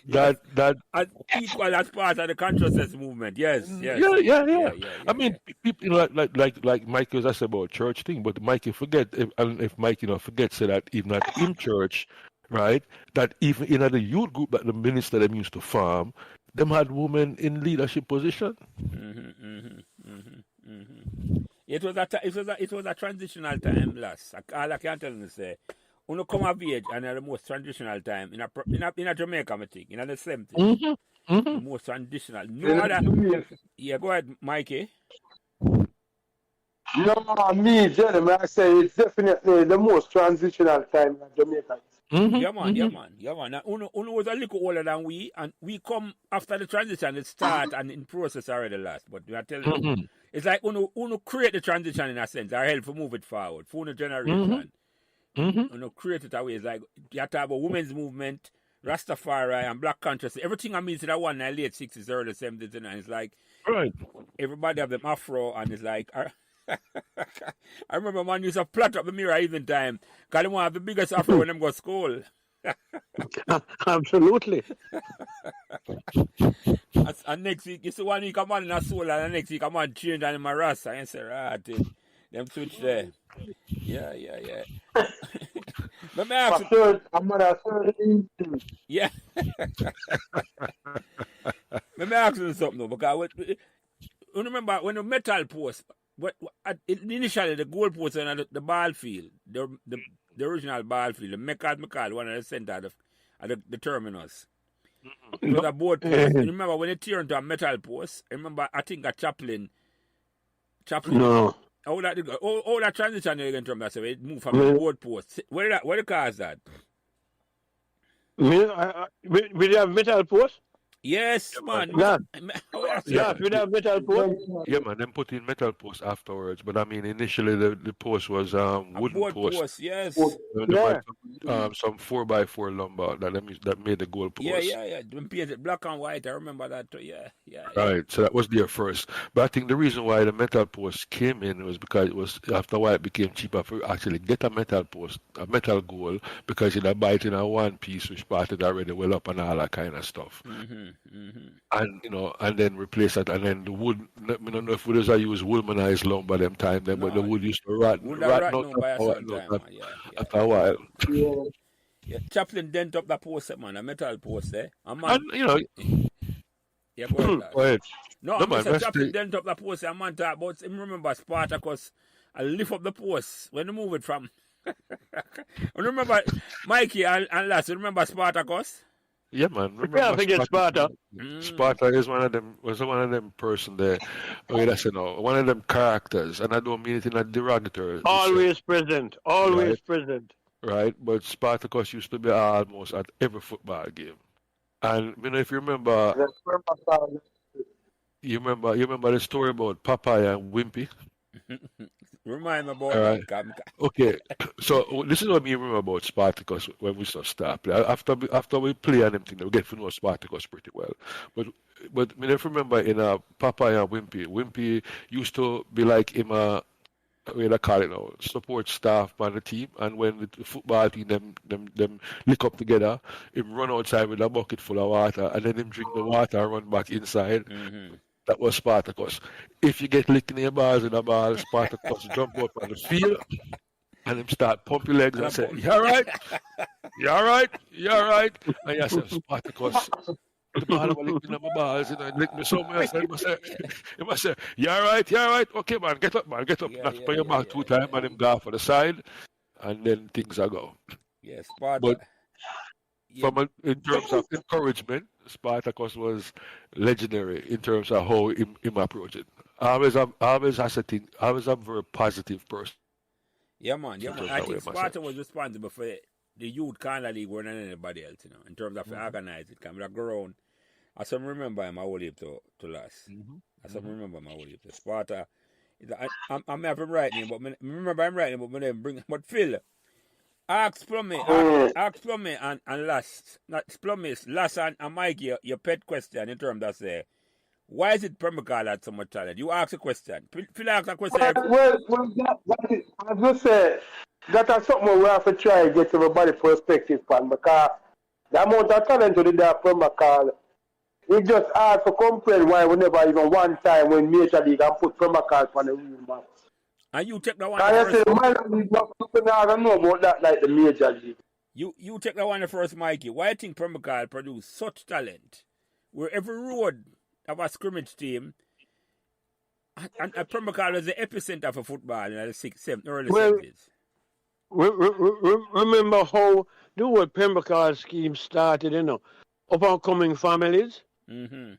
A: as equal as part of the consciousness movement. Yes.
C: Yeah. I mean, people like Mikey was asked about church thing, but Mikey forget if Mikey forget say that even at in church, right, that even in the youth group that the minister them used to farm, them had women in leadership position.
A: It was a transitional time, last. All I can tell you is say, when you come of age and the most transitional time in a Jamaica, I think, in the same thing. The most transitional. No other. Yeah, go ahead, Mikey.
D: No, me, gentlemen, I say it's definitely the most transitional time in Jamaica.
A: Yeah, man. Now, Uno was a little older than we, and we come after the transition. It start and in process already last. But we are telling you, it's like Uno create the transition in a sense, or help to move it forward for the generation. Uno create it away. It's like you have to have a women's movement, Rastafari, and Black consciousness. Everything I mean to that one in the late 60s, early 70s, and it's like everybody have them afro, and it's like. I remember man used to plot up the mirror even time because they want to have the biggest afro when them go to school.
B: Absolutely.
A: And next week, you see 1 week a man in a soul, and the next week a man change and in a rasta. And say, them switch there. Yeah. Let me ask you. Yeah. Let me ask you something though, because you remember when the metal post. Initially, the goal post on the ball field, the original ball field, the McCall, one of the center of the terminus. It was a board post. You remember when it turned into a metal post? Remember, I think a Chaplin.
B: No.
A: How that transition again from that? So it moved from the board post. Where the car is that?
B: We have metal post?
A: Yes, man.
B: Yeah, we have metal post.
C: Yeah, man, them put in metal posts afterwards, but I mean, initially the post was wooden post.
A: Yes.
C: Some 4x4 lumber that made the goal post.
A: Yeah. Them painted black and white. I remember that too. Yeah.
C: Right, so that was there first. But I think the reason why the metal post came in was because it was after a while it became cheaper for actually get a metal post, a metal goal, because you'd buy it in a one piece which parted already well up and all that kind of stuff. And and then replace that, and then the wood. I don't know if wood use woolmanized lumber them time, but the wood used to rot after a while.
A: Yeah, Chaplin dent up the post, man, a metal post, eh?
C: And
A: yeah, go
C: ahead.
A: No, Mr. Chaplin dent up the post, a man talk about. Remember Spartacus? I lift up the post when they move it from. Remember Mikey and Lascelle? Remember Spartacus?
C: Yeah, man.
B: Remember Sparta.
C: Sparta is one of them person there. One of them characters, and I don't mean it in a derogatory.
B: Always present. Present.
C: Right, but Spartacus used to be almost at every football game. And if you remember, you remember the story about Popeye and Wimpy.
A: Remind me about that.
C: Okay, so this is what me remember about Spartacus when we start play. After we play and everything, we get to know Spartacus pretty well. But me if you remember in Popeye and Wimpy used to be like him way they call it now, support staff on the team, and when the football team them lick up together, him run outside with a bucket full of water, and then him drink the water and run back inside. That was Spartacus. If you get licking your balls in the ball, Spartacus jump up on the field and him start pump your legs and say, "You alright? You alright? You alright?" And you say, Spartacus, the ball was licking on my balls, lick me somewhere else. He must say, "You alright? You alright? Okay, man, get up, man, get up." Not put your back 2 times and him go for the side, and then things are go.
A: Yes, Sparta.
C: But in terms of encouragement, Spartacus was legendary in terms of how him approach it. I always a very positive person.
A: Yeah, man. I think Sparta was responsible for the youth kind of league more than anybody else, in terms of organize it. Come around. I some remember him, I will leave to last. I some remember him, I will leave to Sparta. I'm not from writing, but remember I'm writing, but my name bring. But Phil, ask Plummie and Lass, not Plummie, Lass and Mikey, your pet question in terms of say, why is it Pembroke had so much talent? You ask a question. Phil ask a question.
D: Well, I just say that is something we have to try to get everybody perspective on, because the amount of talent within that Pembroke, we just hard to complain why we never even one time when Major League and put Pembroke on the real map.
A: And you take the one.
D: I say the minor league, I don't know about that like the Major League.
A: You take the one the first, Mikey. Why do you think Pembroke produced such talent? Where every road of a scrimmage team, and Pembroke was the epicenter for football in the early 70s.
B: Remember how the whole Pembroke scheme started, up and coming families? And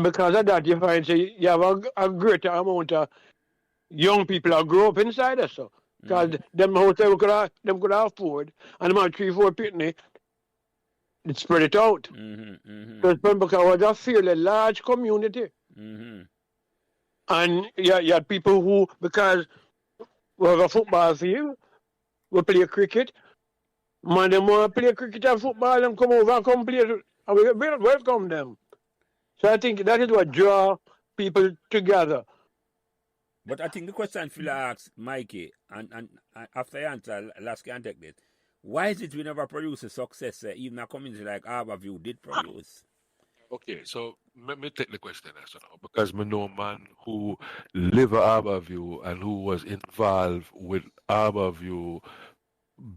B: because of that, you find you have a greater amount of young people that grow up inside us. Because them hotels could afford, and them 3-4 pitney, it spread it out. Because Pembroke was a fairly large community. And you had people who, because we have a football field, we play cricket. Man, them want to play cricket and football, and come over and come play, and we welcome them. So I think that is what draw people together.
A: But I think the question Phil asked Mikey, and after you answer, Lascelle can take this. Why is it we never produce a success, even a community like Harborview did produce?
C: Okay, so let me take the question as well, because I know a man who live at Harborview and who was involved with Harborview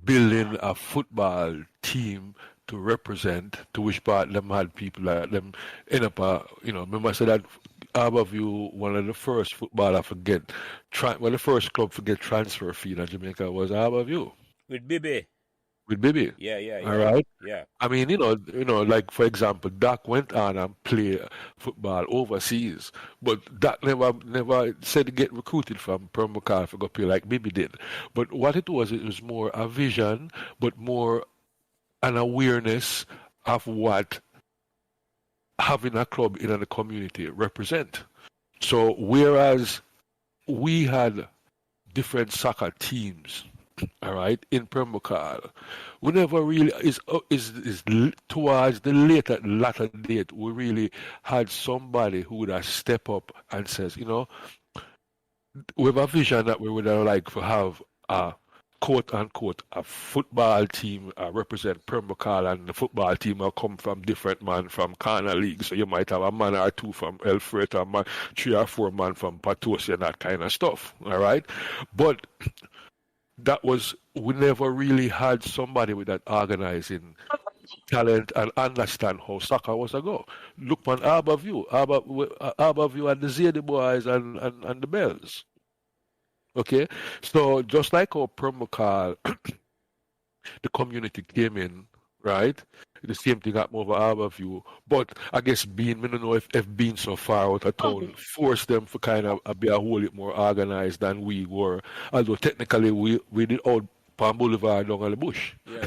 C: building a football team to represent, to which part them had people like them end up, remember I said that Harborview, one of the first footballer the first club to get transfer fee in Jamaica was Harborview.
A: With Bibi.
C: with Bibi. All right.
A: Yeah.
C: I mean, like for example, Doc went on and played football overseas, but Doc never said to get recruited from Pembroke for go play like Bibi did. But what it was more a vision, but more an awareness of what having a club in the community represent. So whereas we had different soccer teams, all right, in Pembroke, we never really towards the latter date we really had somebody who would have step up and says, we have a vision that we would like to have a quote unquote a football team represent Pembroke, and the football team will come from different man from corner leagues. So you might have a man or two from Elfred, a man, 3 or 4 man from Patosia, and that kind of stuff. All right, but we never really had somebody with that organizing talent and understand how soccer was to go. Look on Harborview and the Zady boys and the Bells. Okay, so just like our Pembroke, the community came in, right? The same thing happened over Harborview, but I guess I don't know if being so far out of town forced them to kind of be a whole lot more organized than we were. Although technically we did all Palm Boulevard down on the bush.
A: Yeah.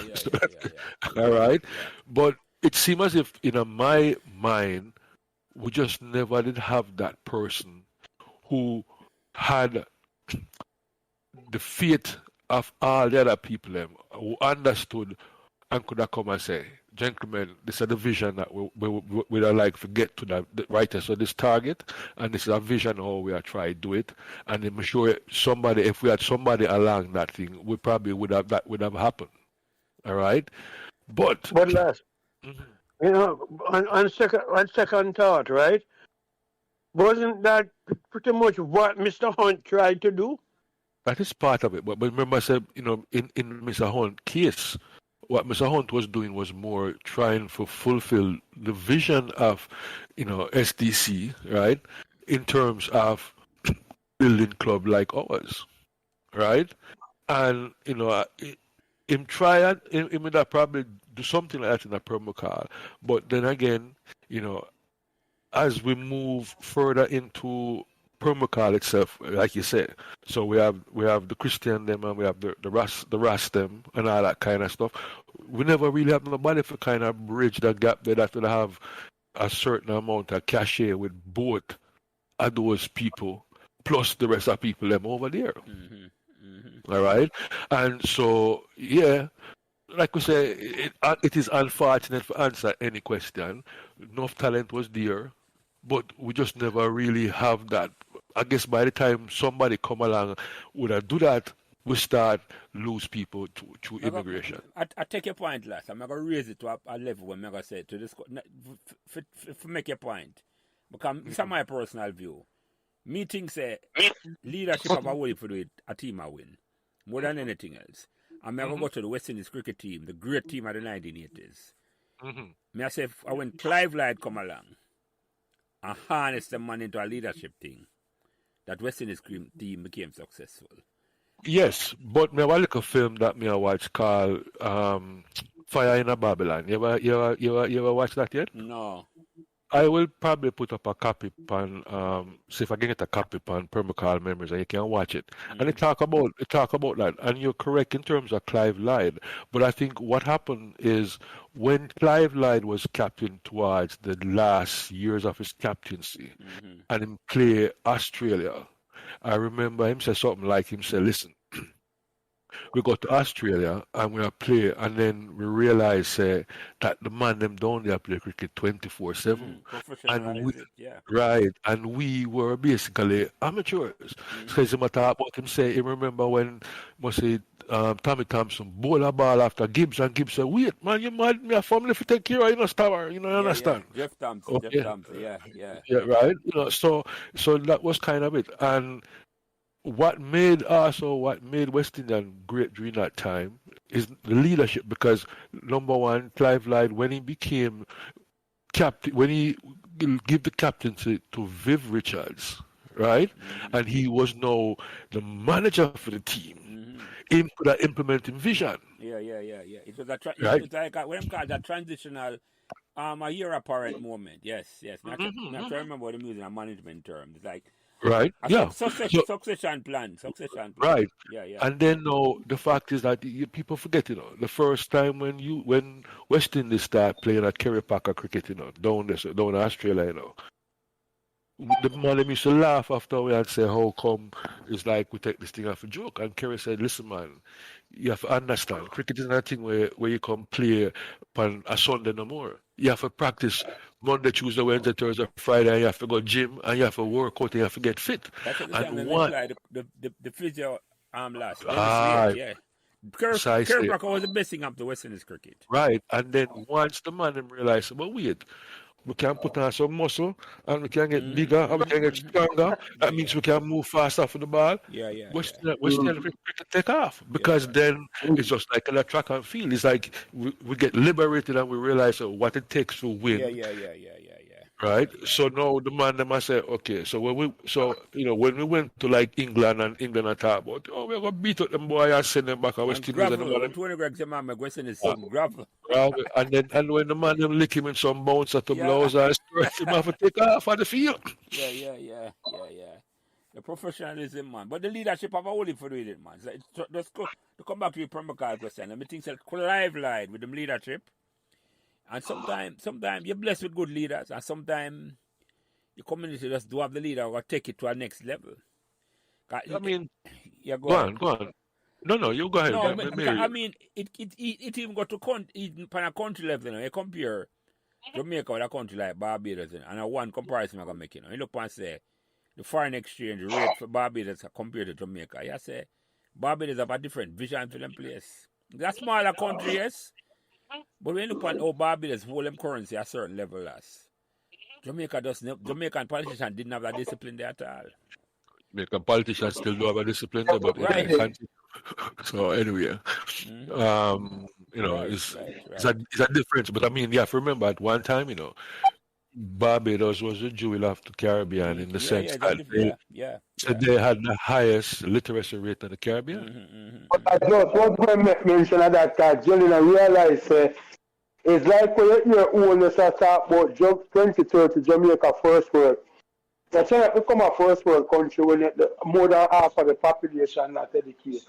C: All right, but it seems as if in my mind we just never did have that person who had the faith of all the other people who understood and could have come and say, gentlemen, this is the vision that we like to get to the writers of this target, and this is a vision how we are trying to do it. And I'm sure if we had somebody along that thing, we probably that would have happened. All right, but
B: last, on second thought, right? Wasn't that pretty much what Mr. Hunt tried to do?
C: That is part of it. But remember, I said, in Mr. Hunt's case, what Mr. Hunt was doing was more trying to fulfill the vision of, SDC, right, in terms of building club like ours, right? And, him try and him would probably do something like that in a Pembroke. But then again, as we move further into Pembroke itself, like you said, so we have the Christian them and we have the Ras them and all that kind of stuff. We never really have nobody to kind of bridge that gap there that would have a certain amount of cachet with both of those people plus the rest of people them over there. All right, and so like we say, it is unfortunate to answer any question. Enough talent was there, but we just never really have that. I guess by the time somebody come along would do that, we start lose people to immigration.
A: I take your point, last. I'm going to raise it to a level where I'm going to say to this, to make your point. Because it's my personal view. Me think say leadership have a way for a team a win more than anything else. I'm going to go to the West Indies cricket team, the great team of the 1980s. Me I say when Clive Lloyd come along and harness the man into a leadership thing, that West Indies team became successful.
C: Yes, but me have a little film that me I watch called Fire in a Babylon. You ever watch that yet?
A: No.
C: I will probably put up a copy on see if I can get a copy on Pembroke Memories and you can watch it. And it talk about that. And you're correct in terms of Clive Lloyd. But I think what happened is when Clive Lloyd was captain towards the last years of his captaincy and him play Australia, I remember him say something like him say, listen, we got to Australia and we are play, and then we realize that the man them down there play cricket 24/7, and we were basically amateurs. So as a matter about him say, he remember when Tommy Thompson bowl a ball after Gibbs, and Gibbs said, "Wait, man, you mad? Me a family to take care of, understand?"
A: Jeff Thompson, okay. Jeff Thompson,
C: yeah, right. So that was kind of it, and. What made West Indian great during that time is the leadership, because number one, Clive Lloyd, when he became captain, when he gave the captaincy to Viv Richards, right, and he was now the manager for the team, him could have implemented vision.
A: Yeah. It was a
C: right?
A: it's like what I'm called a transitional a year apparent moment. Yes. Not to remember the music and management term. It's like
C: Right?
A: a
C: Yeah. So
A: succession plan. Succession plan.
C: right.
A: Yeah.
C: And then no, the fact is that people forget, the first time when West Indies start playing at Kerry Packer cricket, down in Australia, the man them used to laugh after we had say how come it's like we take this thing off a joke. And Kerry said, listen man, you have to understand, cricket is not a thing where you come play on a Sunday no more. You have to practice Monday, Tuesday, Wednesday, Thursday, Friday, and you have to go gym and you have to work out and you have to get fit.
A: That's at the time
C: And
A: when they
C: one
A: apply the physio last. Dennis
C: ah
A: Lear, yeah. Kerr
C: precisely.
A: Packer was the best thing up to West Indies cricket.
C: Right. And then once the man them realize, well wait, we can put on some muscle and we can get bigger and we can get stronger. That means we can move faster for the ball.
A: Yeah.
C: Western cricket take off because then it's just like a track and field. It's like we get liberated and we realize what it takes to win.
A: Yeah.
C: Right. So now the man them I say, okay, so when we went to like England and talk about, we're gonna beat up them boy and send them back to West Indies and the man
A: Tony Gregg said, man, West Indies some gravel.
C: and when the man them lick him in some bounce at the blows and stretch him off and take off on the field.
A: Yeah. The professionalism, man. But the leadership have a whole for doing it, man. So just to come back to the Pembroke question, I think that live with them leadership. And sometimes you're blessed with good leaders, and sometimes your community just do have the leader or take it to a next level.
C: I mean,
A: yeah,
C: go on. No, you go ahead.
A: No, I mean, it even got to even on a country level, you compare Jamaica with a country like Barbados, and a one comparison I'm going to make, you look and say, the foreign exchange rate for Barbados compared to Jamaica, you say, Barbados have a different vision for them place. It's a smaller country, yes, but when you look at how Barbados hold them currency at a certain level, Jamaican politicians didn't have that discipline there at all.
C: Jamaican politicians still do have a discipline there, but
A: right.
C: So anyway, it's a difference. But I mean, you have to remember at one time, Barbados was the jewel of the Caribbean in the sense that they had the highest literacy rate in the Caribbean.
D: But I just want to mention that Jelena realize it's like when you're old, let's talk about 2030 Jamaica first world. That's why it become a first world country when more than half of the population not educated.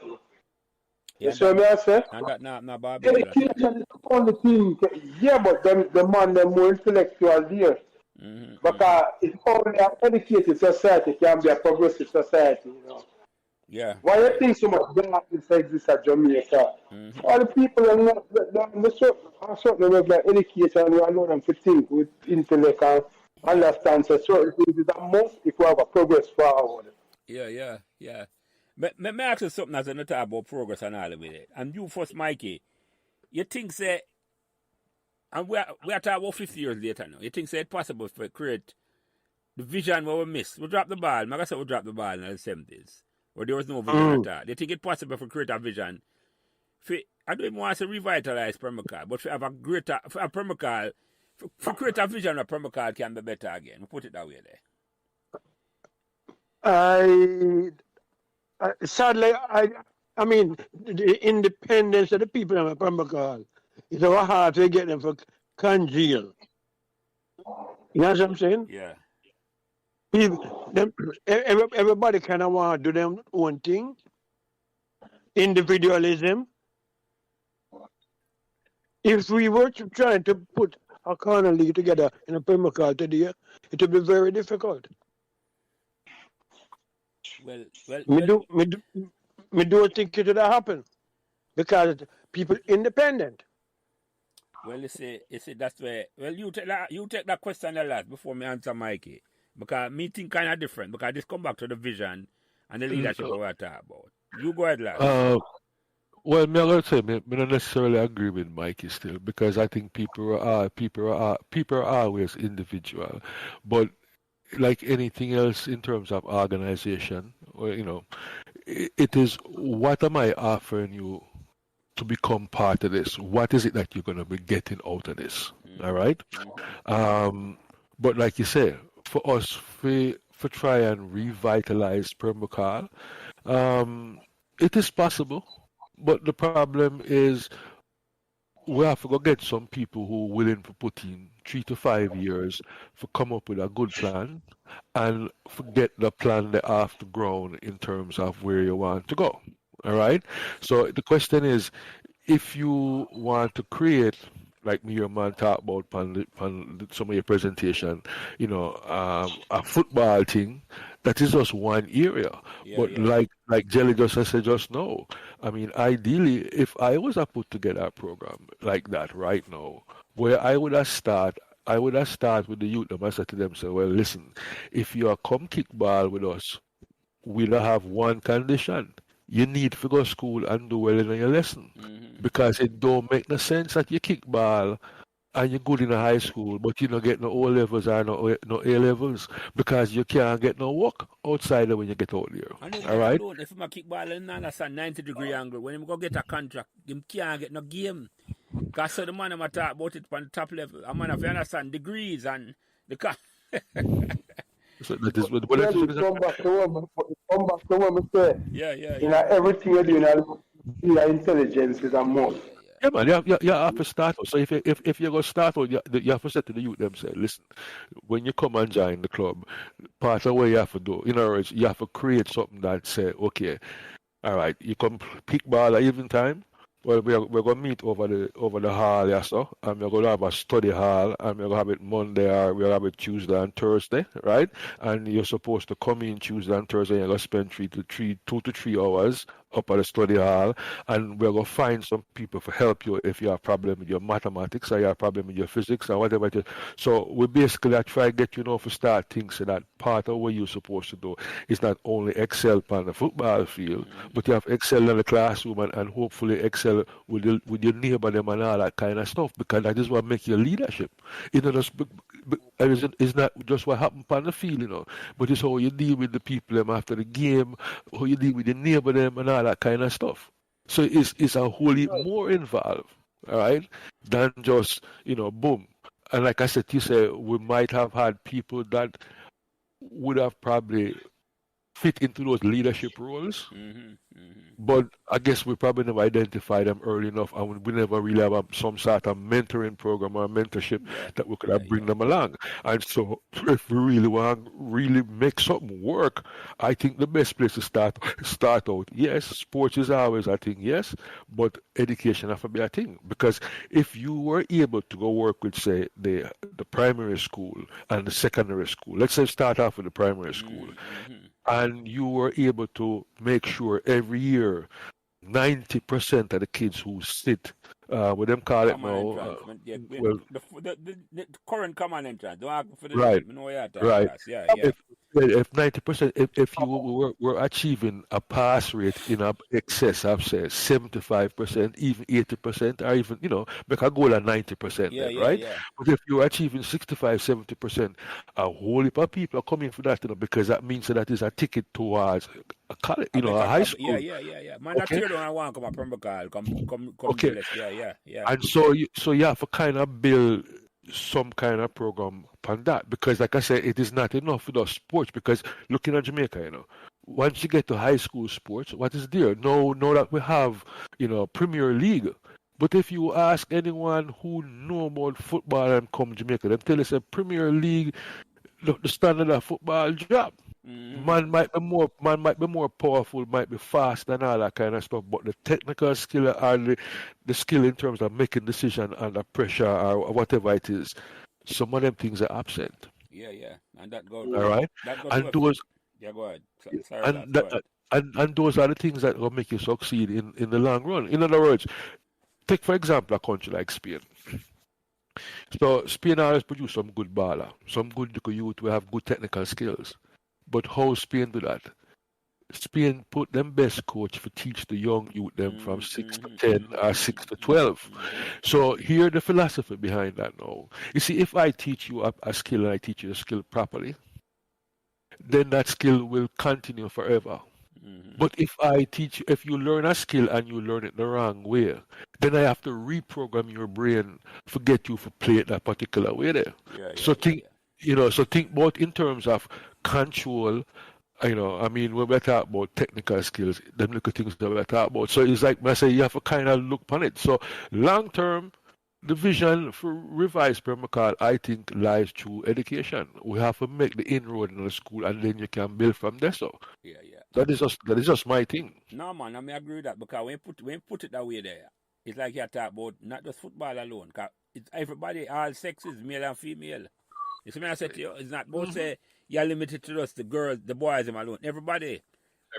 A: Yeah,
D: you see what I say?
A: Not Barbados.
D: Education is the only thing. Yeah, but the man, they're more intellectual there. Because it's only an educated society can be a progressive society,
A: Yeah.
D: Why do you think so much darkness exists at Jamaica? All the people are not a certain level of education, we allow them to think with intellect and understand so certain things is a must if we have a progress forward.
A: Yeah. But may I ask you something as a talk about progress and all of it? And you first, Mikey, you think and we are talking about 50 years later now, you think it's possible to create the vision where we missed? We dropped the ball. Like I said, we dropped the ball in the 70s, where there was no vision at all. You think it's possible to create a vision? I don't even want to revitalize Pembroke, but to have a Pembroke, for create a vision of Pembroke can be better again. We put it that way there.
B: Sadly, I mean, the independence of the people of Pembroke is so hard to get them for congeal. You know what I'm saying?
A: Yeah.
B: Everybody kind of want to do their own thing. Individualism. If we were trying to put a corner league together in a Pembroke today, it would be very difficult.
A: Well,
B: me don't think it would happen because people independent.
A: Well, you see, that's where. Well, you take that question a lot before me answer Mikey, because me think kind of different. Because this come back to the vision and the leadership we're talking about. You go ahead, lad.
C: Well, me I gotta say, me don't necessarily agree with Mikey still because I think people are always individual, but like anything else in terms of organization, it is what am I offering you to become part of this? What is it that you're going to be getting out of this? All right. But like you say, for us, for try and revitalize Pembroke, it is possible. But the problem is we have to go get some people who are willing to put in 3 to 5 years to come up with a good plan and forget the plan they have to ground in terms of where you want to go. All right. So the question is, if you want to create, like me, your man talk about some of your presentation, a football thing, that is just one area.
A: Yeah,
C: But
A: yeah.
C: like Jelly just said just now, I mean, ideally, if I was to put together a program like that right now, where I would have start with the youth and I said to them, say, well, listen, if you are come kickball with us, we'll have one condition. You need to go to school and do well in your lesson. Because it don't make no sense that you kick ball and you're good in a high school, but you don't get no O levels or no A levels because you can't get no work outside when you get out there.
A: And
C: All right?
A: if I'm a kickball and that's a 90-degree angle, when him go get a contract, him can't get no game. Because so the man I'm talk about it on the top level. I mean, if you understand degrees and the
C: So that is what
D: Come back to what we say.
A: Yeah.
D: Everything you do, your intelligence is a must.
C: Yeah, man, you have to start out. So if you're going to start out, you have to say to the youth them, say, listen, when you come and join the club, part of what you have to do, in other words, you have to create something that say, okay, all right, you come pick ball at evening time. Well, we're going to meet over the hall, yeah, so, and we're going to have a study hall, and we're going to have it Monday, or we'll have it Tuesday and Thursday, right? And you're supposed to come in Tuesday and Thursday, and you're going to spend 2 to 3 hours up at the study hall, and we're going to find some people to help you if you have a problem with your mathematics or you have a problem with your physics or whatever it is. So we basically try to get you to start things so that part of what you're supposed to do is not only excel on the football field, but you have excel in the classroom and hopefully excel with your neighbor them and all that kind of stuff, because that is what makes your leadership. It's not just what happened on the field, but it's how you deal with the people them after the game, how you deal with your neighbor them and all that kind of stuff. So it's a whole lot more involved, all right, than just, boom. And like I said, you say we might have had people that would have probably fit into those leadership roles. But I guess we probably never identified them early enough, and we never really have some sort of mentoring program or mentorship that we could have bring them along. And so if we really want to really make something work, I think the best place to start out, yes, sports is always a thing, yes, but education has to be a thing. Because if you were able to go work with, say, the primary school and the secondary school, let's say start off with the primary school, and you were able to make sure every year 90% of the kids who sit, what them call it now,
A: the current common entrance. Don't ask for the
C: right,
A: name. Right.
C: Yeah. If 90%, if you were achieving a pass rate in excess of, say, 75%, even 80%, or even, make a goal at 90%, right?
A: Yeah.
C: But if you're achieving 65, 70%, a whole heap of people are coming for that, because that means that is a ticket towards a college, a high school.
A: Yeah. Man, that's here I want to come from Pembroke. Come.
C: Okay.
A: Yeah.
C: And so you have to kind of build some kind of program upon that, because like I said, it is not enough with us sports, because looking at Jamaica, once you get to high school sports, what is there? Know that we have, Premier League. But if you ask anyone who know about football and come Jamaica, they tell us a Premier League, the standard of football drop. Man might be more powerful, might be fast and all that kind of stuff, but the technical skill or the skill in terms of making decision under pressure or whatever it is, some of them things are absent.
A: Yeah. And that goes
C: all right. And those
A: go ahead.
C: And those are the things that will make you succeed in the long run. In other words, take for example a country like Spain. So Spain always produce some good baller, some good youth who have good technical skills. But how Spain do that? Spain put them best coach to teach the young youth them from 6 to 10 or 6 to 12. So here the philosophy behind that now. You see, if I teach you a skill and I teach you the skill properly, then that skill will continue forever. But if you learn a skill and you learn it the wrong way, then I have to reprogram your brain to get you to play it that particular way there. So think about in terms of control You know, I mean, when we talk about technical skills, them little things that we talk about. So it's like I say, you have to kind of look upon it. So long term, the vision for revised Pembroke, I think, lies through education. We have to make the inroad in the school, and then you can build from there. So
A: Yeah.
C: that is just my thing.
A: No, man, I mean, I agree with that because when you put it that way there, it's like you talk about not just football alone. Cause it's everybody, all sexes, male and female. You see me, I said to you, it's not about say you're limited to just the girls, the boys, them alone. Everybody.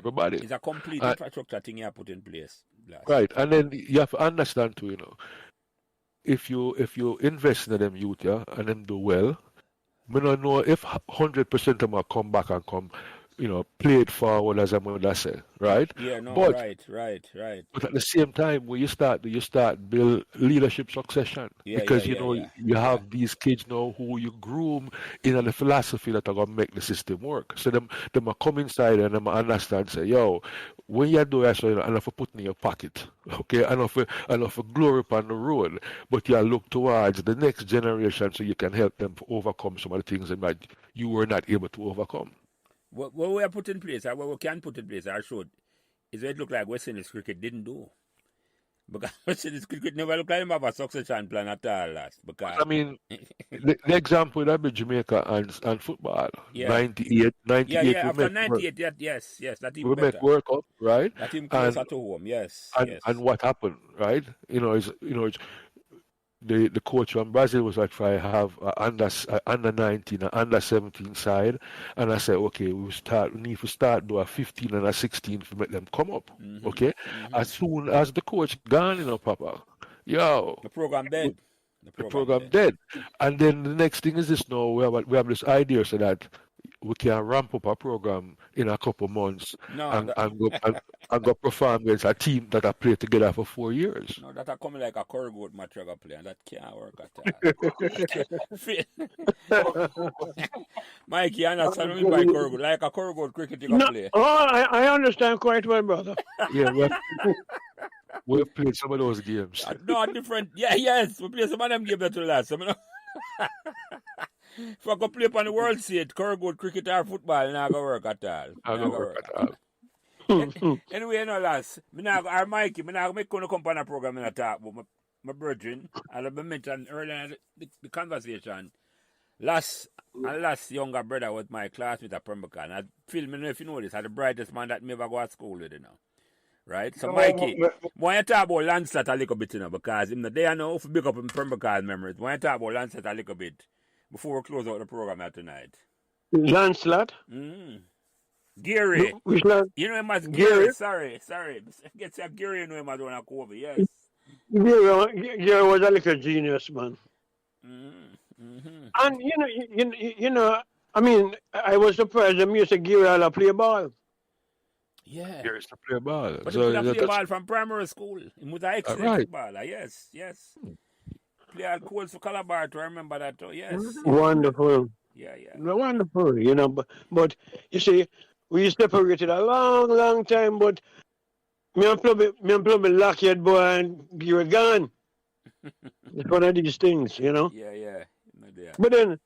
A: It's a complete infrastructure thing you have put in place.
C: Right, and then you have to understand too, you know, if you invest in them youth, yeah, and them do well, we don't know if 100% of them will come back and come, you know, play it forward as I'm gonna say, right?
A: Yeah, no,
C: But
A: right.
C: But at the same time, when you start build leadership succession because you have these kids now who you groom in the philosophy that are gonna make the system work. So them are come inside and them understand say, yo, when you do that, so you know, enough for putting in your pocket, okay, enough for glory upon the road, but you look towards the next generation so you can help them overcome some of the things that you were not able to overcome.
A: What we are put in place, or what we can put in place, I showed, is what it looked like West Indies cricket didn't do. Because West Indies cricket never looked like them have a succession plan at all last. Because
C: I mean, the example that be Jamaica and football. 98,
A: after 98, yes, that even
C: we
A: better.
C: make World Cup, right?
A: That even closer to home, yes.
C: And what happened, right? It's the coach from Brazil was like, if I have under 19 and under 17 side, and I said, okay, we need to start do a 15 and a 16 to make them come up, okay? As soon as the coach gone, Papa, yo,
A: the program dead.
C: The program dead. And then the next thing is this now, we have this idea so that we can ramp up a program in a couple months and go perform against a team that I played together for 4 years.
A: No, that are coming like a Corgoat match I play, and that can't work at all. Mikey, I understand what you mean by Corgoat, like a Corgoat cricket you can play.
B: Oh, I understand quite well, brother.
C: Yeah, we've played some of those games.
A: No, different. Yes, we play some of them games that will last. If I go play upon the world stage, Corgoat cricket or football, not going to work at all. Anyway, lads, our Mikey, I'm not going to come on a program and talk about my brethren. As I mentioned earlier in the conversation, last younger brother was my classmate at Pembroke. And I feel, I don't know if you know this, I'm the brightest man that never go to school with, Right? So, Mikey, when you talk about Lancelot a little bit, because him the day I know, if you pick up in Pembroke's memories, when you talk about Lancelot a little bit, before we close out the program tonight.
B: Lancelot?
A: Gary.
B: Which Lan-
A: You know him as Gary? Sorry. Get your Gary, you know him as one of Kobe, yes.
B: Gary was a little genius, man. And, I mean, I was surprised that you said Gary had play ball.
A: Yeah.
C: Gary used to play ball.
A: But he play ball from primary school. He was an excellent footballer, yes. Play at Coles for Calabar, to remember that, yes.
B: Wonderful.
A: Yeah.
B: Wonderful, but you see, we separated a long time, but me and Plummie lockhead boy and you were gone. It's one of these things,
A: Yeah.
B: But then,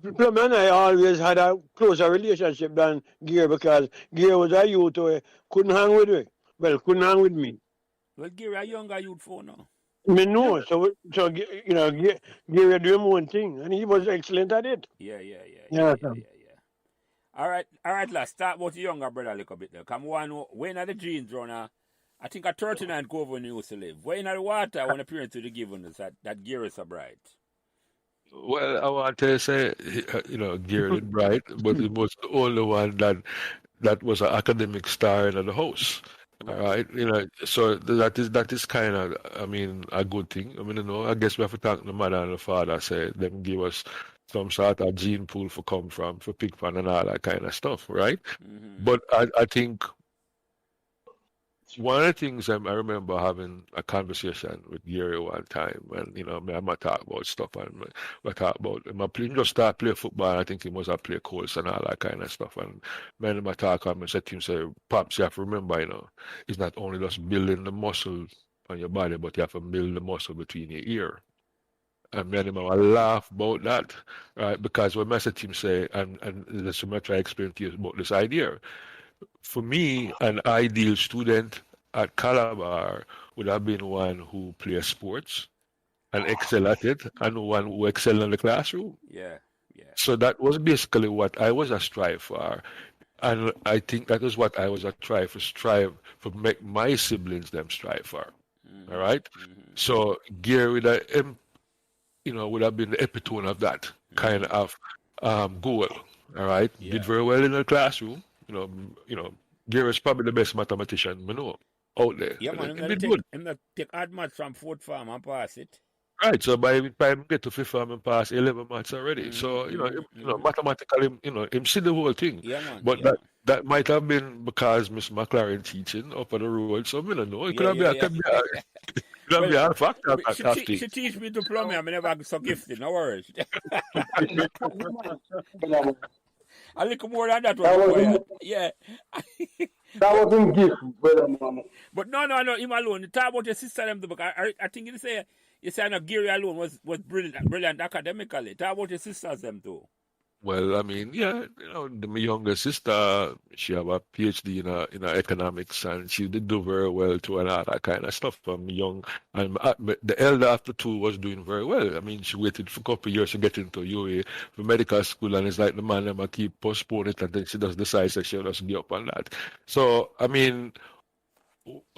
B: Plummie and I always had a closer relationship than Gear because Gear was a youth who couldn't hang with me. Well, couldn't hang with me.
A: Well, Gear a younger youth for now.
B: Me know, so Gary do him one thing, and he was excellent at it.
A: Yeah. All right, lads, start about the younger brother a little bit there. Come on, when are the jeans runner? I think a 39 cover when he used to live. When are the water when appearing to the given us that Gary is so bright?
C: Well, I want to say, Gary is bright, but he was the only one that was an academic star in the house. All right, so that is kind of, a good thing. I guess we have to thank the mother and the father, say them give us some sort of gene pool for come from, for pick from and all that kind of stuff, right? But I think one of the things I remember having a conversation with Gary one time, and I'm not talk about stuff, and I talk about him just start play football. I think he must have played Colts and all that kind of stuff. And man, I talk and said to him, say, Pops, you have to remember, it's not only just building the muscle on your body, but you have to build the muscle between your ear. And me and him I laugh about that, right? Because when Master Team say, and that's what I try to explain to you about this idea. For me, an ideal student at Calabar would have been one who plays sports and excel at it, and one who excel in the classroom.
A: Yeah, yeah.
C: So that was basically what I was a strive for. And I think that is what I was a strive for make my siblings them strive for. All right. So Gary would have been the epitome of that kind of goal. All right.
A: Yeah.
C: Did very well in the classroom. Gary's probably the best mathematician we know out there.
A: Yeah, man.
C: And did good.
A: I'm not take hard maths from fourth form and pass it.
C: Right, so by the time get to fifth form and pass 11 months already. So, mathematically, him see the whole thing.
A: Yeah, man.
C: But
A: yeah,
C: that might have been because Miss McLaren teaching up on the road. So, I don't know. It could have been a factor of that
A: she teach me to Plummie. I'm never so gifted. No worries. A little more than that was yeah.
D: That wasn't gift, brother, mama.
A: But no, him alone. Talk about your sister them too. I think you say no, Gary alone was brilliant academically. Talk about your sisters them too.
C: Well, I mean, yeah, my younger sister, she have a PhD in economics, and she did do very well too, and all that kind of stuff. Young, and the elder after two was doing very well. I mean, she waited for a couple of years to get into UA for medical school, and it's like the man them keep postponing it, and then she just decides that she'll just give up on that. So, I mean,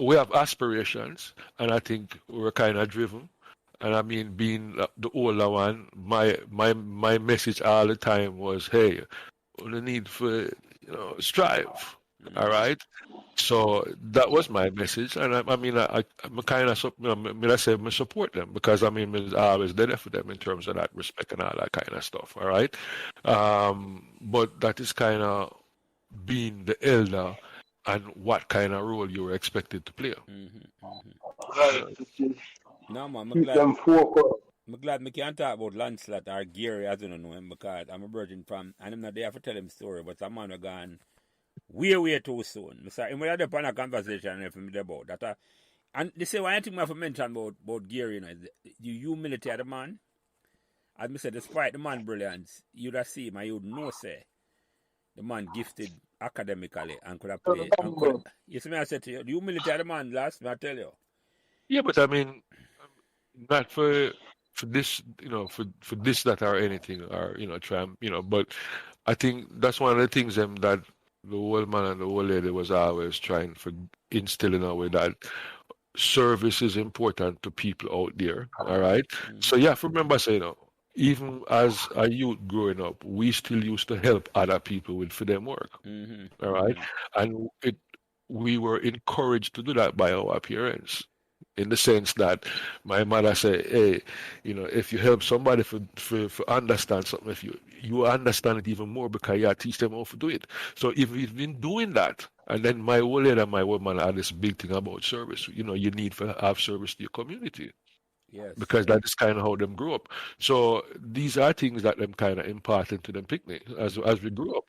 C: we have aspirations, and I think we're kind of driven. And I mean, being the older one, my message all the time was, hey, the need for strive. All right. So that was my message, and I kind of I say I support them because I mean I always there for them in terms of that respect and all that kind of stuff. All right. But that is kind of being the elder and what kind of role you were expected to play.
A: No, man, I'm glad I can't talk about Lancelot or Gary as you don't know him because I'm a virgin from, and I'm not there to tell him story, but some man are gone way too soon. So, we had a conversation about that. And they say, one thing I have to mention about Gary, is the humility of the man. As I said, despite the man brilliance, you'd have seen him and you'd know, say, the man gifted academically and could have played. You see me, I said to you, the humility of the man, last, I tell you.
C: Yeah, but I mean, not for this, for this that or anything, or but I think that's one of the things that the old man and the old lady was always trying to instill in a way that service is important to people out there. All right. So yeah, remember saying, even as a youth growing up, we still used to help other people for them work. All right, and we were encouraged to do that by our parents. In the sense that my mother said, hey, if you help somebody for understand something, if you understand it even more because you teach them how to do it. So if we've been doing that, and then my old lady and my woman had this big thing about service, you need to have service to your community.
A: Yes.
C: Because that is kind of how them grew up. So these are things that them kind of imparted to them picnic as we grew up.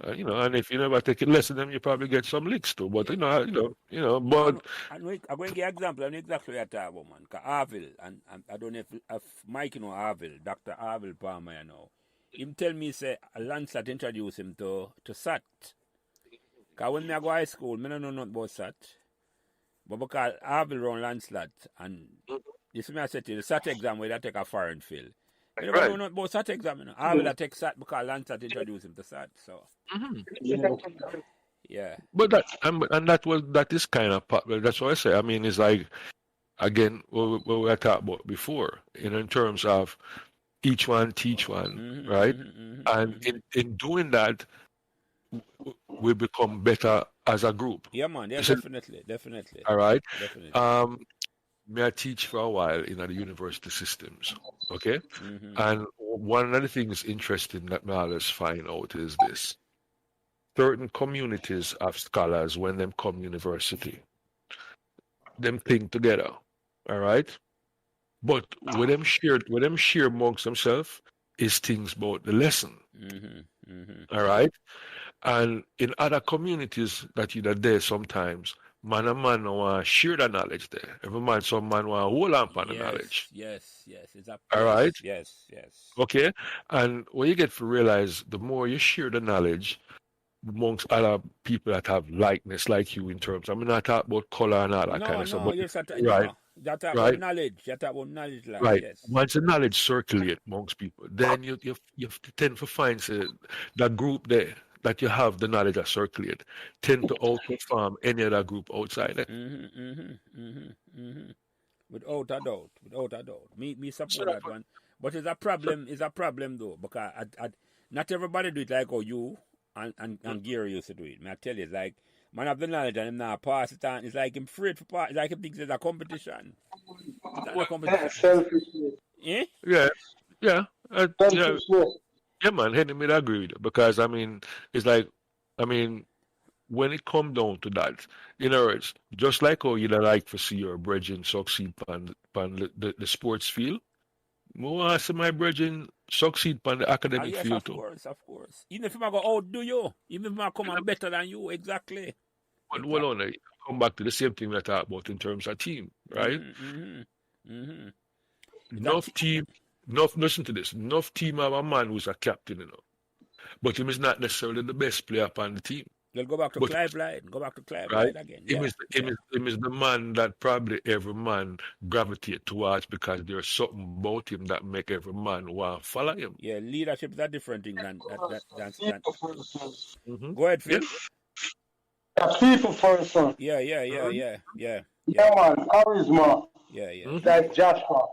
C: And if you never take a lesson, then you probably get some licks too. But but
A: I'm going to give an example. I know exactly what you're talking about, man. Because Harville, and I don't know if Mikey know Harville, Dr. Harville Palmer, him tell me say Lancelot introduced him to SAT. Because when I go to high school, I don't know nothing about SAT. But because Harville run Lancelot, and you see me, I said to you, the SAT exam where they take a foreign field. You never know nothing about SAT exam. I will take SAT because Lancelot introduced him to SAT. So, yeah.
C: But that is kind of that's what I say. I mean, it's like again what we were talking about before, in terms of each one teach one, right? And in doing that, we become better as a group.
A: Yeah, man. Yeah, definitely.
C: All right.
A: Definitely.
C: I teach for a while in the university systems, okay? And one of the things interesting that I always find out is this. Certain communities of scholars, when them come university, them think together, all right? But when them share amongst themselves is things about the lesson, all right? And in other communities that you're there sometimes, man and man want to share the knowledge there. Every man, some man want to hold on for the knowledge.
A: Yes. It's a
C: All right?
A: Yes.
C: Okay? And what you get to realize, the more you share the knowledge amongst other people that have likeness like you in terms, I'm not talking about color and all that kind of stuff.
A: No,
C: But,
A: you're right.
C: right?
A: You're talking
C: Right?
A: about knowledge. You're talking about knowledge, like,
C: Right.
A: yes.
C: Once the knowledge circulate amongst people, then you tend to find that group there that you have the knowledge that circulate tend to outperform any other group outside it.
A: Without a doubt. Me support that one. But it's a problem though, because not everybody do it like how you and Gary used to do it. I tell you, it's like man have the knowledge and him now pass it on. It's like him afraid for pass. It's like him thinks it's a competition. It's not a competition.
D: Selfishness.
A: Eh?
C: Yeah. Yeah,
D: Selfishness.
C: man. Henry may agree with it because it's like, when it come down to that, it's just like how you like to see your brethren succeed on the sports field. More want to see my brethren succeed on the academic
A: Yes,
C: field too.
A: of course. Even if I go outdo you, even if I come out better than you, exactly.
C: But hold on, come back to the same thing we talk about in terms of team, right? Listen to this. Enough team have a man who's a captain, but him is not necessarily the best player upon the team.
A: They'll go back to Clive Line.
C: Right?
A: Again.
C: Him is the man that probably every man gravitate towards because there's something about him that make every man want to follow him.
A: Yeah, leadership is a different thing than.
C: Mm-hmm.
A: Go ahead, Phil.
D: That's people first, son.
A: Yeah.
D: Yeah, man. Charisma.
A: Yeah.
D: Like Joshua.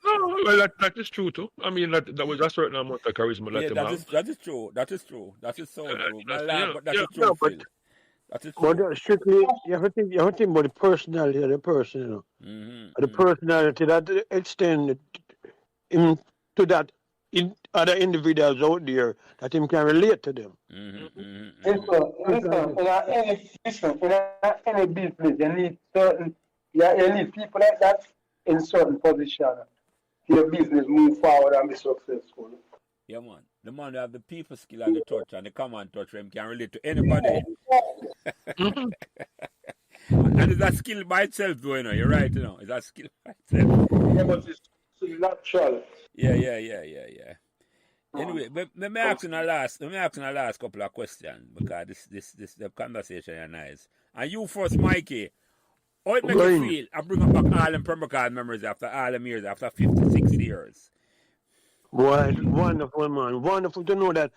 C: No, well, that is true too. I mean, that was a certain amount of charisma that him have.
A: That is true. That is so true. But that's
B: Yeah,
A: true,
B: but-
A: Phil. That is true.
B: But strictly, you have to think about the personality of the person, The personality that extend him to that in other individuals out there that him can relate to them.
D: Listen, in any business, you need people like that in certain position. Your business move forward and be successful.
A: Yeah, man. The man that have the people skill and the touch and the command touch him can relate to anybody. And it's a skill by itself, though, You're right, It's a skill by itself.
D: Yeah, but it's natural.
A: Yeah. Anyway, let me ask you the last couple of questions because this the conversation is nice. And you first, Mikey. How it make you feel? I bring up back all them Pembroke memories after all them years, after 56 years.
B: Boy, it's wonderful, man. Wonderful to know that,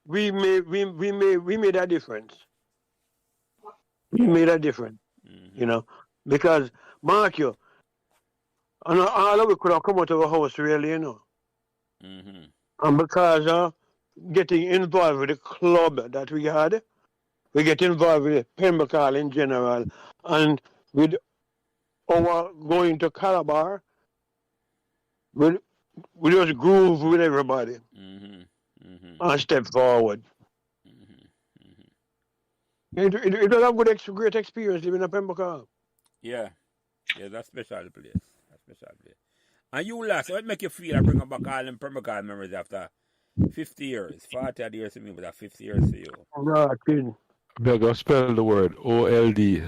B: we made a difference. We made a difference, because, mark you, and all of we could have come out of a house, really, And because of getting involved with the club that we had, we get involved with Pembroke in general, and with our going to Calabar, we just groove with everybody and step forward. It was a great experience living in Pembroke.
A: Yeah, that's special place. And you last, what make you feel I bring back all them Pembroke memories after 50 years? 40 years to me, but 50 years to you.
B: Right, kid.
C: I'm going to spell the word OLD.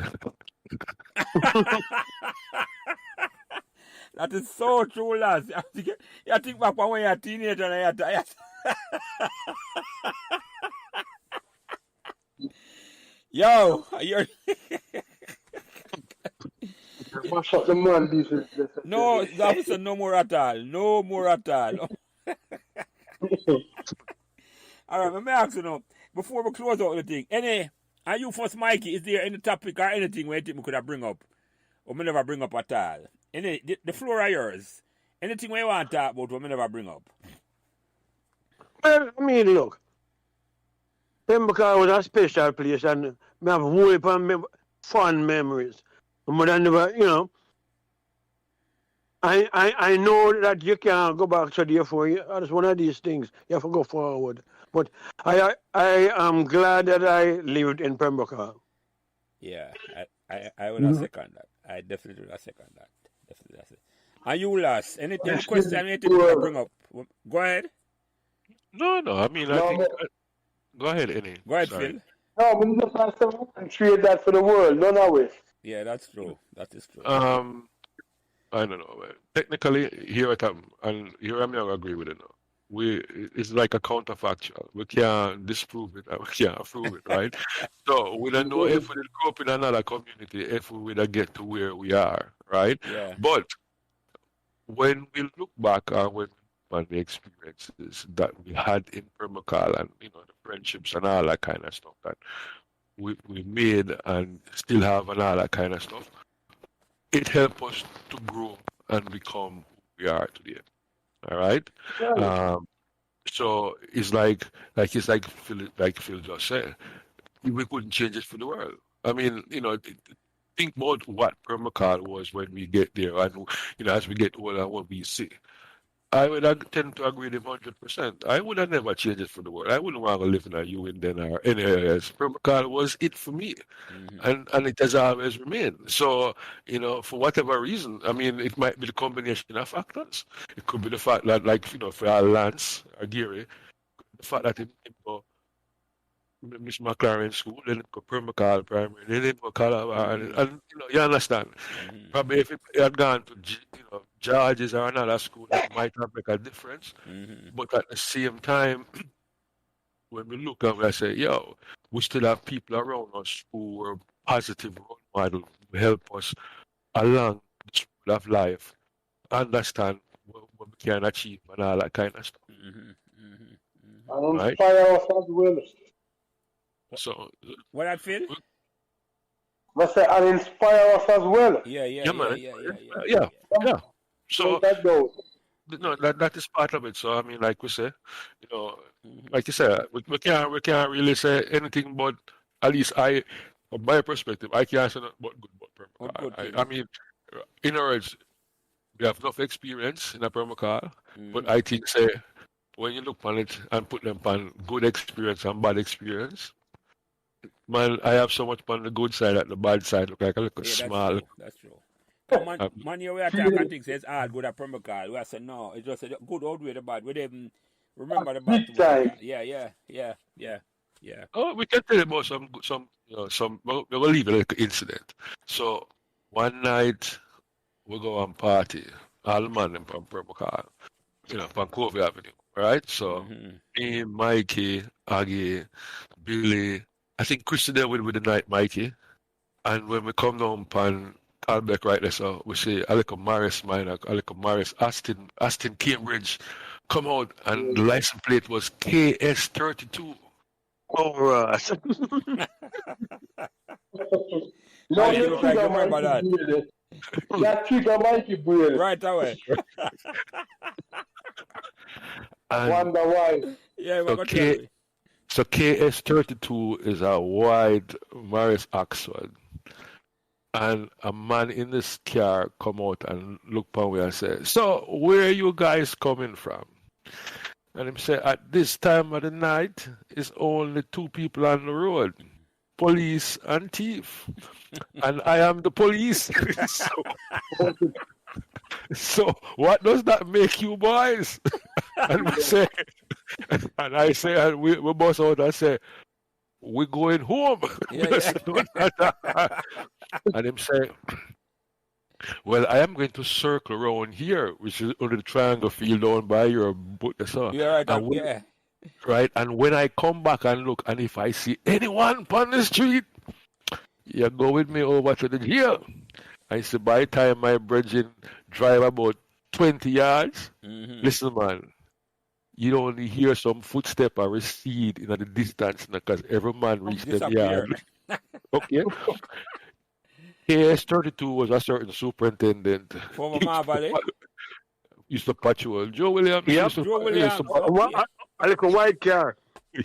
A: That is so true, lads. You think back when you're a teenager and you're Yo, you're
D: Mash up the man business.
A: no, officer, no more at all. All right, let me ask you now, before we close out the thing, are you first, Mikey, is there any topic or anything where you think we could have bring up or we never bring up at all? The floor is yours. Anything where you want to talk about what we never bring up?
B: Well, I mean, look, Pembroke was a special place and we have whole heap of fun memories. But I never, I know that you can't go back, so therefore, it's one of these things. You have to go forward. But I am glad that I lived in Pembroke.
A: Yeah, I would second that. I definitely would second that. And you last, any question, anything to bring up? Go ahead.
C: No, I mean, I think... Go ahead, Eddie.
A: Go ahead,
C: Sorry.
A: Phil.
D: No, we just have to trade that for the world, none of it.
A: Yeah, that's true. That is true.
C: I don't know. Technically, here I am, and here I'm not agree with it. No. It's like a counterfactual. We can't disprove it, and we can't prove it, right? So we don't know if we did grow up in another community, if we would get to where we are, right?
A: Yeah.
C: But when we look back when on the experiences that we had in Permacal and the friendships and all that kind of stuff that we made and still have and all that kind of stuff, it helped us to grow and become who we are today. All right. So it's like Phil just said, we couldn't change it for the world. I mean, think about what Permacal was when we get there, and as we get older, what we see. I would tend to agree with him 100%. I would have never changed it for the world. I wouldn't want to live in a UN or anywhere else. Permacal was it for me, and it has always remained. So, for whatever reason, I mean, it might be the combination of factors. It could be the fact that, like, for our Lance or Gary, the fact that it Miss McLaren School, then it go Permacal Primary, then it go Calabar, and you understand. Probably if it had gone to George's or another school, that might have make a difference. But at the same time, when we look and we say, yo, we still have people around us who were positive role models who help us along the road of life, understand what we can achieve and all that kind of stuff.
D: And inspire us as well.
C: So,
A: what I feel?
D: I say, and inspire us as well.
C: Yeah. So that is part of it. So I mean, like we say, like you said, we can't really say anything but, at least from my perspective, I can't say nothing but good about Permacal. I mean, in other words, we have enough experience in a Permacal, but I think when you look on it and put them on good experience and bad experience, man, I have so much on the good side that the bad side look like a little small.
A: That's true. Man, you were talking things says good at Pembroke. We said no, it's just a good old way the bad. We didn't remember the bad. Yeah.
C: Oh, we can tell you about some we'll leave a little incident. So one night we go on party, all the man in Pembroke, from Covey Avenue, right? So me, Mikey, Aggie, Billy, I think Christy there with the night, Mikey. And when we come down pan Pembroke right there, so we see Alec Morris minor, Alec Morris, Aston Cambridge come out, and the license plate was KS32.
B: Oh, Ross.
D: No,
A: you look like you remember that.
D: That trigger Mikey brain.
A: Right away.
D: Wonder why.
A: Yeah, we're going to tell you.
C: So KS32 is a wide Morris Oxford. And a man in this car come out and look upon me and say, so where are you guys coming from? And him say, at this time of the night, it's only two people on the road, police and thief. And I am the police. So what does that make you boys? And we say, and I say, and we both out and say, we're going home. And him say, well, I am going to circle around here, which is under the triangle field down by your book.
A: Yeah, right.
C: Right, and when I come back and look, and if I see anyone on the street, you go with me over to the jail. I say, by the time my brethren drive about 20 yards, listen, man, you only hear some footstep or recede in the distance because every man reached them yard. Okay. KS32 was a certain superintendent.
A: Former Marvally.
C: Used to patrol. Joe Williams.
B: Yep.
A: Joe Williams.
B: A little white car.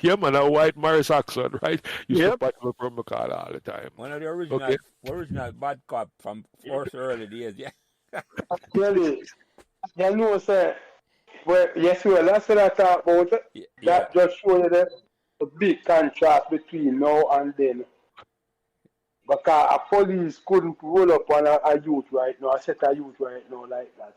C: Yeah, man, a white Morris Oxford, right? Used to patrol from the car all the time.
A: One of the original bad cop from first early days, yeah.
D: Really, you know, sir, well, yes, well, that's what I talk about. That just shows you the big contrast between now and then. Because a police couldn't roll up on a youth right now, a set of youth right now like that.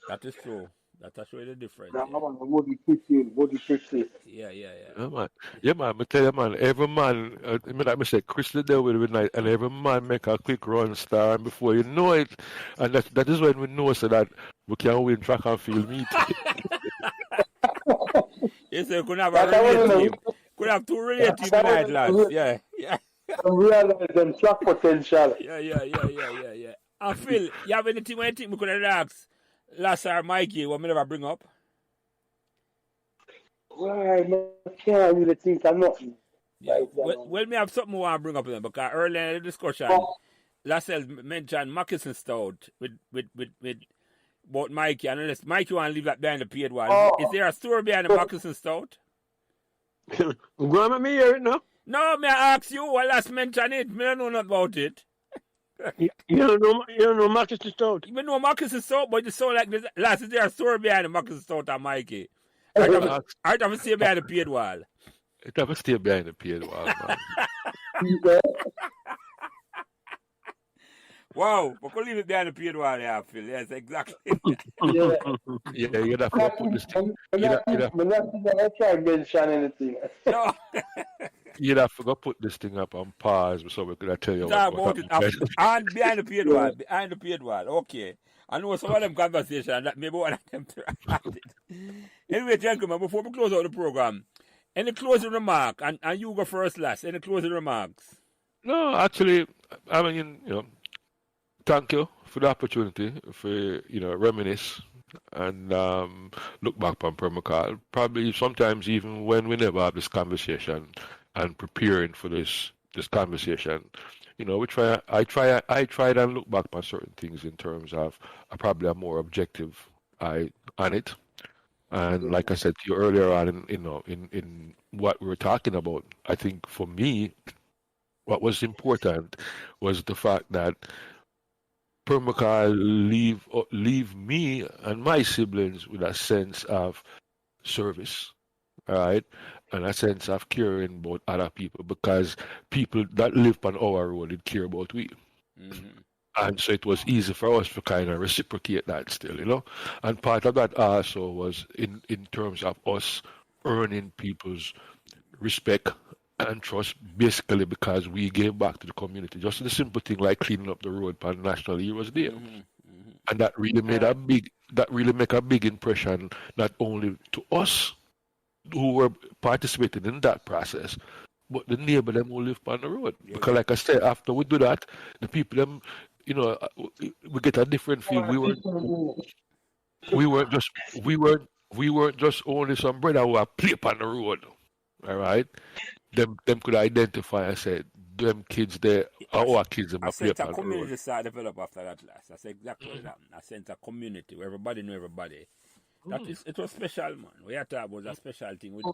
A: That is true. That's really different.
E: Now,
A: Yeah.
E: man, body quickly, body quickly.
A: Yeah.
C: Yeah, man. Yeah, man. I tell you, man. Every man, I mean, like I said, Chris the devil with night, and every man make a quick run star, and before you know it, and that is when we know so that we can win track and field meet.
A: Yes, you could have a
E: But I
A: relay
E: want
A: team. Could have two relay team
E: to
A: tonight, lads. Yeah.
E: realize them track potential.
A: Yeah. And Phil, you have anything where you think we could have asked Lascelle or Mikey what we never bring up?
E: Right, man, I can't really think of nothing.
A: Yeah.
E: Right,
A: Well, me have something I want to bring up with them because earlier in the discussion, Lascelle mentioned Moccasin Stout with about Mikey. And unless Mikey want to leave that behind the paid wall, is there a story behind the Moccasin Stout?
B: Go on, me hear it now.
A: No, me I ask you. I last mention it. Me don't know nothing about it.
B: You don't know Marcus the Stout.
A: You know Moccasin Stout, but it sound like this. Last, is there a story behind the Moccasin Stout and Mikey? I have to stay behind the paid wall.
C: It never stay behind the paid wall, man.
A: Wow, we could leave it behind the paid wall, yeah, Phil. Yes, exactly.
E: Yeah.
C: Yeah, you'd have to put this thing.
E: I'm not trying to mention anything.
A: No.
C: You'd have to go put this thing up on pause so we could tell you
A: Talk
C: what
A: about it and behind the paid wall. Behind the paid wall. Okay. I know some of them conversations that maybe one of them to Anyway, gentlemen, before we close out the program, any closing remark? And you go first, last. Any closing remarks?
C: No, actually, I mean, thank you for the opportunity for, reminisce and look back on Pembroke. Probably sometimes even when we never have this conversation and preparing for this conversation, I tried and look back on certain things in terms of probably a more objective eye on it. And like I said to you earlier on, in what we were talking about, I think for me, what was important was the fact that Pembroke leave me and my siblings with a sense of service, all right, and a sense of caring about other people, because people that live on our road did care about we.
A: Mm-hmm.
C: And so it was easy for us to kind of reciprocate that still, And part of that also was in terms of us earning people's respect and trust, basically because we gave back to the community. Just the simple thing like cleaning up the road for National Heroes Day. And that really made a big impression, not only to us who were participating in that process, but the neighbor them who live on the road. Because like I said, after we do that, the people them, we get a different feel. We weren't just only some brother who are play on the road. All right? Them could identify and say, them kids there are our kids in my play on the road.
A: A community started develop after that last. That's exactly what happened. A sense of community where everybody knew everybody. It was special, man. We had to have was a special thing with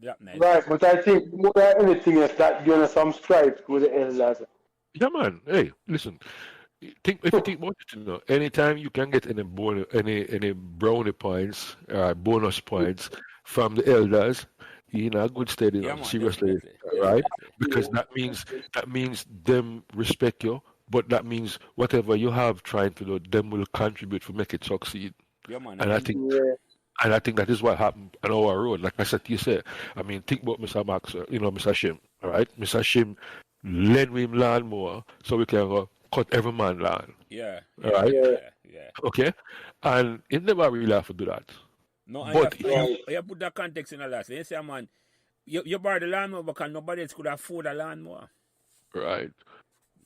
A: that night.
E: Right, but I think more than anything else that gave us some strife with the elders.
C: Yeah, man. Hey, listen. If you think about it, anytime you can get any brownie points or bonus points from the elders, you're in a good state, seriously, right? Because that means them respect you, but that means whatever you have trying to do, them will contribute to make it succeed.
A: Yeah, man.
C: And I think that is what happened on our road. Like I said to you, think about Mr. Max, Mr. Shim, all right? Mr. Shim lend him land more so we can go cut every man land.
A: Yeah.
C: All right?
A: Yeah.
C: Okay? And he never really have to do that.
A: No,
C: but
A: you put that context in the last. You say, man, you borrow the lawnmower because nobody else could afford a lawnmower.
C: Right.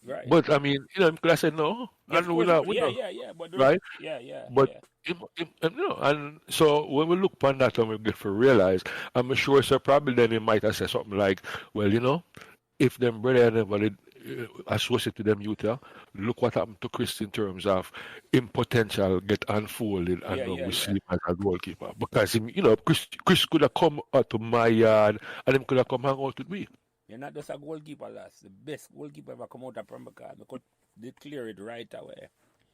A: Right.
C: But I mean, could I say no?
A: Yeah, but
C: right?
A: Yeah.
C: But and so when we look upon that and we get to realize, I'm sure so probably then he might have said something like, well, if them brother never associate to them youth, look what happened to Chris in terms of him potential get unfolded and we see him as a goalkeeper. Because Chris could have come out to my yard and him could have come hang out with me.
A: You're not just a goalkeeper, lass. The best goalkeeper ever come out of Pembroke. We could declare it right away.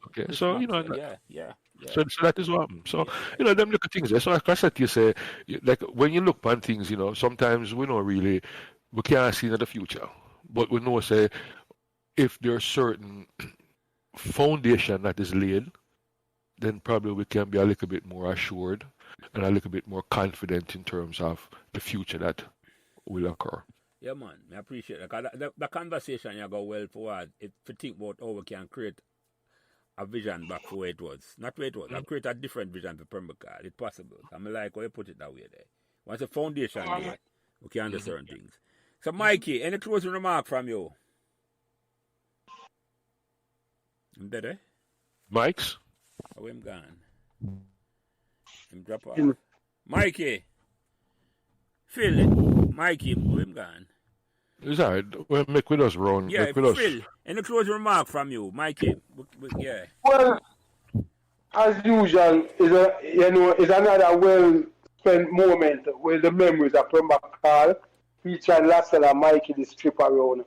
C: Okay, so
A: yeah.
C: So that is what happened. So them little things there. So like I said, you say, like when you look upon things, sometimes we can't see in the future, but we know say if there's certain foundation that is laid, then probably we can be a little bit more assured and a little bit more confident in terms of the future that will occur.
A: Yeah, man. I appreciate it. 'Cause the conversation you go well forward. If you think about how we can create a vision back for where it was. Not where it was. I'll create a different vision for Pembroke. It's possible. I'm like how you put it that way there. Once the foundation there, we can understand things. So, Mikey, any closing remark from you? I'm dead, eh?
C: Mike's?
A: Oh, I'm gone. I'm drop off. Mikey. Phil. Mikey, oh, I'm gone.
C: It's all right. Well, make with us, Ron.
A: Yeah,
C: Make with
A: Phil,
C: us.
A: any closing remark from you? Mikey, yeah.
E: Well, as usual, is another well-spent moment with the memories of Pembroke featuring Lascelle and Mikey this trip around.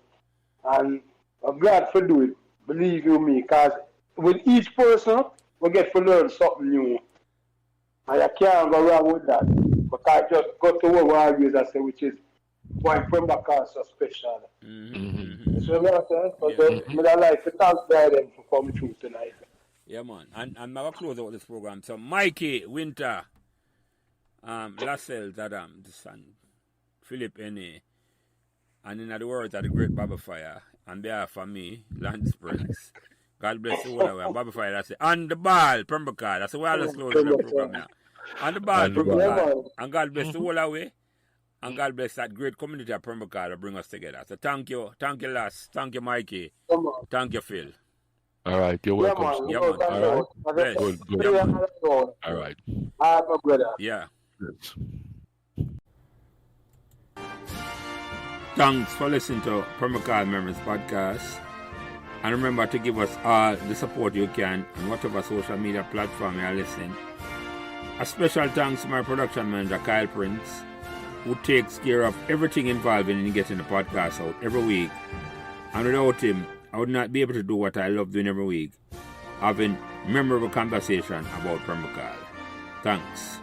E: And I'm glad for doing it. Believe you me, because with each person, we get to learn something new. And I can't go wrong with that. But I just got to what we always say, which is why Pembroke is so special.
A: Mm-hmm.
E: So, I'd like to thank them for coming through tonight.
A: Yeah, man. And I'm going to close out this program. So, Mikey, Wynter, Lascelle, Adam, the son, Philip, N.A., and in the words of the great Baba Fire, on behalf of me, Lance Prince, God bless you all. And Baba Fire, that's it. On the ball, Pembroke. That's the way I just close the program now. On the ball, Pembroke. And God bless the whole way. And God bless that great community of Pembroke to bring us together. So thank you, Lass. Thank you, Mikey. Thank you, Phil.
C: All right, you're welcome.
A: Yeah, man.
C: All right.
A: Bless.
C: Good.
A: Yeah, man.
C: All right.
A: Yeah.
C: Yes.
A: Thanks for listening to Pembroke Memories podcast. And remember to give us all the support you can on whatever social media platform you are listening. A special thanks to my production manager, Kyle Prince, who takes care of everything involved in getting the podcast out every week. And without him, I would not be able to do what I love doing every week, having memorable conversation about Pembroke. Thanks.